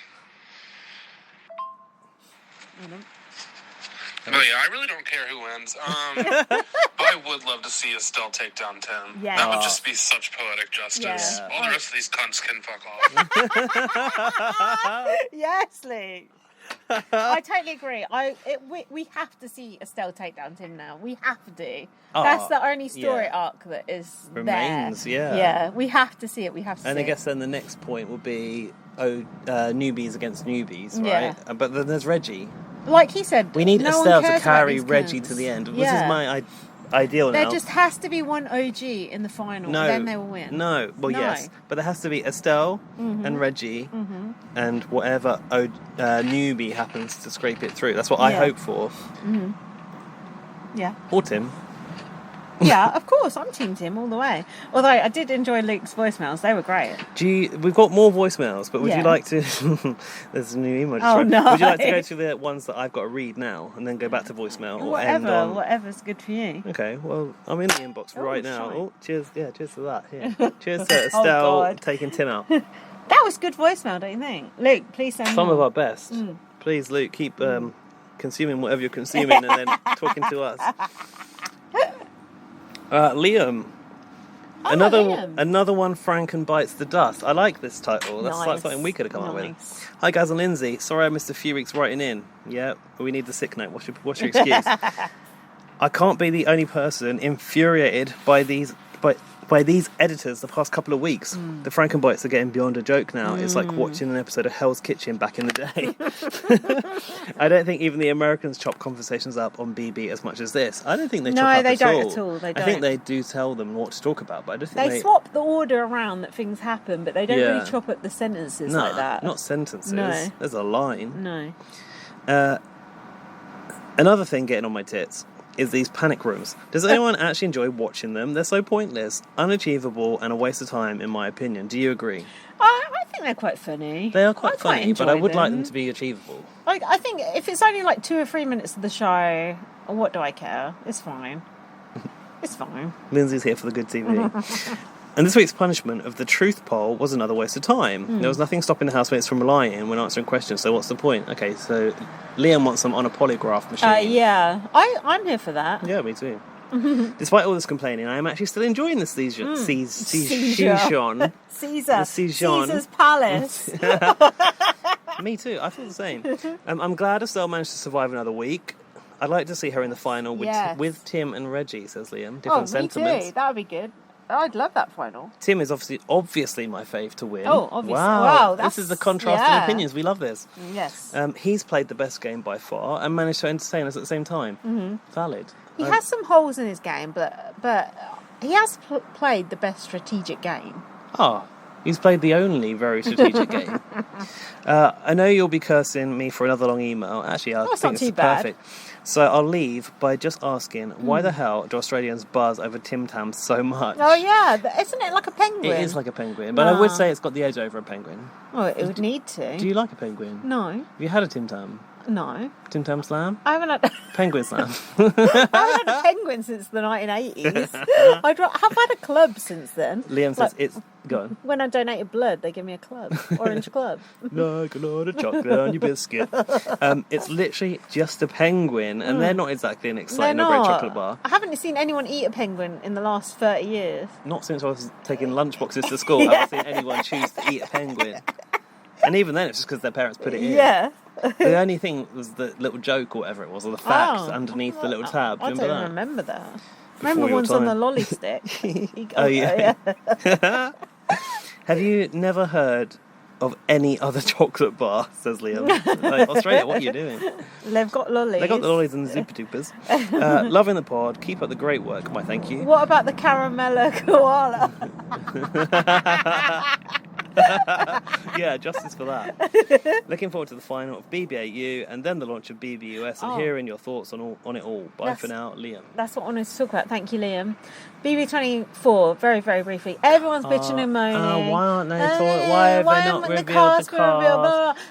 [SPEAKER 10] But yeah, I really don't care who wins. I would love to see Estelle take down Tim.
[SPEAKER 2] Yeah.
[SPEAKER 10] That would just be such poetic justice.
[SPEAKER 2] Yeah.
[SPEAKER 10] All the rest of these cunts can fuck off.
[SPEAKER 2] Yes, Luke. I totally agree. We have to see Estelle take down Tim now. We have to. That's the only story arc that is
[SPEAKER 1] remains.
[SPEAKER 2] There. Yeah, we have to see it. We have to see it.
[SPEAKER 1] And I guess then the next point will be newbies against newbies, right?
[SPEAKER 2] Yeah.
[SPEAKER 1] But then there's Reggie.
[SPEAKER 2] Like he said,
[SPEAKER 1] we need
[SPEAKER 2] no
[SPEAKER 1] Estelle
[SPEAKER 2] one cares
[SPEAKER 1] to carry
[SPEAKER 2] about these
[SPEAKER 1] Reggie
[SPEAKER 2] cunts.
[SPEAKER 1] to the end.
[SPEAKER 2] Yeah.
[SPEAKER 1] ideal now.
[SPEAKER 2] There just has to be one OG in the final, then they will win.
[SPEAKER 1] No. Well,
[SPEAKER 2] No.
[SPEAKER 1] yes. But there has to be Estelle and Reggie and whatever newbie happens to scrape it through. That's what I hope for.
[SPEAKER 2] Yeah.
[SPEAKER 1] Or Tim.
[SPEAKER 2] Yeah, of course. I'm Team Tim all the way. Although I did enjoy Luke's voicemails. They were great.
[SPEAKER 1] We've got more voicemails, but would you
[SPEAKER 2] Yeah.
[SPEAKER 1] like to... There's a new email.
[SPEAKER 2] Oh,
[SPEAKER 1] Would you
[SPEAKER 2] nice.
[SPEAKER 1] like to go to the ones that I've got to read now and then go back to voicemail? Or end on...
[SPEAKER 2] Whatever's good for you.
[SPEAKER 1] Okay, well, I'm in the inbox right now.
[SPEAKER 2] shine.
[SPEAKER 1] Oh, cheers. Yeah, cheers to that. Here. Cheers to Estelle
[SPEAKER 2] God.
[SPEAKER 1] taking Tim out.
[SPEAKER 2] That was good voicemail, don't you think? Luke, please send
[SPEAKER 1] Some
[SPEAKER 2] more.
[SPEAKER 1] of our best. Please, Luke, keep consuming whatever you're consuming and then talking to us. Liam.
[SPEAKER 2] Liam.
[SPEAKER 1] Another one, Franken bites the dust. I like this title. That's like
[SPEAKER 2] Nice.
[SPEAKER 1] something we could have come up with.
[SPEAKER 2] Nice.
[SPEAKER 1] Hi, guys and Lindsay. Sorry I missed a few weeks writing in. Yeah, we need the sick note. What's your excuse? I can't be the only person infuriated by these editors the past couple of weeks. The Frankenbites are getting beyond a joke now. It's like watching an episode of Hell's Kitchen back in the day. I don't think even the Americans chop conversations up on BB as much as this. I don't think they chop up
[SPEAKER 2] they
[SPEAKER 1] at
[SPEAKER 2] don't
[SPEAKER 1] all.
[SPEAKER 2] at all. They
[SPEAKER 1] I
[SPEAKER 2] don't.
[SPEAKER 1] think they do tell them what to talk about, but I don't think
[SPEAKER 2] They swap the order around that things happen, but they don't really chop up the sentences like that.
[SPEAKER 1] Not sentences.
[SPEAKER 2] No.
[SPEAKER 1] There's a line.
[SPEAKER 2] No.
[SPEAKER 1] Another thing getting on my tits is these panic rooms. Does anyone actually enjoy watching them? They're so pointless, unachievable, and a waste of time, in my opinion. Do you agree?
[SPEAKER 2] I think they're quite funny.
[SPEAKER 1] They are quite funny, but I would like them
[SPEAKER 2] them
[SPEAKER 1] to be achievable.
[SPEAKER 2] I think if it's only like 2 or 3 minutes of the show, what do I care? It's fine. It's fine.
[SPEAKER 1] Lindsay's here for the good TV. And this week's punishment of the truth poll was another waste of time. There was nothing stopping the housemates from lying when answering questions, so what's the point? Okay, so Liam wants them on a polygraph machine.
[SPEAKER 2] Yeah. I'm here for that.
[SPEAKER 1] Yeah, me too. Despite all this complaining, I am actually still enjoying the season.
[SPEAKER 2] Caesar. Caesar's Palace.
[SPEAKER 1] Me too. I feel the same. I'm glad Estelle managed to survive another week. I'd like to see her in the final with Tim and Reggie, says Liam. Different sentiments.
[SPEAKER 2] Me too. That would be good. I'd love that final.
[SPEAKER 1] Tim is obviously my fave to win.
[SPEAKER 2] Oh, obviously.
[SPEAKER 1] Wow,
[SPEAKER 2] Wow,
[SPEAKER 1] this is the contrast in opinions. We love this.
[SPEAKER 2] Yes.
[SPEAKER 1] He's played the best game by far and managed to entertain us at the same time. Valid.
[SPEAKER 2] He has some holes in his game, but he has played the best strategic game.
[SPEAKER 1] He's played the only very strategic game. I know you'll be cursing me for another long email. Actually, I think it's perfect. So I'll leave by just asking, why the hell do Australians buzz over Tim Tams so much?
[SPEAKER 2] Oh, yeah. Isn't it like a penguin?
[SPEAKER 1] It is like a penguin, but I would say it's got the edge over a penguin.
[SPEAKER 2] Oh, it would need to.
[SPEAKER 1] Do you like a penguin?
[SPEAKER 2] No.
[SPEAKER 1] Have you had a Tim Tam?
[SPEAKER 2] No.
[SPEAKER 1] Tim Tam Slam?
[SPEAKER 2] I haven't had...
[SPEAKER 1] Penguin Slam.
[SPEAKER 2] I haven't had a penguin since the 1980s. I've had a club since then.
[SPEAKER 1] Liam says it's... Go on.
[SPEAKER 2] When I donated blood, they give me a club. Orange club.
[SPEAKER 1] Like a lot of chocolate on your biscuit. It's literally just a penguin, and they're not exactly an exciting or great chocolate bar.
[SPEAKER 2] I haven't seen anyone eat a penguin in the last 30 years.
[SPEAKER 1] Not since I was taking lunchboxes to school have I seen anyone choose to eat a penguin. And even then, it's just because their parents put it in.
[SPEAKER 2] Yeah.
[SPEAKER 1] The only thing was the little joke or whatever it was, or the facts underneath the little tab.
[SPEAKER 2] I don't remember that. Remember
[SPEAKER 1] your
[SPEAKER 2] one's on the
[SPEAKER 1] time.
[SPEAKER 2] lolly stick?
[SPEAKER 1] Oh, yeah. Have you never heard of any other chocolate bar, says Liam? Like, Australia, what are you doing?
[SPEAKER 2] They've got lollies.
[SPEAKER 1] They got the lollies and the Zipper Doopers. Loving the pod. Keep up the great work. My thank you.
[SPEAKER 2] What about the caramella koala?
[SPEAKER 1] Yeah, justice for that. Looking forward to the final of BB8U and then the launch of BBUS and hearing your thoughts on it all. Bye for now, Liam.
[SPEAKER 2] That's what I wanted to talk about. Thank you, Liam. BB24, very, very briefly. Everyone's bitching and moaning.
[SPEAKER 1] Why aren't they talking? Why have they not revealed the cast?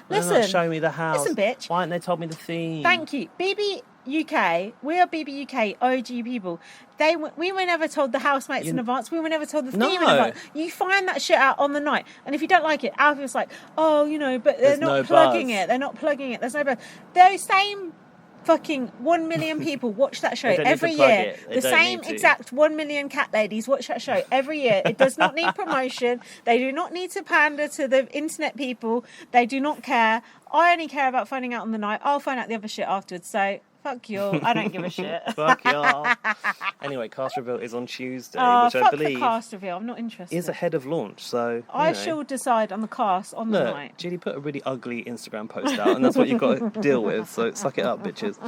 [SPEAKER 2] Listen,
[SPEAKER 1] They're not showing me the house.
[SPEAKER 2] Listen, bitch.
[SPEAKER 1] Why haven't they told me the theme?
[SPEAKER 2] Thank you. BB UK, we are BB UK OG people. We were never told the housemates in advance. We were never told the theme in advance. You find that shit out on the night, and if you don't like it, Alfie's like, but they're not plugging it. They're not plugging it. There's no buzz. Those same fucking 1 million people watch that show every year. The same exact 1 million cat ladies watch that show every year. It does not need promotion. They do not need to pander to the internet people. They do not care. I only care about finding out on the night. I'll find out the other shit afterwards. So Fuck you. I don't give a shit.
[SPEAKER 1] Fuck y'all. Anyway, cast reveal is on Tuesday, which I
[SPEAKER 2] fuck
[SPEAKER 1] believe
[SPEAKER 2] the cast reveal. I'm not interested.
[SPEAKER 1] is ahead of launch. So
[SPEAKER 2] I shall decide on the cast on the night.
[SPEAKER 1] Judy put a really ugly Instagram post out, and that's what you've got to deal with. So suck it up, bitches.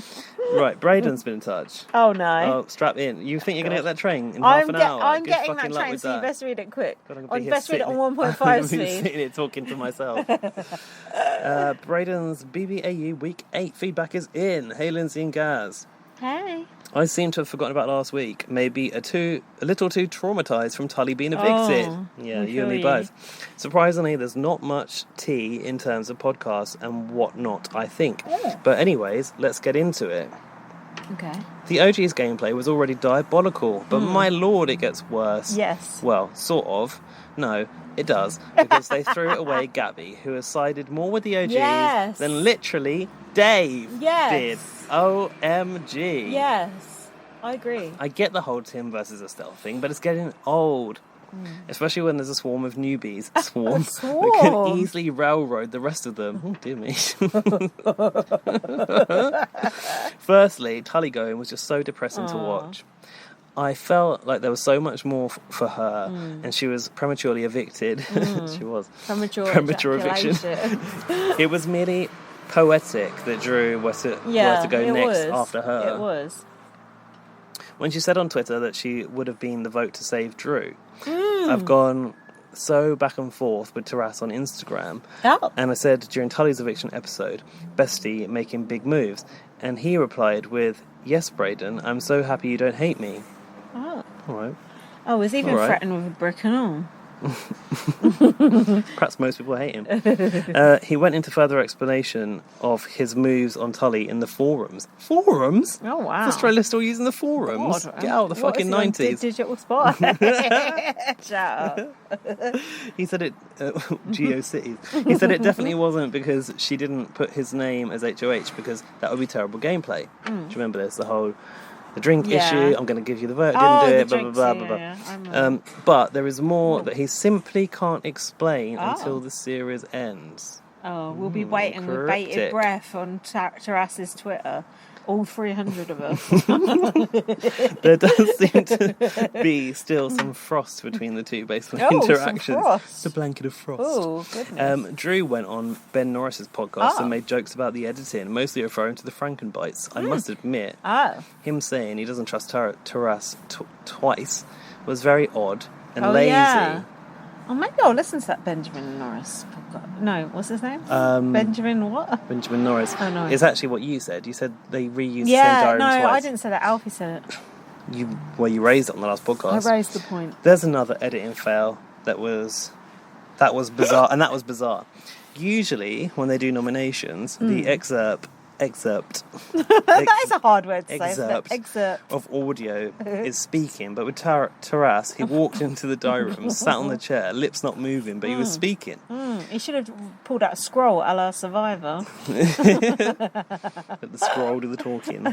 [SPEAKER 1] Right, Braden's been in touch.
[SPEAKER 2] Oh no!
[SPEAKER 1] Oh, strap in. You think you're gonna get that train in half an hour?
[SPEAKER 2] I'm
[SPEAKER 1] Good
[SPEAKER 2] getting
[SPEAKER 1] fucking
[SPEAKER 2] that
[SPEAKER 1] luck
[SPEAKER 2] train,
[SPEAKER 1] with
[SPEAKER 2] so
[SPEAKER 1] that.
[SPEAKER 2] you best read it quick.
[SPEAKER 1] God,
[SPEAKER 2] On best read it on 1.5
[SPEAKER 1] I'm
[SPEAKER 2] speed.
[SPEAKER 1] sitting here talking to myself. Braden's BBAU Week 8 feedback is in. Hey, Lindsay and Gaz.
[SPEAKER 2] Hey.
[SPEAKER 1] I seem to have forgotten about last week. Maybe a little too traumatised from Tully being evicted. Yeah, you and me both. Surprisingly, there's not much tea in terms of podcasts and whatnot, I think. But anyways, let's get into it.
[SPEAKER 2] Okay.
[SPEAKER 1] The OG's gameplay was already diabolical, but my lord, it gets worse.
[SPEAKER 2] Yes.
[SPEAKER 1] Well, sort of. No, it does, because they threw away Gabby, who has sided more with the OGs than literally Dave did. OMG.
[SPEAKER 2] Yes, I agree.
[SPEAKER 1] I get the whole Tim versus Estelle thing, but it's getting old. Especially when there's a swarm of newbies. Swarm. That can easily railroad the rest of them. Oh, dear me. Firstly, Tully going was just so depressing to watch. I felt like there was so much more for her, and she was prematurely evicted. She was. Premature eviction. It was merely poetic that Drew was to go next after her.
[SPEAKER 2] It was.
[SPEAKER 1] When she said on Twitter that she would have been the vote to save Drew, I've gone so back and forth with Taras on Instagram. And I said during Tully's eviction episode, bestie making big moves. And he replied with, yes, Braden, I'm so happy you don't hate me.
[SPEAKER 2] Oh.
[SPEAKER 1] All right.
[SPEAKER 2] Oh, was he even threatened with a brick and all?
[SPEAKER 1] Perhaps most people hate him. He went into further explanation of his moves on Tully in the forums. Forums?
[SPEAKER 2] Oh, wow.
[SPEAKER 1] Is Australia still using the forums?
[SPEAKER 2] God,
[SPEAKER 1] Get out of the fucking 90s.
[SPEAKER 2] Digital spot. Shut up.
[SPEAKER 1] He said it, GeoCities. He said it definitely wasn't because she didn't put his name as HOH, because that would be terrible gameplay. Do you remember this? The drink issue, I'm going to give you the vote, didn't do it, blah, blah, blah, blah. But there is more that he simply can't explain until the series ends.
[SPEAKER 2] Oh, we'll be waiting with bated breath on Taras's Twitter. All 300 of us.
[SPEAKER 1] There does seem to be still some frost between the two based on interactions.
[SPEAKER 2] Some frost.
[SPEAKER 1] The blanket of frost.
[SPEAKER 2] Oh, goodness.
[SPEAKER 1] Drew went on Ben Norris's podcast and made jokes about the editing, mostly referring to the Frankenbites. I must admit, him saying he doesn't trust Taras twice was very odd and lazy.
[SPEAKER 2] Yeah. Oh, maybe I'll listen to that Benjamin Norris podcast. No, what's his name? Benjamin what?
[SPEAKER 1] Benjamin Norris.
[SPEAKER 2] Oh, no.
[SPEAKER 1] It's actually what you said. You said they reused the same diary twice.
[SPEAKER 2] I didn't say that. Alfie said it.
[SPEAKER 1] You raised it on the last podcast.
[SPEAKER 2] I raised the point.
[SPEAKER 1] There's another editing fail that was bizarre, and that was bizarre. Usually, when they do nominations, the excerpt
[SPEAKER 2] that is a hard word to say. Excerpt
[SPEAKER 1] of audio is speaking, but with Taras, he walked into the diary room, sat on the chair, lips not moving, but he was speaking.
[SPEAKER 2] He should have pulled out a scroll a la Survivor.
[SPEAKER 1] The scroll to the talking.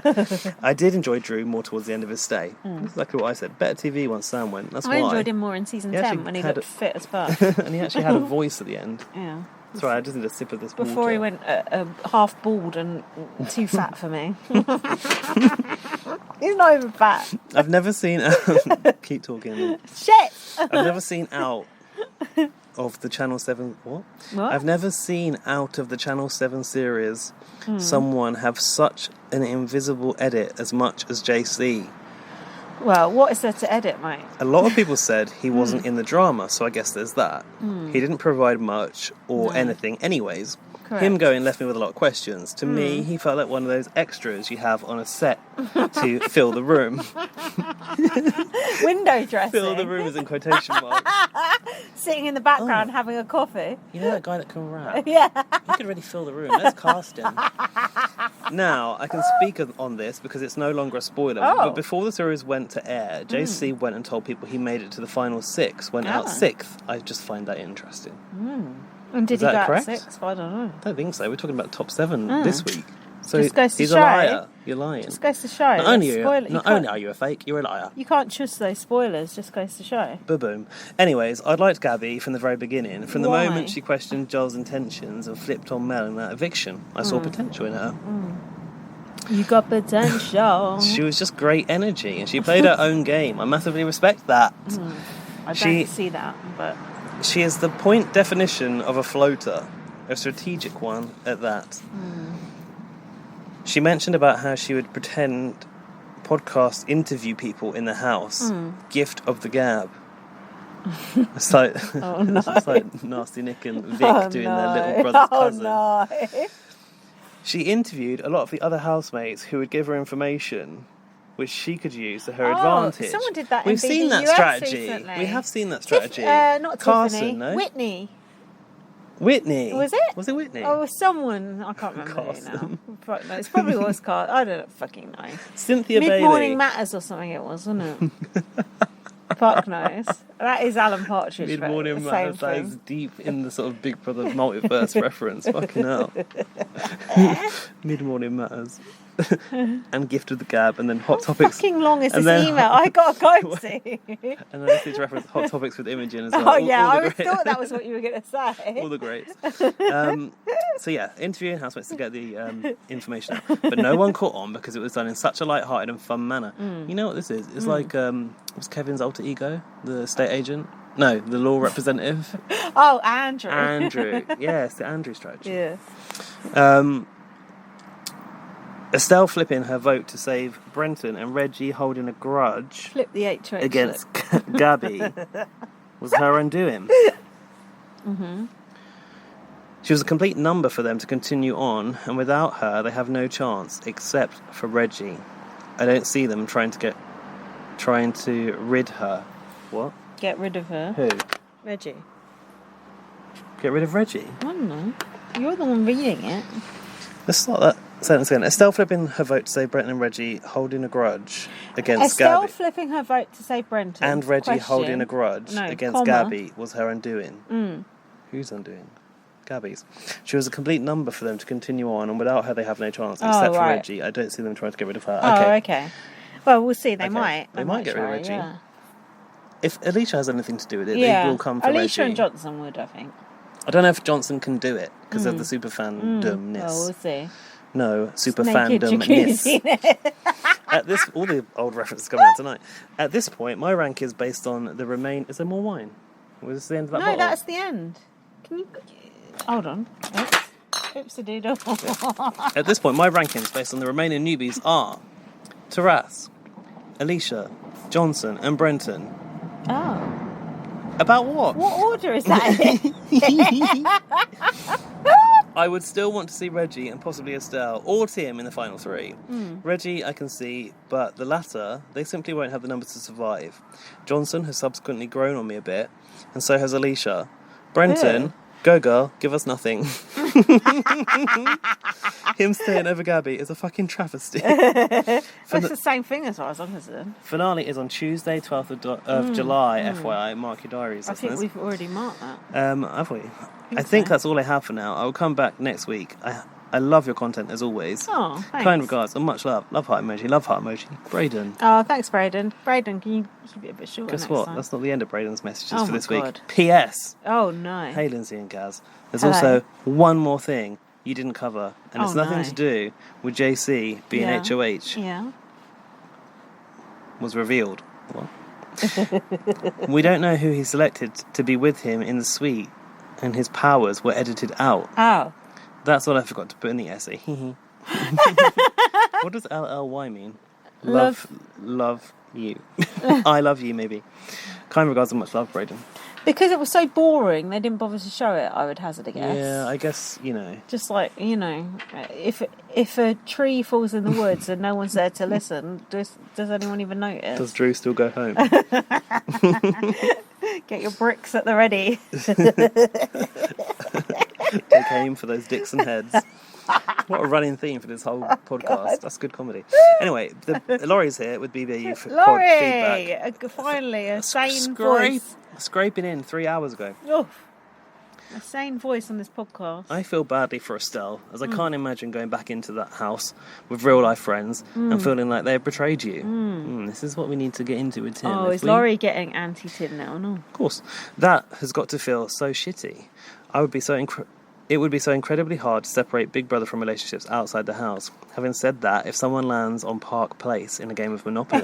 [SPEAKER 1] I did enjoy Drew more towards the end of his stay. Exactly what I said. Better TV once Sam went. That's why.
[SPEAKER 2] I enjoyed him more in season 10 when he looked fit as fuck.
[SPEAKER 1] And he actually had a voice at the end.
[SPEAKER 2] Yeah.
[SPEAKER 1] Sorry, I just need a sip of this water.
[SPEAKER 2] Before he went half bald and too fat for me. He's not even fat.
[SPEAKER 1] I've never seen... keep talking.
[SPEAKER 2] Shit!
[SPEAKER 1] I've never seen out of the Channel 7... What? I've never seen out of the Channel 7 series someone have such an invisible edit as much as JC.
[SPEAKER 2] Well, what is there to edit, mate?
[SPEAKER 1] A lot of people said he wasn't in the drama, so I guess there's that. He didn't provide much or anything anyways.
[SPEAKER 2] Correct.
[SPEAKER 1] Him going left me with a lot of questions. To me, he felt like one of those extras you have on a set to fill the room.
[SPEAKER 2] Window dressing.
[SPEAKER 1] Fill the room is in quotation marks.
[SPEAKER 2] Sitting in the background having a coffee.
[SPEAKER 1] You know that guy that can rap?
[SPEAKER 2] Yeah.
[SPEAKER 1] He could really fill the room. Let's cast him. Now, I can speak on this because it's no longer a spoiler. But before the series went to air, JC went and told people he made it to the final 6, went out 6th. I just find that interesting.
[SPEAKER 2] And did
[SPEAKER 1] Is
[SPEAKER 2] he
[SPEAKER 1] that
[SPEAKER 2] go
[SPEAKER 1] correct?
[SPEAKER 2] out 6th? I don't know.
[SPEAKER 1] I don't think so. We're talking about top 7 this week. So
[SPEAKER 2] Just goes to
[SPEAKER 1] he's
[SPEAKER 2] show.
[SPEAKER 1] a liar. You're lying.
[SPEAKER 2] Just goes to show.
[SPEAKER 1] Not only are you a fake, you're a liar.
[SPEAKER 2] You can't trust those spoilers. Just goes to show.
[SPEAKER 1] Boom. Anyways, I'd liked Gabby from the very beginning. From the
[SPEAKER 2] Why?
[SPEAKER 1] moment she questioned Joel's intentions and flipped on Mel in that eviction, I saw potential in her.
[SPEAKER 2] You got potential.
[SPEAKER 1] She was just great energy, and she played her own game. I massively respect that.
[SPEAKER 2] I don't see that, but...
[SPEAKER 1] She is the point definition of a floater, a strategic one at that. She mentioned about how she would pretend podcast interview people in the house. Gift of the gab. It's like, it's like Nasty Nick and Vic doing their little brother's cousin.
[SPEAKER 2] No.
[SPEAKER 1] She interviewed a lot of the other housemates who would give her information which she could use to her advantage.
[SPEAKER 2] Someone did that.
[SPEAKER 1] We've seen that strategy. We have seen that strategy.
[SPEAKER 2] Not
[SPEAKER 1] Carson,
[SPEAKER 2] Tiffany.
[SPEAKER 1] no?
[SPEAKER 2] Whitney. Was it?
[SPEAKER 1] Was it Whitney?
[SPEAKER 2] Oh, someone. I can't remember it now. No, it probably was Carson. I don't fucking know.
[SPEAKER 1] Cynthia Bailey.
[SPEAKER 2] Mid-Morning Matters or something it was, wasn't it? Fuck knows. That is Alan Partridge.
[SPEAKER 1] Mid-Morning Matters. That is deep in the sort of Big Brother multiverse reference. Fucking hell. Mid-Morning Matters. And Gift of the Gab, and then Hot Topics.
[SPEAKER 2] How fucking long is this email? I got to go see.
[SPEAKER 1] And then this is reference Hot Topics with Imogen as well.
[SPEAKER 2] Oh yeah, I thought that was what you were going to say.
[SPEAKER 1] All the greats. So yeah, interviewing housemates to get the information out, but no one caught on because it was done in such a light-hearted and fun manner. You know what this is? It's like what's Kevin's alter ego, the estate agent? No, the law representative.
[SPEAKER 2] Oh, Andrew.
[SPEAKER 1] Andrew, yes, the Andrew strategy.
[SPEAKER 2] Yeah.
[SPEAKER 1] Estelle flipping her vote to save Brenton and Reggie holding a grudge
[SPEAKER 2] Flip the HH
[SPEAKER 1] against Gabby was her undoing. She was a complete number for them to continue on, and without her they have no chance except for Reggie. I don't see them trying to rid her. What?
[SPEAKER 2] Get rid of her.
[SPEAKER 1] Who?
[SPEAKER 2] Reggie.
[SPEAKER 1] Get rid of Reggie?
[SPEAKER 2] I don't know. You're the one reading it.
[SPEAKER 1] Let's start that sentence again. Estelle flipping her vote to save Brenton and Reggie holding a grudge against
[SPEAKER 2] Estelle
[SPEAKER 1] Gabby.
[SPEAKER 2] flipping her vote to save Brenton.
[SPEAKER 1] And Reggie holding a grudge against Gabby was her undoing. Who's undoing? Gabby's. She was a complete number for them to continue on, and without her they have no chance except for Reggie. I don't see them trying to get rid of her.
[SPEAKER 2] Okay. Well, we'll see. They might.
[SPEAKER 1] They might get rid of Reggie.
[SPEAKER 2] Yeah.
[SPEAKER 1] If Alicia has anything to do with it, they will come for
[SPEAKER 2] Alicia
[SPEAKER 1] Reggie.
[SPEAKER 2] and Johnson would, I think.
[SPEAKER 1] I don't know if Johnson can do it because of the super fandomness.
[SPEAKER 2] Well, we'll see.
[SPEAKER 1] No, super fandomness. At this, all the old references coming out tonight. At this point, my rank is based on the remain. Is there more wine? Was this the end of that bottle?
[SPEAKER 2] No, that's the end. Can you hold on? Oops a doodle.
[SPEAKER 1] At this point, my rankings based on the remaining newbies are Taras, Alicia, Johnson, and Brenton.
[SPEAKER 2] Oh.
[SPEAKER 1] About what?
[SPEAKER 2] What order is that in?
[SPEAKER 1] I would still want to see Reggie and possibly Estelle or Tim in the final three. Reggie I can see, but the latter, they simply won't have the numbers to survive. Johnson has subsequently grown on me a bit, and so has Alicia. Brenton, go girl, give us nothing. Him staying over Gabby is a fucking travesty.
[SPEAKER 2] It's the same thing as far as I'm concerned.
[SPEAKER 1] Finale is on Tuesday, 12th of July, FYI. Mark your diaries, listeners.
[SPEAKER 2] I think we've already marked that.
[SPEAKER 1] Have we? I think that's all I have for now. I will come back next week. I love your content as always.
[SPEAKER 2] Oh, thanks.
[SPEAKER 1] Kind regards and much love. Love heart emoji. Love heart emoji. Braden.
[SPEAKER 2] Oh, thanks, Braden. Braden, can you keep it a bit shorter?
[SPEAKER 1] Guess what?
[SPEAKER 2] Time?
[SPEAKER 1] That's not the end of Braden's messages for this
[SPEAKER 2] God.
[SPEAKER 1] week. P.S.
[SPEAKER 2] Oh no.
[SPEAKER 1] Hey, Lindsay and Gaz. There's
[SPEAKER 2] Hello.
[SPEAKER 1] also one more thing you didn't cover, and it's nothing to do with JC being HOH.
[SPEAKER 2] Yeah.
[SPEAKER 1] Was revealed. What? We don't know who he selected to be with him in the suite, and his powers were edited out.
[SPEAKER 2] Oh.
[SPEAKER 1] That's what I forgot to put in the essay. What does LLY mean? Love you. I love you, maybe. Kind regards and much love, Braden.
[SPEAKER 2] Because it was so boring, they didn't bother to show it, I would hazard a guess.
[SPEAKER 1] Yeah, I guess,
[SPEAKER 2] Just like, if a tree falls in the woods and no one's there to listen, does anyone even notice?
[SPEAKER 1] Does Drew still go home?
[SPEAKER 2] Get your bricks at the ready.
[SPEAKER 1] Take aim for those Dixon heads. What a running theme for this whole podcast. God. That's good comedy. Anyway, Laurie's here with BBU for pod feedback.
[SPEAKER 2] Finally, a sane voice.
[SPEAKER 1] Scraping in 3 hours ago.
[SPEAKER 2] Oh, a sane voice on this podcast.
[SPEAKER 1] I feel badly for Estelle, as I can't imagine going back into that house with real life friends and feeling like they've betrayed you. This is what we need to get into with Tim.
[SPEAKER 2] Oh, is Laurie getting anti-Tim now? No.
[SPEAKER 1] Of course. That has got to feel so shitty. I would be so It would be so incredibly hard to separate Big Brother from relationships outside the house. Having said that, if someone lands on Park Place in a game of Monopoly,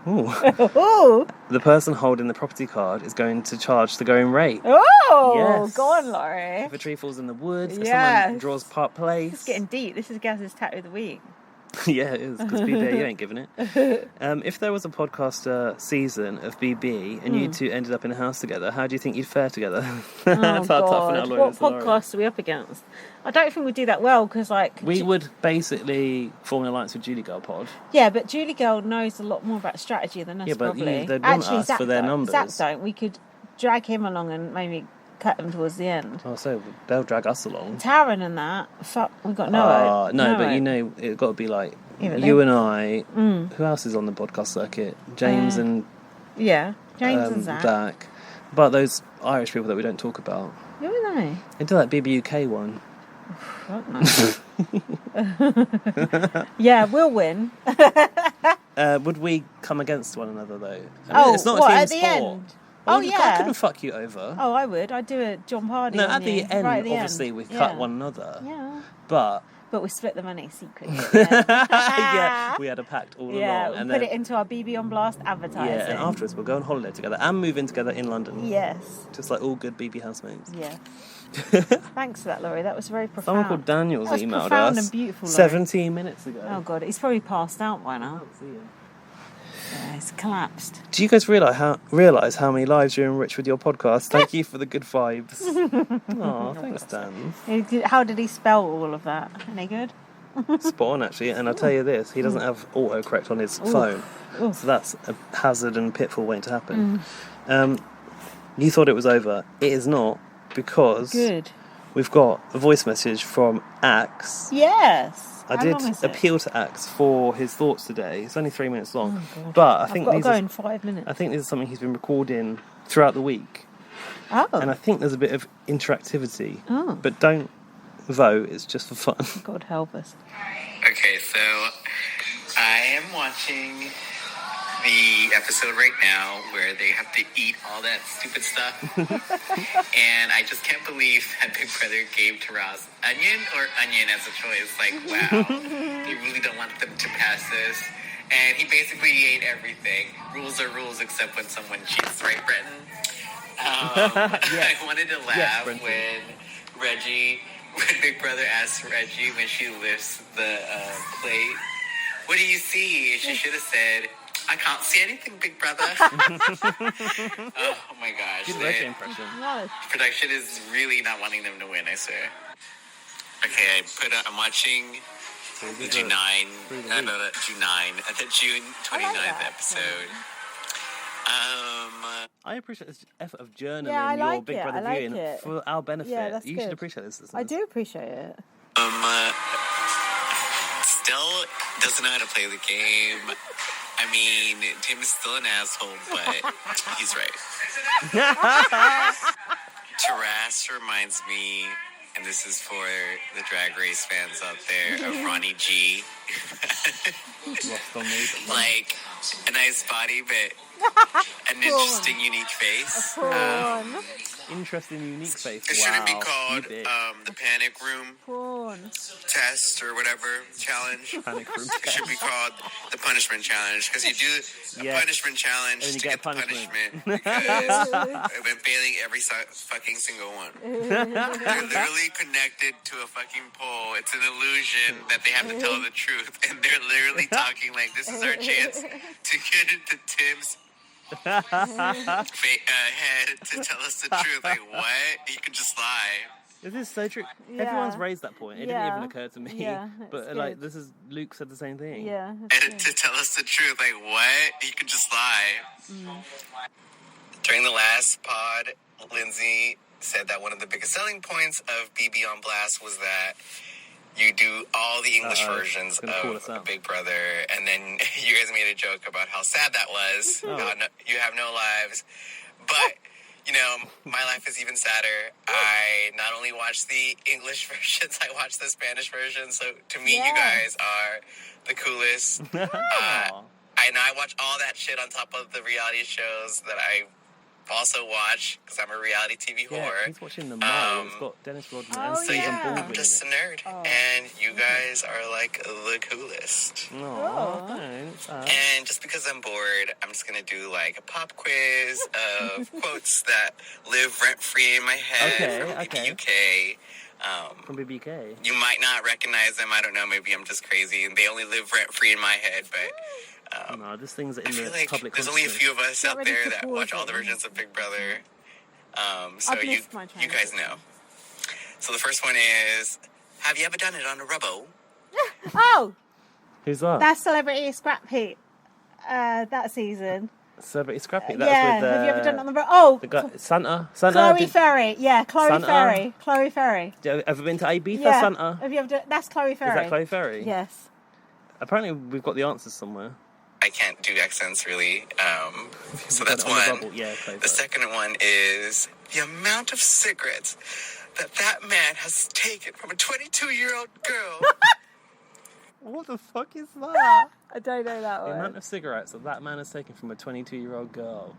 [SPEAKER 1] the person holding the property card is going to charge the going rate.
[SPEAKER 2] Oh,
[SPEAKER 1] yes.
[SPEAKER 2] Go on, Laurie.
[SPEAKER 1] If a tree falls in the woods, if someone draws Park Place.
[SPEAKER 2] It's getting deep. This is Gaz's tattoo of the week.
[SPEAKER 1] Yeah, it is, because BB, you ain't giving it. If there was a podcaster season of BB and you two ended up in a house together, how do you think you'd fare together?
[SPEAKER 2] Oh, God. What podcast are we up against? I don't think we'd do that well, because, like...
[SPEAKER 1] We would basically form an alliance with Julie Girl Pod.
[SPEAKER 2] Yeah, but Julie Girl knows a lot more about strategy than us, probably.
[SPEAKER 1] They'd want us
[SPEAKER 2] Zach
[SPEAKER 1] for their numbers.
[SPEAKER 2] Zach don't. We could drag him along and maybe cut him towards the end.
[SPEAKER 1] Oh, so they'll drag us along.
[SPEAKER 2] Taryn and that, fuck, we've got no.
[SPEAKER 1] But you know, it's got to be like you and I. Who else is on the podcast circuit? James and
[SPEAKER 2] James and Zach.
[SPEAKER 1] But those Irish people that we don't talk about.
[SPEAKER 2] Who are they?
[SPEAKER 1] They do that BBUK one.
[SPEAKER 2] Yeah, we'll win.
[SPEAKER 1] Would we come against one another though? I mean, it's not a team
[SPEAKER 2] at
[SPEAKER 1] sport.
[SPEAKER 2] the end?
[SPEAKER 1] Well, I couldn't fuck you over.
[SPEAKER 2] Oh, I would. I'd do a John Hardy.
[SPEAKER 1] No,
[SPEAKER 2] on
[SPEAKER 1] at the
[SPEAKER 2] you.
[SPEAKER 1] end,
[SPEAKER 2] Right at the
[SPEAKER 1] obviously,
[SPEAKER 2] end.
[SPEAKER 1] we cut one another.
[SPEAKER 2] Yeah.
[SPEAKER 1] But
[SPEAKER 2] we split the money secretly.
[SPEAKER 1] yeah, we had a pact all along.
[SPEAKER 2] Yeah,
[SPEAKER 1] and
[SPEAKER 2] put it into our BB on Blast advertising.
[SPEAKER 1] Yeah, and afterwards we'll go on holiday together and move in together in London.
[SPEAKER 2] Yes.
[SPEAKER 1] Just like all good BB housemates.
[SPEAKER 2] Yeah. Thanks for that, Laurie. That was very profound.
[SPEAKER 1] Someone called Daniel's emailed
[SPEAKER 2] profound
[SPEAKER 1] us
[SPEAKER 2] and beautiful,
[SPEAKER 1] 17 minutes ago.
[SPEAKER 2] Oh, God. He's probably passed out by now.
[SPEAKER 1] I can't see him.
[SPEAKER 2] Yeah, he's collapsed.
[SPEAKER 1] Do you guys realise how many lives you enrich with your podcast? Thank you for the good vibes. Oh, thanks, Dan.
[SPEAKER 2] How did he spell all of that? Any good?
[SPEAKER 1] Spot on, actually. And I'll tell you this, he doesn't have autocorrect on his phone. So that's a hazard and pitfall waiting to happen. You thought it was over. It is not, because we've got a voice message from Axe.
[SPEAKER 2] Yes.
[SPEAKER 1] I did appeal to Axe for his thoughts today. It's only 3 minutes long. Oh, but I think
[SPEAKER 2] I've got to go in 5 minutes.
[SPEAKER 1] I think this is something he's been recording throughout the week.
[SPEAKER 2] Oh.
[SPEAKER 1] And I think there's a bit of interactivity. Oh. But don't vote, it's just for fun.
[SPEAKER 2] God help us.
[SPEAKER 11] Okay, so I am watching the episode right now where they have to eat all that stupid stuff. And I just can't believe that Big Brother gave Taras onion as a choice. Like, wow, they really don't want them to pass this. And he basically ate everything. Rules are rules except when someone cheats, right, Brenton? I wanted to laugh when Big Brother asked Reggie when she lifts the plate, "What do you see?" She should have said, "I can't see anything, Big Brother." Oh my gosh.
[SPEAKER 1] Good Reggie impression.
[SPEAKER 11] Production is really not wanting them to win, I swear. Okay, I'm watching the June 29th episode.
[SPEAKER 1] I appreciate this effort of journaling your Big Brother viewing for our benefit.
[SPEAKER 2] Yeah, that's
[SPEAKER 1] you
[SPEAKER 2] good.
[SPEAKER 1] should appreciate this.
[SPEAKER 2] I do appreciate it.
[SPEAKER 11] Still doesn't know how to play the game. I mean, Tim is still an asshole, but he's right. Taras reminds me, and this is for the Drag Race fans out there, of Ronnie G. Like, a nice body, but an interesting, unique face.
[SPEAKER 1] Interesting, unique face.
[SPEAKER 11] It shouldn't be called the Panic Room Test or whatever challenge.
[SPEAKER 1] Panic Room
[SPEAKER 11] It should be called the Punishment Challenge, because you do a punishment challenge to get the punishment. Because I've been failing every fucking single one. They're literally connected to a fucking pole. It's an illusion that they have to tell the truth, and they're literally talking like, this is our chance to get into Tim's head to tell us the truth. Like, what? You can just lie.
[SPEAKER 1] This is so true.
[SPEAKER 2] Yeah.
[SPEAKER 1] Everyone's raised that point. It didn't even occur to me.
[SPEAKER 2] Yeah,
[SPEAKER 1] but like, this is Luke said the same thing.
[SPEAKER 2] Yeah.
[SPEAKER 11] And to tell us the truth. Like, what? You can just lie. During the last pod, Lindsay said that one of the biggest selling points of BB on Blast was that you do all the English versions of Big Brother, and then you guys made a joke about how sad that was. How you have no lives. But, you know, my life is even sadder. I not only watch the English versions, I watch the Spanish version. So to me, you guys are the coolest. I know I watch all that shit on top of the reality shows that I also watch, because I'm a reality TV whore.
[SPEAKER 1] He's watching The Mole. It's got Dennis Rodman and Stephen Baldwin.
[SPEAKER 11] I'm just a nerd, and you guys are like the coolest.
[SPEAKER 1] Oh, thanks.
[SPEAKER 11] And just because I'm bored, I'm just gonna do like a pop quiz of quotes that live rent free in my head from BBUK.
[SPEAKER 1] From BBK.
[SPEAKER 11] You might not recognize them. I don't know. Maybe I'm just crazy, and they only live rent free in my head. But
[SPEAKER 1] no, this thing's in
[SPEAKER 11] I feel
[SPEAKER 1] the
[SPEAKER 11] like
[SPEAKER 1] public.
[SPEAKER 11] there's only a few of us out there that watch all the versions of Big Brother. So you guys know. So the first one is: have you ever done it on a rubbo?
[SPEAKER 2] Oh,
[SPEAKER 1] who's that?
[SPEAKER 2] That's Celebrity Scrap Heap. That season.
[SPEAKER 1] Celebrity Scrap Heap. That's with
[SPEAKER 2] have you ever done it on the rubbo?
[SPEAKER 1] the guy Santa.
[SPEAKER 2] Chloe Ferry. Yeah, Chloe
[SPEAKER 1] Santa?
[SPEAKER 2] Ferry. Chloe Ferry.
[SPEAKER 1] Have you ever been to Ibiza,
[SPEAKER 2] Yeah.
[SPEAKER 1] Santa?
[SPEAKER 2] Have you ever done? That's Chloe Ferry.
[SPEAKER 1] Is that Chloe Ferry?
[SPEAKER 2] Yes.
[SPEAKER 1] Apparently, we've got the answers somewhere.
[SPEAKER 11] I can't do accents really. So
[SPEAKER 1] Done
[SPEAKER 11] that's
[SPEAKER 1] it on the
[SPEAKER 11] one.
[SPEAKER 1] bubble. Yeah, Chloe
[SPEAKER 11] The
[SPEAKER 1] Ferry.
[SPEAKER 11] second one is the amount of cigarettes that man has taken from a 22-year-old girl.
[SPEAKER 1] What the fuck is that?
[SPEAKER 2] I don't know that
[SPEAKER 1] The
[SPEAKER 2] one.
[SPEAKER 1] amount of cigarettes that man has taken from a 22-year-old girl.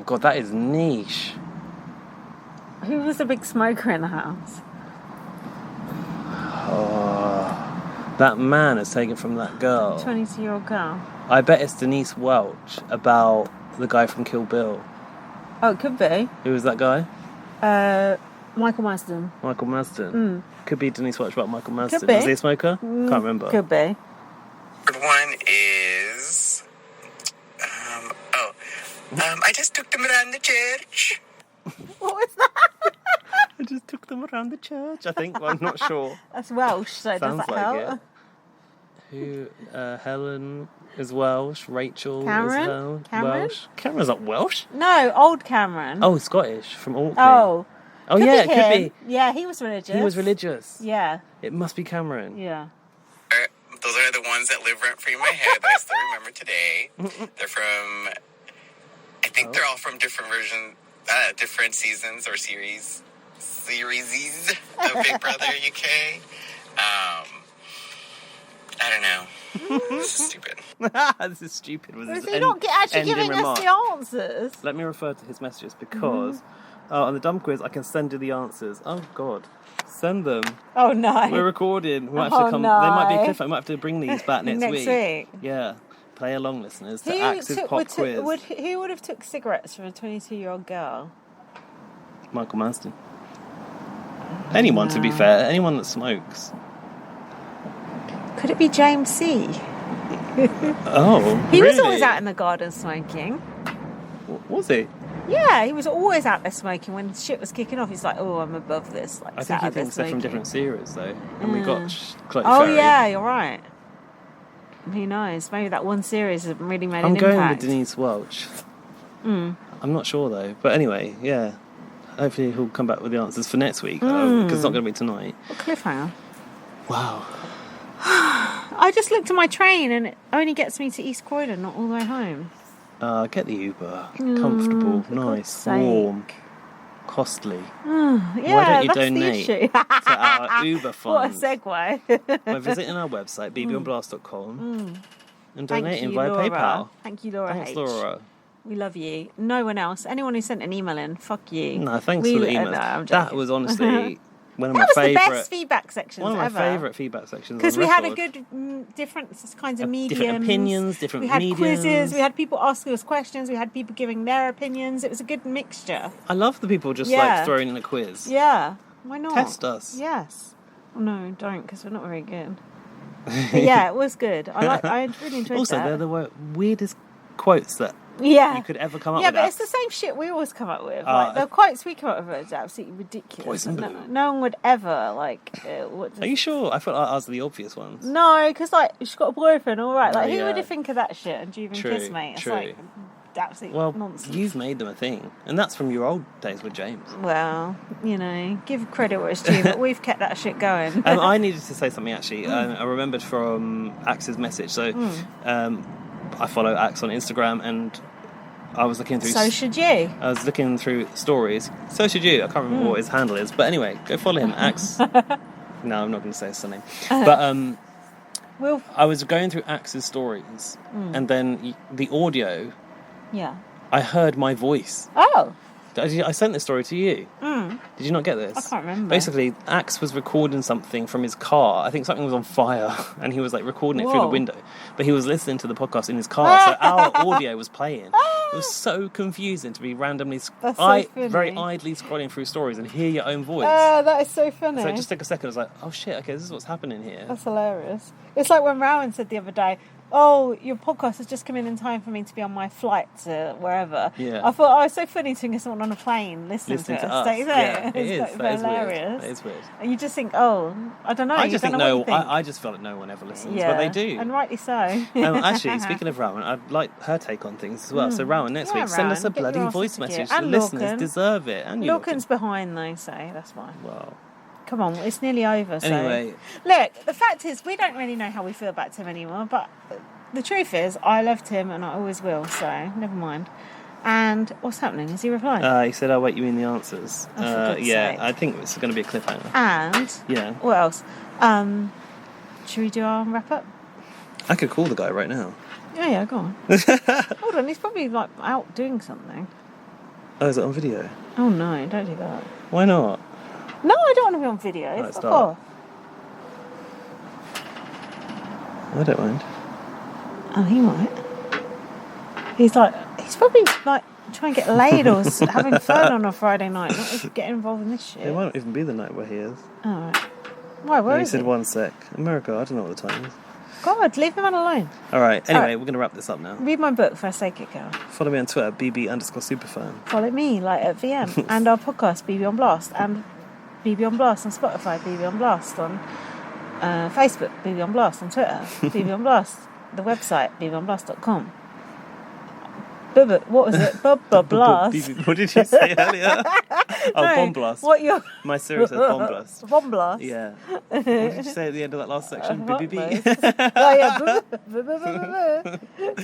[SPEAKER 1] God, that is niche.
[SPEAKER 2] Who was the big smoker in the house?
[SPEAKER 1] Oh, that man has taken from that girl.
[SPEAKER 2] 22-year-old girl.
[SPEAKER 1] I bet it's Denise Welch about the guy from Kill Bill.
[SPEAKER 2] Oh, it could be.
[SPEAKER 1] Who was that guy?
[SPEAKER 2] Michael Marsden.
[SPEAKER 1] Michael Marsden. Could be Denise Welch about Michael Marsden.
[SPEAKER 2] Could be.
[SPEAKER 1] Was he a smoker? Can't remember.
[SPEAKER 2] Could be.
[SPEAKER 11] Third one is, I just took them around the church.
[SPEAKER 2] What was that?
[SPEAKER 1] I just took them around the church, I think. Well, I'm not sure.
[SPEAKER 2] That's Welsh, so does
[SPEAKER 1] Sounds
[SPEAKER 2] that
[SPEAKER 1] like
[SPEAKER 2] help?
[SPEAKER 1] it. Who? Helen is Welsh. Rachel
[SPEAKER 2] Cameron?
[SPEAKER 1] is Welsh.
[SPEAKER 2] Cameron?
[SPEAKER 1] Cameron's not Welsh.
[SPEAKER 2] No, old Cameron.
[SPEAKER 1] Oh, Scottish from Orkney.
[SPEAKER 2] Oh.
[SPEAKER 1] Oh,
[SPEAKER 2] Could
[SPEAKER 1] yeah,
[SPEAKER 2] be
[SPEAKER 1] it could
[SPEAKER 2] him.
[SPEAKER 1] be.
[SPEAKER 2] Yeah, he was religious.
[SPEAKER 1] He was religious.
[SPEAKER 2] Yeah.
[SPEAKER 1] It must be Cameron.
[SPEAKER 2] Yeah.
[SPEAKER 11] Those are the ones that live rent free in my head that I still remember today. They're from, I think they're all from different versions, different seasons or series of Big Brother UK. I don't know. This is stupid.
[SPEAKER 1] This is stupid. Was
[SPEAKER 2] Is
[SPEAKER 1] his
[SPEAKER 2] he not actually
[SPEAKER 1] ending
[SPEAKER 2] giving
[SPEAKER 1] remark.
[SPEAKER 2] us the answers?
[SPEAKER 1] Let me refer to his messages because on the dumb quiz I can send you the answers. Oh God, send them.
[SPEAKER 2] Oh no.
[SPEAKER 1] We're recording. We might have
[SPEAKER 2] Oh,
[SPEAKER 1] to come.
[SPEAKER 2] no.
[SPEAKER 1] They might be a cliffhanger. We might have to bring these back next
[SPEAKER 2] Next week.
[SPEAKER 1] Yeah, play along, listeners, to
[SPEAKER 2] Who
[SPEAKER 1] Axe's pop quiz.
[SPEAKER 2] who would have took cigarettes from a 22-year-old girl?
[SPEAKER 1] Michael Marsden. Anyone, to be fair, anyone that smokes.
[SPEAKER 2] Could it be James C?
[SPEAKER 1] Oh,
[SPEAKER 2] He was
[SPEAKER 1] really?
[SPEAKER 2] always out in the garden smoking.
[SPEAKER 1] Was he?
[SPEAKER 2] Yeah, he was always out there smoking when shit was kicking off. He's like, oh, I'm above this. Like,
[SPEAKER 1] I
[SPEAKER 2] sat
[SPEAKER 1] think he
[SPEAKER 2] out there
[SPEAKER 1] thinks they're from
[SPEAKER 2] smoking.
[SPEAKER 1] different series, though. And we got Chloe
[SPEAKER 2] Oh,
[SPEAKER 1] Ferry.
[SPEAKER 2] yeah, you're right. Who knows? Maybe that one series has really made
[SPEAKER 1] I'm
[SPEAKER 2] an
[SPEAKER 1] going
[SPEAKER 2] impact.
[SPEAKER 1] with Denise Welch. I'm not sure, though. But anyway, yeah. Hopefully he'll come back with the answers for next week, because it's not going to be tonight.
[SPEAKER 2] What cliffhanger?
[SPEAKER 1] Wow.
[SPEAKER 2] I just looked at my train and it only gets me to East Croydon, not all the way home.
[SPEAKER 1] Get the Uber. Comfortable, nice, warm, costly.
[SPEAKER 2] Yeah,
[SPEAKER 1] Why don't you
[SPEAKER 2] that's
[SPEAKER 1] donate
[SPEAKER 2] the issue.
[SPEAKER 1] to our Uber fund?
[SPEAKER 2] What a segue.
[SPEAKER 1] By visiting our website, bbonblast.com, and
[SPEAKER 2] Thank
[SPEAKER 1] donating
[SPEAKER 2] you,
[SPEAKER 1] via
[SPEAKER 2] Laura.
[SPEAKER 1] PayPal.
[SPEAKER 2] Thank you, Laura
[SPEAKER 1] Thanks,
[SPEAKER 2] H.
[SPEAKER 1] Laura.
[SPEAKER 2] We love you. No one else. Anyone who sent an email in, fuck you.
[SPEAKER 1] No, thanks for the emails.
[SPEAKER 2] No, I'm
[SPEAKER 1] That
[SPEAKER 2] joking.
[SPEAKER 1] was honestly one of
[SPEAKER 2] That
[SPEAKER 1] my
[SPEAKER 2] was the
[SPEAKER 1] favourite.
[SPEAKER 2] best feedback sections
[SPEAKER 1] One of my
[SPEAKER 2] ever.
[SPEAKER 1] favourite feedback sections.
[SPEAKER 2] Because
[SPEAKER 1] on
[SPEAKER 2] we had a
[SPEAKER 1] record.
[SPEAKER 2] good different kinds of mediums.
[SPEAKER 1] Different opinions, different
[SPEAKER 2] We had
[SPEAKER 1] mediums.
[SPEAKER 2] quizzes. We had people asking us questions. We had people giving their opinions. It was a good mixture.
[SPEAKER 1] I love the people just
[SPEAKER 2] Yeah.
[SPEAKER 1] like throwing in a quiz.
[SPEAKER 2] Yeah. Why not?
[SPEAKER 1] Test us.
[SPEAKER 2] Yes. Oh, no, don't, because we're not very good. But yeah, it was good. I really enjoyed
[SPEAKER 1] Also,
[SPEAKER 2] that.
[SPEAKER 1] they're the weirdest quotes that
[SPEAKER 2] Yeah.
[SPEAKER 1] you could ever come up
[SPEAKER 2] Yeah,
[SPEAKER 1] with.
[SPEAKER 2] but it's the same shit we always come up with. Like, the quotes we come up with are absolutely ridiculous.
[SPEAKER 1] Poison
[SPEAKER 2] No,
[SPEAKER 1] blue.
[SPEAKER 2] no one would ever, like...
[SPEAKER 1] Are you sure? I thought I was the obvious ones.
[SPEAKER 2] No, because, like, she's got a boyfriend, all right. Like,
[SPEAKER 1] Oh,
[SPEAKER 2] who
[SPEAKER 1] yeah.
[SPEAKER 2] would have think of that shit? And do you even
[SPEAKER 1] True,
[SPEAKER 2] kiss me? It's
[SPEAKER 1] true.
[SPEAKER 2] like absolute
[SPEAKER 1] Well,
[SPEAKER 2] nonsense.
[SPEAKER 1] you've made them a thing. And that's from your old days with James.
[SPEAKER 2] Well, you know, give credit where it's due, but we've kept that shit going.
[SPEAKER 1] I needed to say something, actually. I remembered from Axe's message. So I follow Axe on Instagram, and I was looking through...
[SPEAKER 2] So should you.
[SPEAKER 1] I was looking through stories. So should you. I can't remember what his handle is. But anyway, go follow him. Axe... No, I'm not going to say his surname. But I was going through Axe's stories, and then the audio
[SPEAKER 2] Yeah.
[SPEAKER 1] I heard my voice.
[SPEAKER 2] Oh.
[SPEAKER 1] I sent this story to you. Did you not get this?
[SPEAKER 2] I can't remember.
[SPEAKER 1] Basically, Axe was recording something from his car. I think something was on fire, and he was like recording it through the window. But he was listening to the podcast in his car, so our audio was playing. It was so confusing to be randomly, very idly scrolling through stories and hear your own voice.
[SPEAKER 2] That is so funny.
[SPEAKER 1] So it just took a second. I was like, oh shit, okay, this is what's happening here.
[SPEAKER 2] That's hilarious. It's like when Rowan said the other day, oh, your podcast has just come in time for me to be on my flight to wherever.
[SPEAKER 1] Yeah.
[SPEAKER 2] I thought, oh, it's so funny to get someone on a plane listening to
[SPEAKER 1] us.
[SPEAKER 2] Don't you think?
[SPEAKER 1] Yeah, it is.
[SPEAKER 2] It's
[SPEAKER 1] That is
[SPEAKER 2] hilarious.
[SPEAKER 1] weird. That is weird.
[SPEAKER 2] And you just think, oh, I don't know.
[SPEAKER 1] I just think no.
[SPEAKER 2] Think.
[SPEAKER 1] I just feel like no one ever listens, but they do.
[SPEAKER 2] And rightly so.
[SPEAKER 1] Actually, speaking of Rowan, I'd like her take on things as well. So Rowan, next week, send us a bloody voice message. The listeners deserve it. And
[SPEAKER 2] Lorcan's behind though, so that's fine.
[SPEAKER 1] Well.
[SPEAKER 2] Come on, it's nearly over. So.
[SPEAKER 1] Anyway.
[SPEAKER 2] Look, the fact is, we don't really know how we feel about Tim anymore, but the truth is, I love Tim and I always will, so never mind. And what's happening? Is he replying?
[SPEAKER 1] He said, I'll wait you in the answers.
[SPEAKER 2] For God's sake.
[SPEAKER 1] I think it's going to be a cliffhanger.
[SPEAKER 2] And what else? Should we do our wrap up?
[SPEAKER 1] I could call the guy right now.
[SPEAKER 2] Yeah, go on. Hold on, he's probably like out doing something.
[SPEAKER 1] Oh, is it on video?
[SPEAKER 2] Oh no, don't do that.
[SPEAKER 1] Why not?
[SPEAKER 2] No, I don't want to be on video.
[SPEAKER 1] Right,
[SPEAKER 2] Fuck off.
[SPEAKER 1] I don't mind.
[SPEAKER 2] Oh, he might. He's probably like trying to get laid or having fun on a Friday night, not getting involved in this shit.
[SPEAKER 1] It won't even be the night where he is.
[SPEAKER 2] Oh, right. Why, where is
[SPEAKER 1] he? He said
[SPEAKER 2] he?
[SPEAKER 1] 1 sec. America, I don't know what the time is.
[SPEAKER 2] God, leave the man alone.
[SPEAKER 1] Alright, anyway, we're going to wrap this up now.
[SPEAKER 2] Read my book, First Aid Kit Girl.
[SPEAKER 1] Follow me on Twitter, bb_superfan.
[SPEAKER 2] Follow me, like at VM. And our podcast, BB on Blast. And BB on Blast on Spotify, BB on Blast on Facebook, BB on Blast on Twitter, BB on Blast, the website, bbonblast.com. What was it? Blast.
[SPEAKER 1] What did you say earlier? Bomb Blast.
[SPEAKER 2] What your
[SPEAKER 1] My series says Bomb Blast.
[SPEAKER 2] Bomb Blast?
[SPEAKER 1] Yeah. What did you say at the end of that last section? BBB.
[SPEAKER 2] Oh yeah.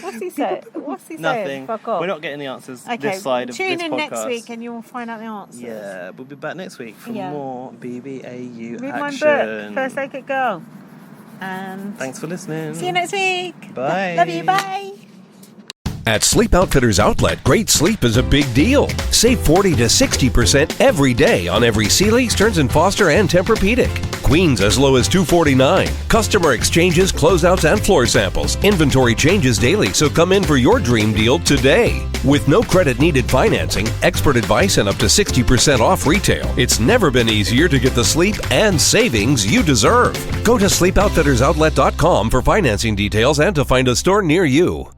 [SPEAKER 2] What's he saying?
[SPEAKER 1] Nothing.
[SPEAKER 2] Fuck off.
[SPEAKER 1] We're not getting the answers this side of this podcast.
[SPEAKER 2] Tune in next week and you'll find out the answers.
[SPEAKER 1] Yeah, we'll be back next week for more BBAU
[SPEAKER 2] Read
[SPEAKER 1] action.
[SPEAKER 2] my book, First Aid Kit Girl. And
[SPEAKER 1] thanks for listening.
[SPEAKER 2] See you next week.
[SPEAKER 1] Bye.
[SPEAKER 2] Love you. Bye.
[SPEAKER 4] At Sleep Outfitters Outlet, great sleep is a big deal. Save 40 to 60% every day on every Sealy, Stearns & Foster, and Tempur-Pedic. Queens as low as $249. Customer exchanges, closeouts, and floor samples. Inventory changes daily, so come in for your dream deal today. With no credit needed financing, expert advice, and up to 60% off retail, it's never been easier to get the sleep and savings you deserve. Go to sleepoutfittersoutlet.com for financing details and to find a store near you.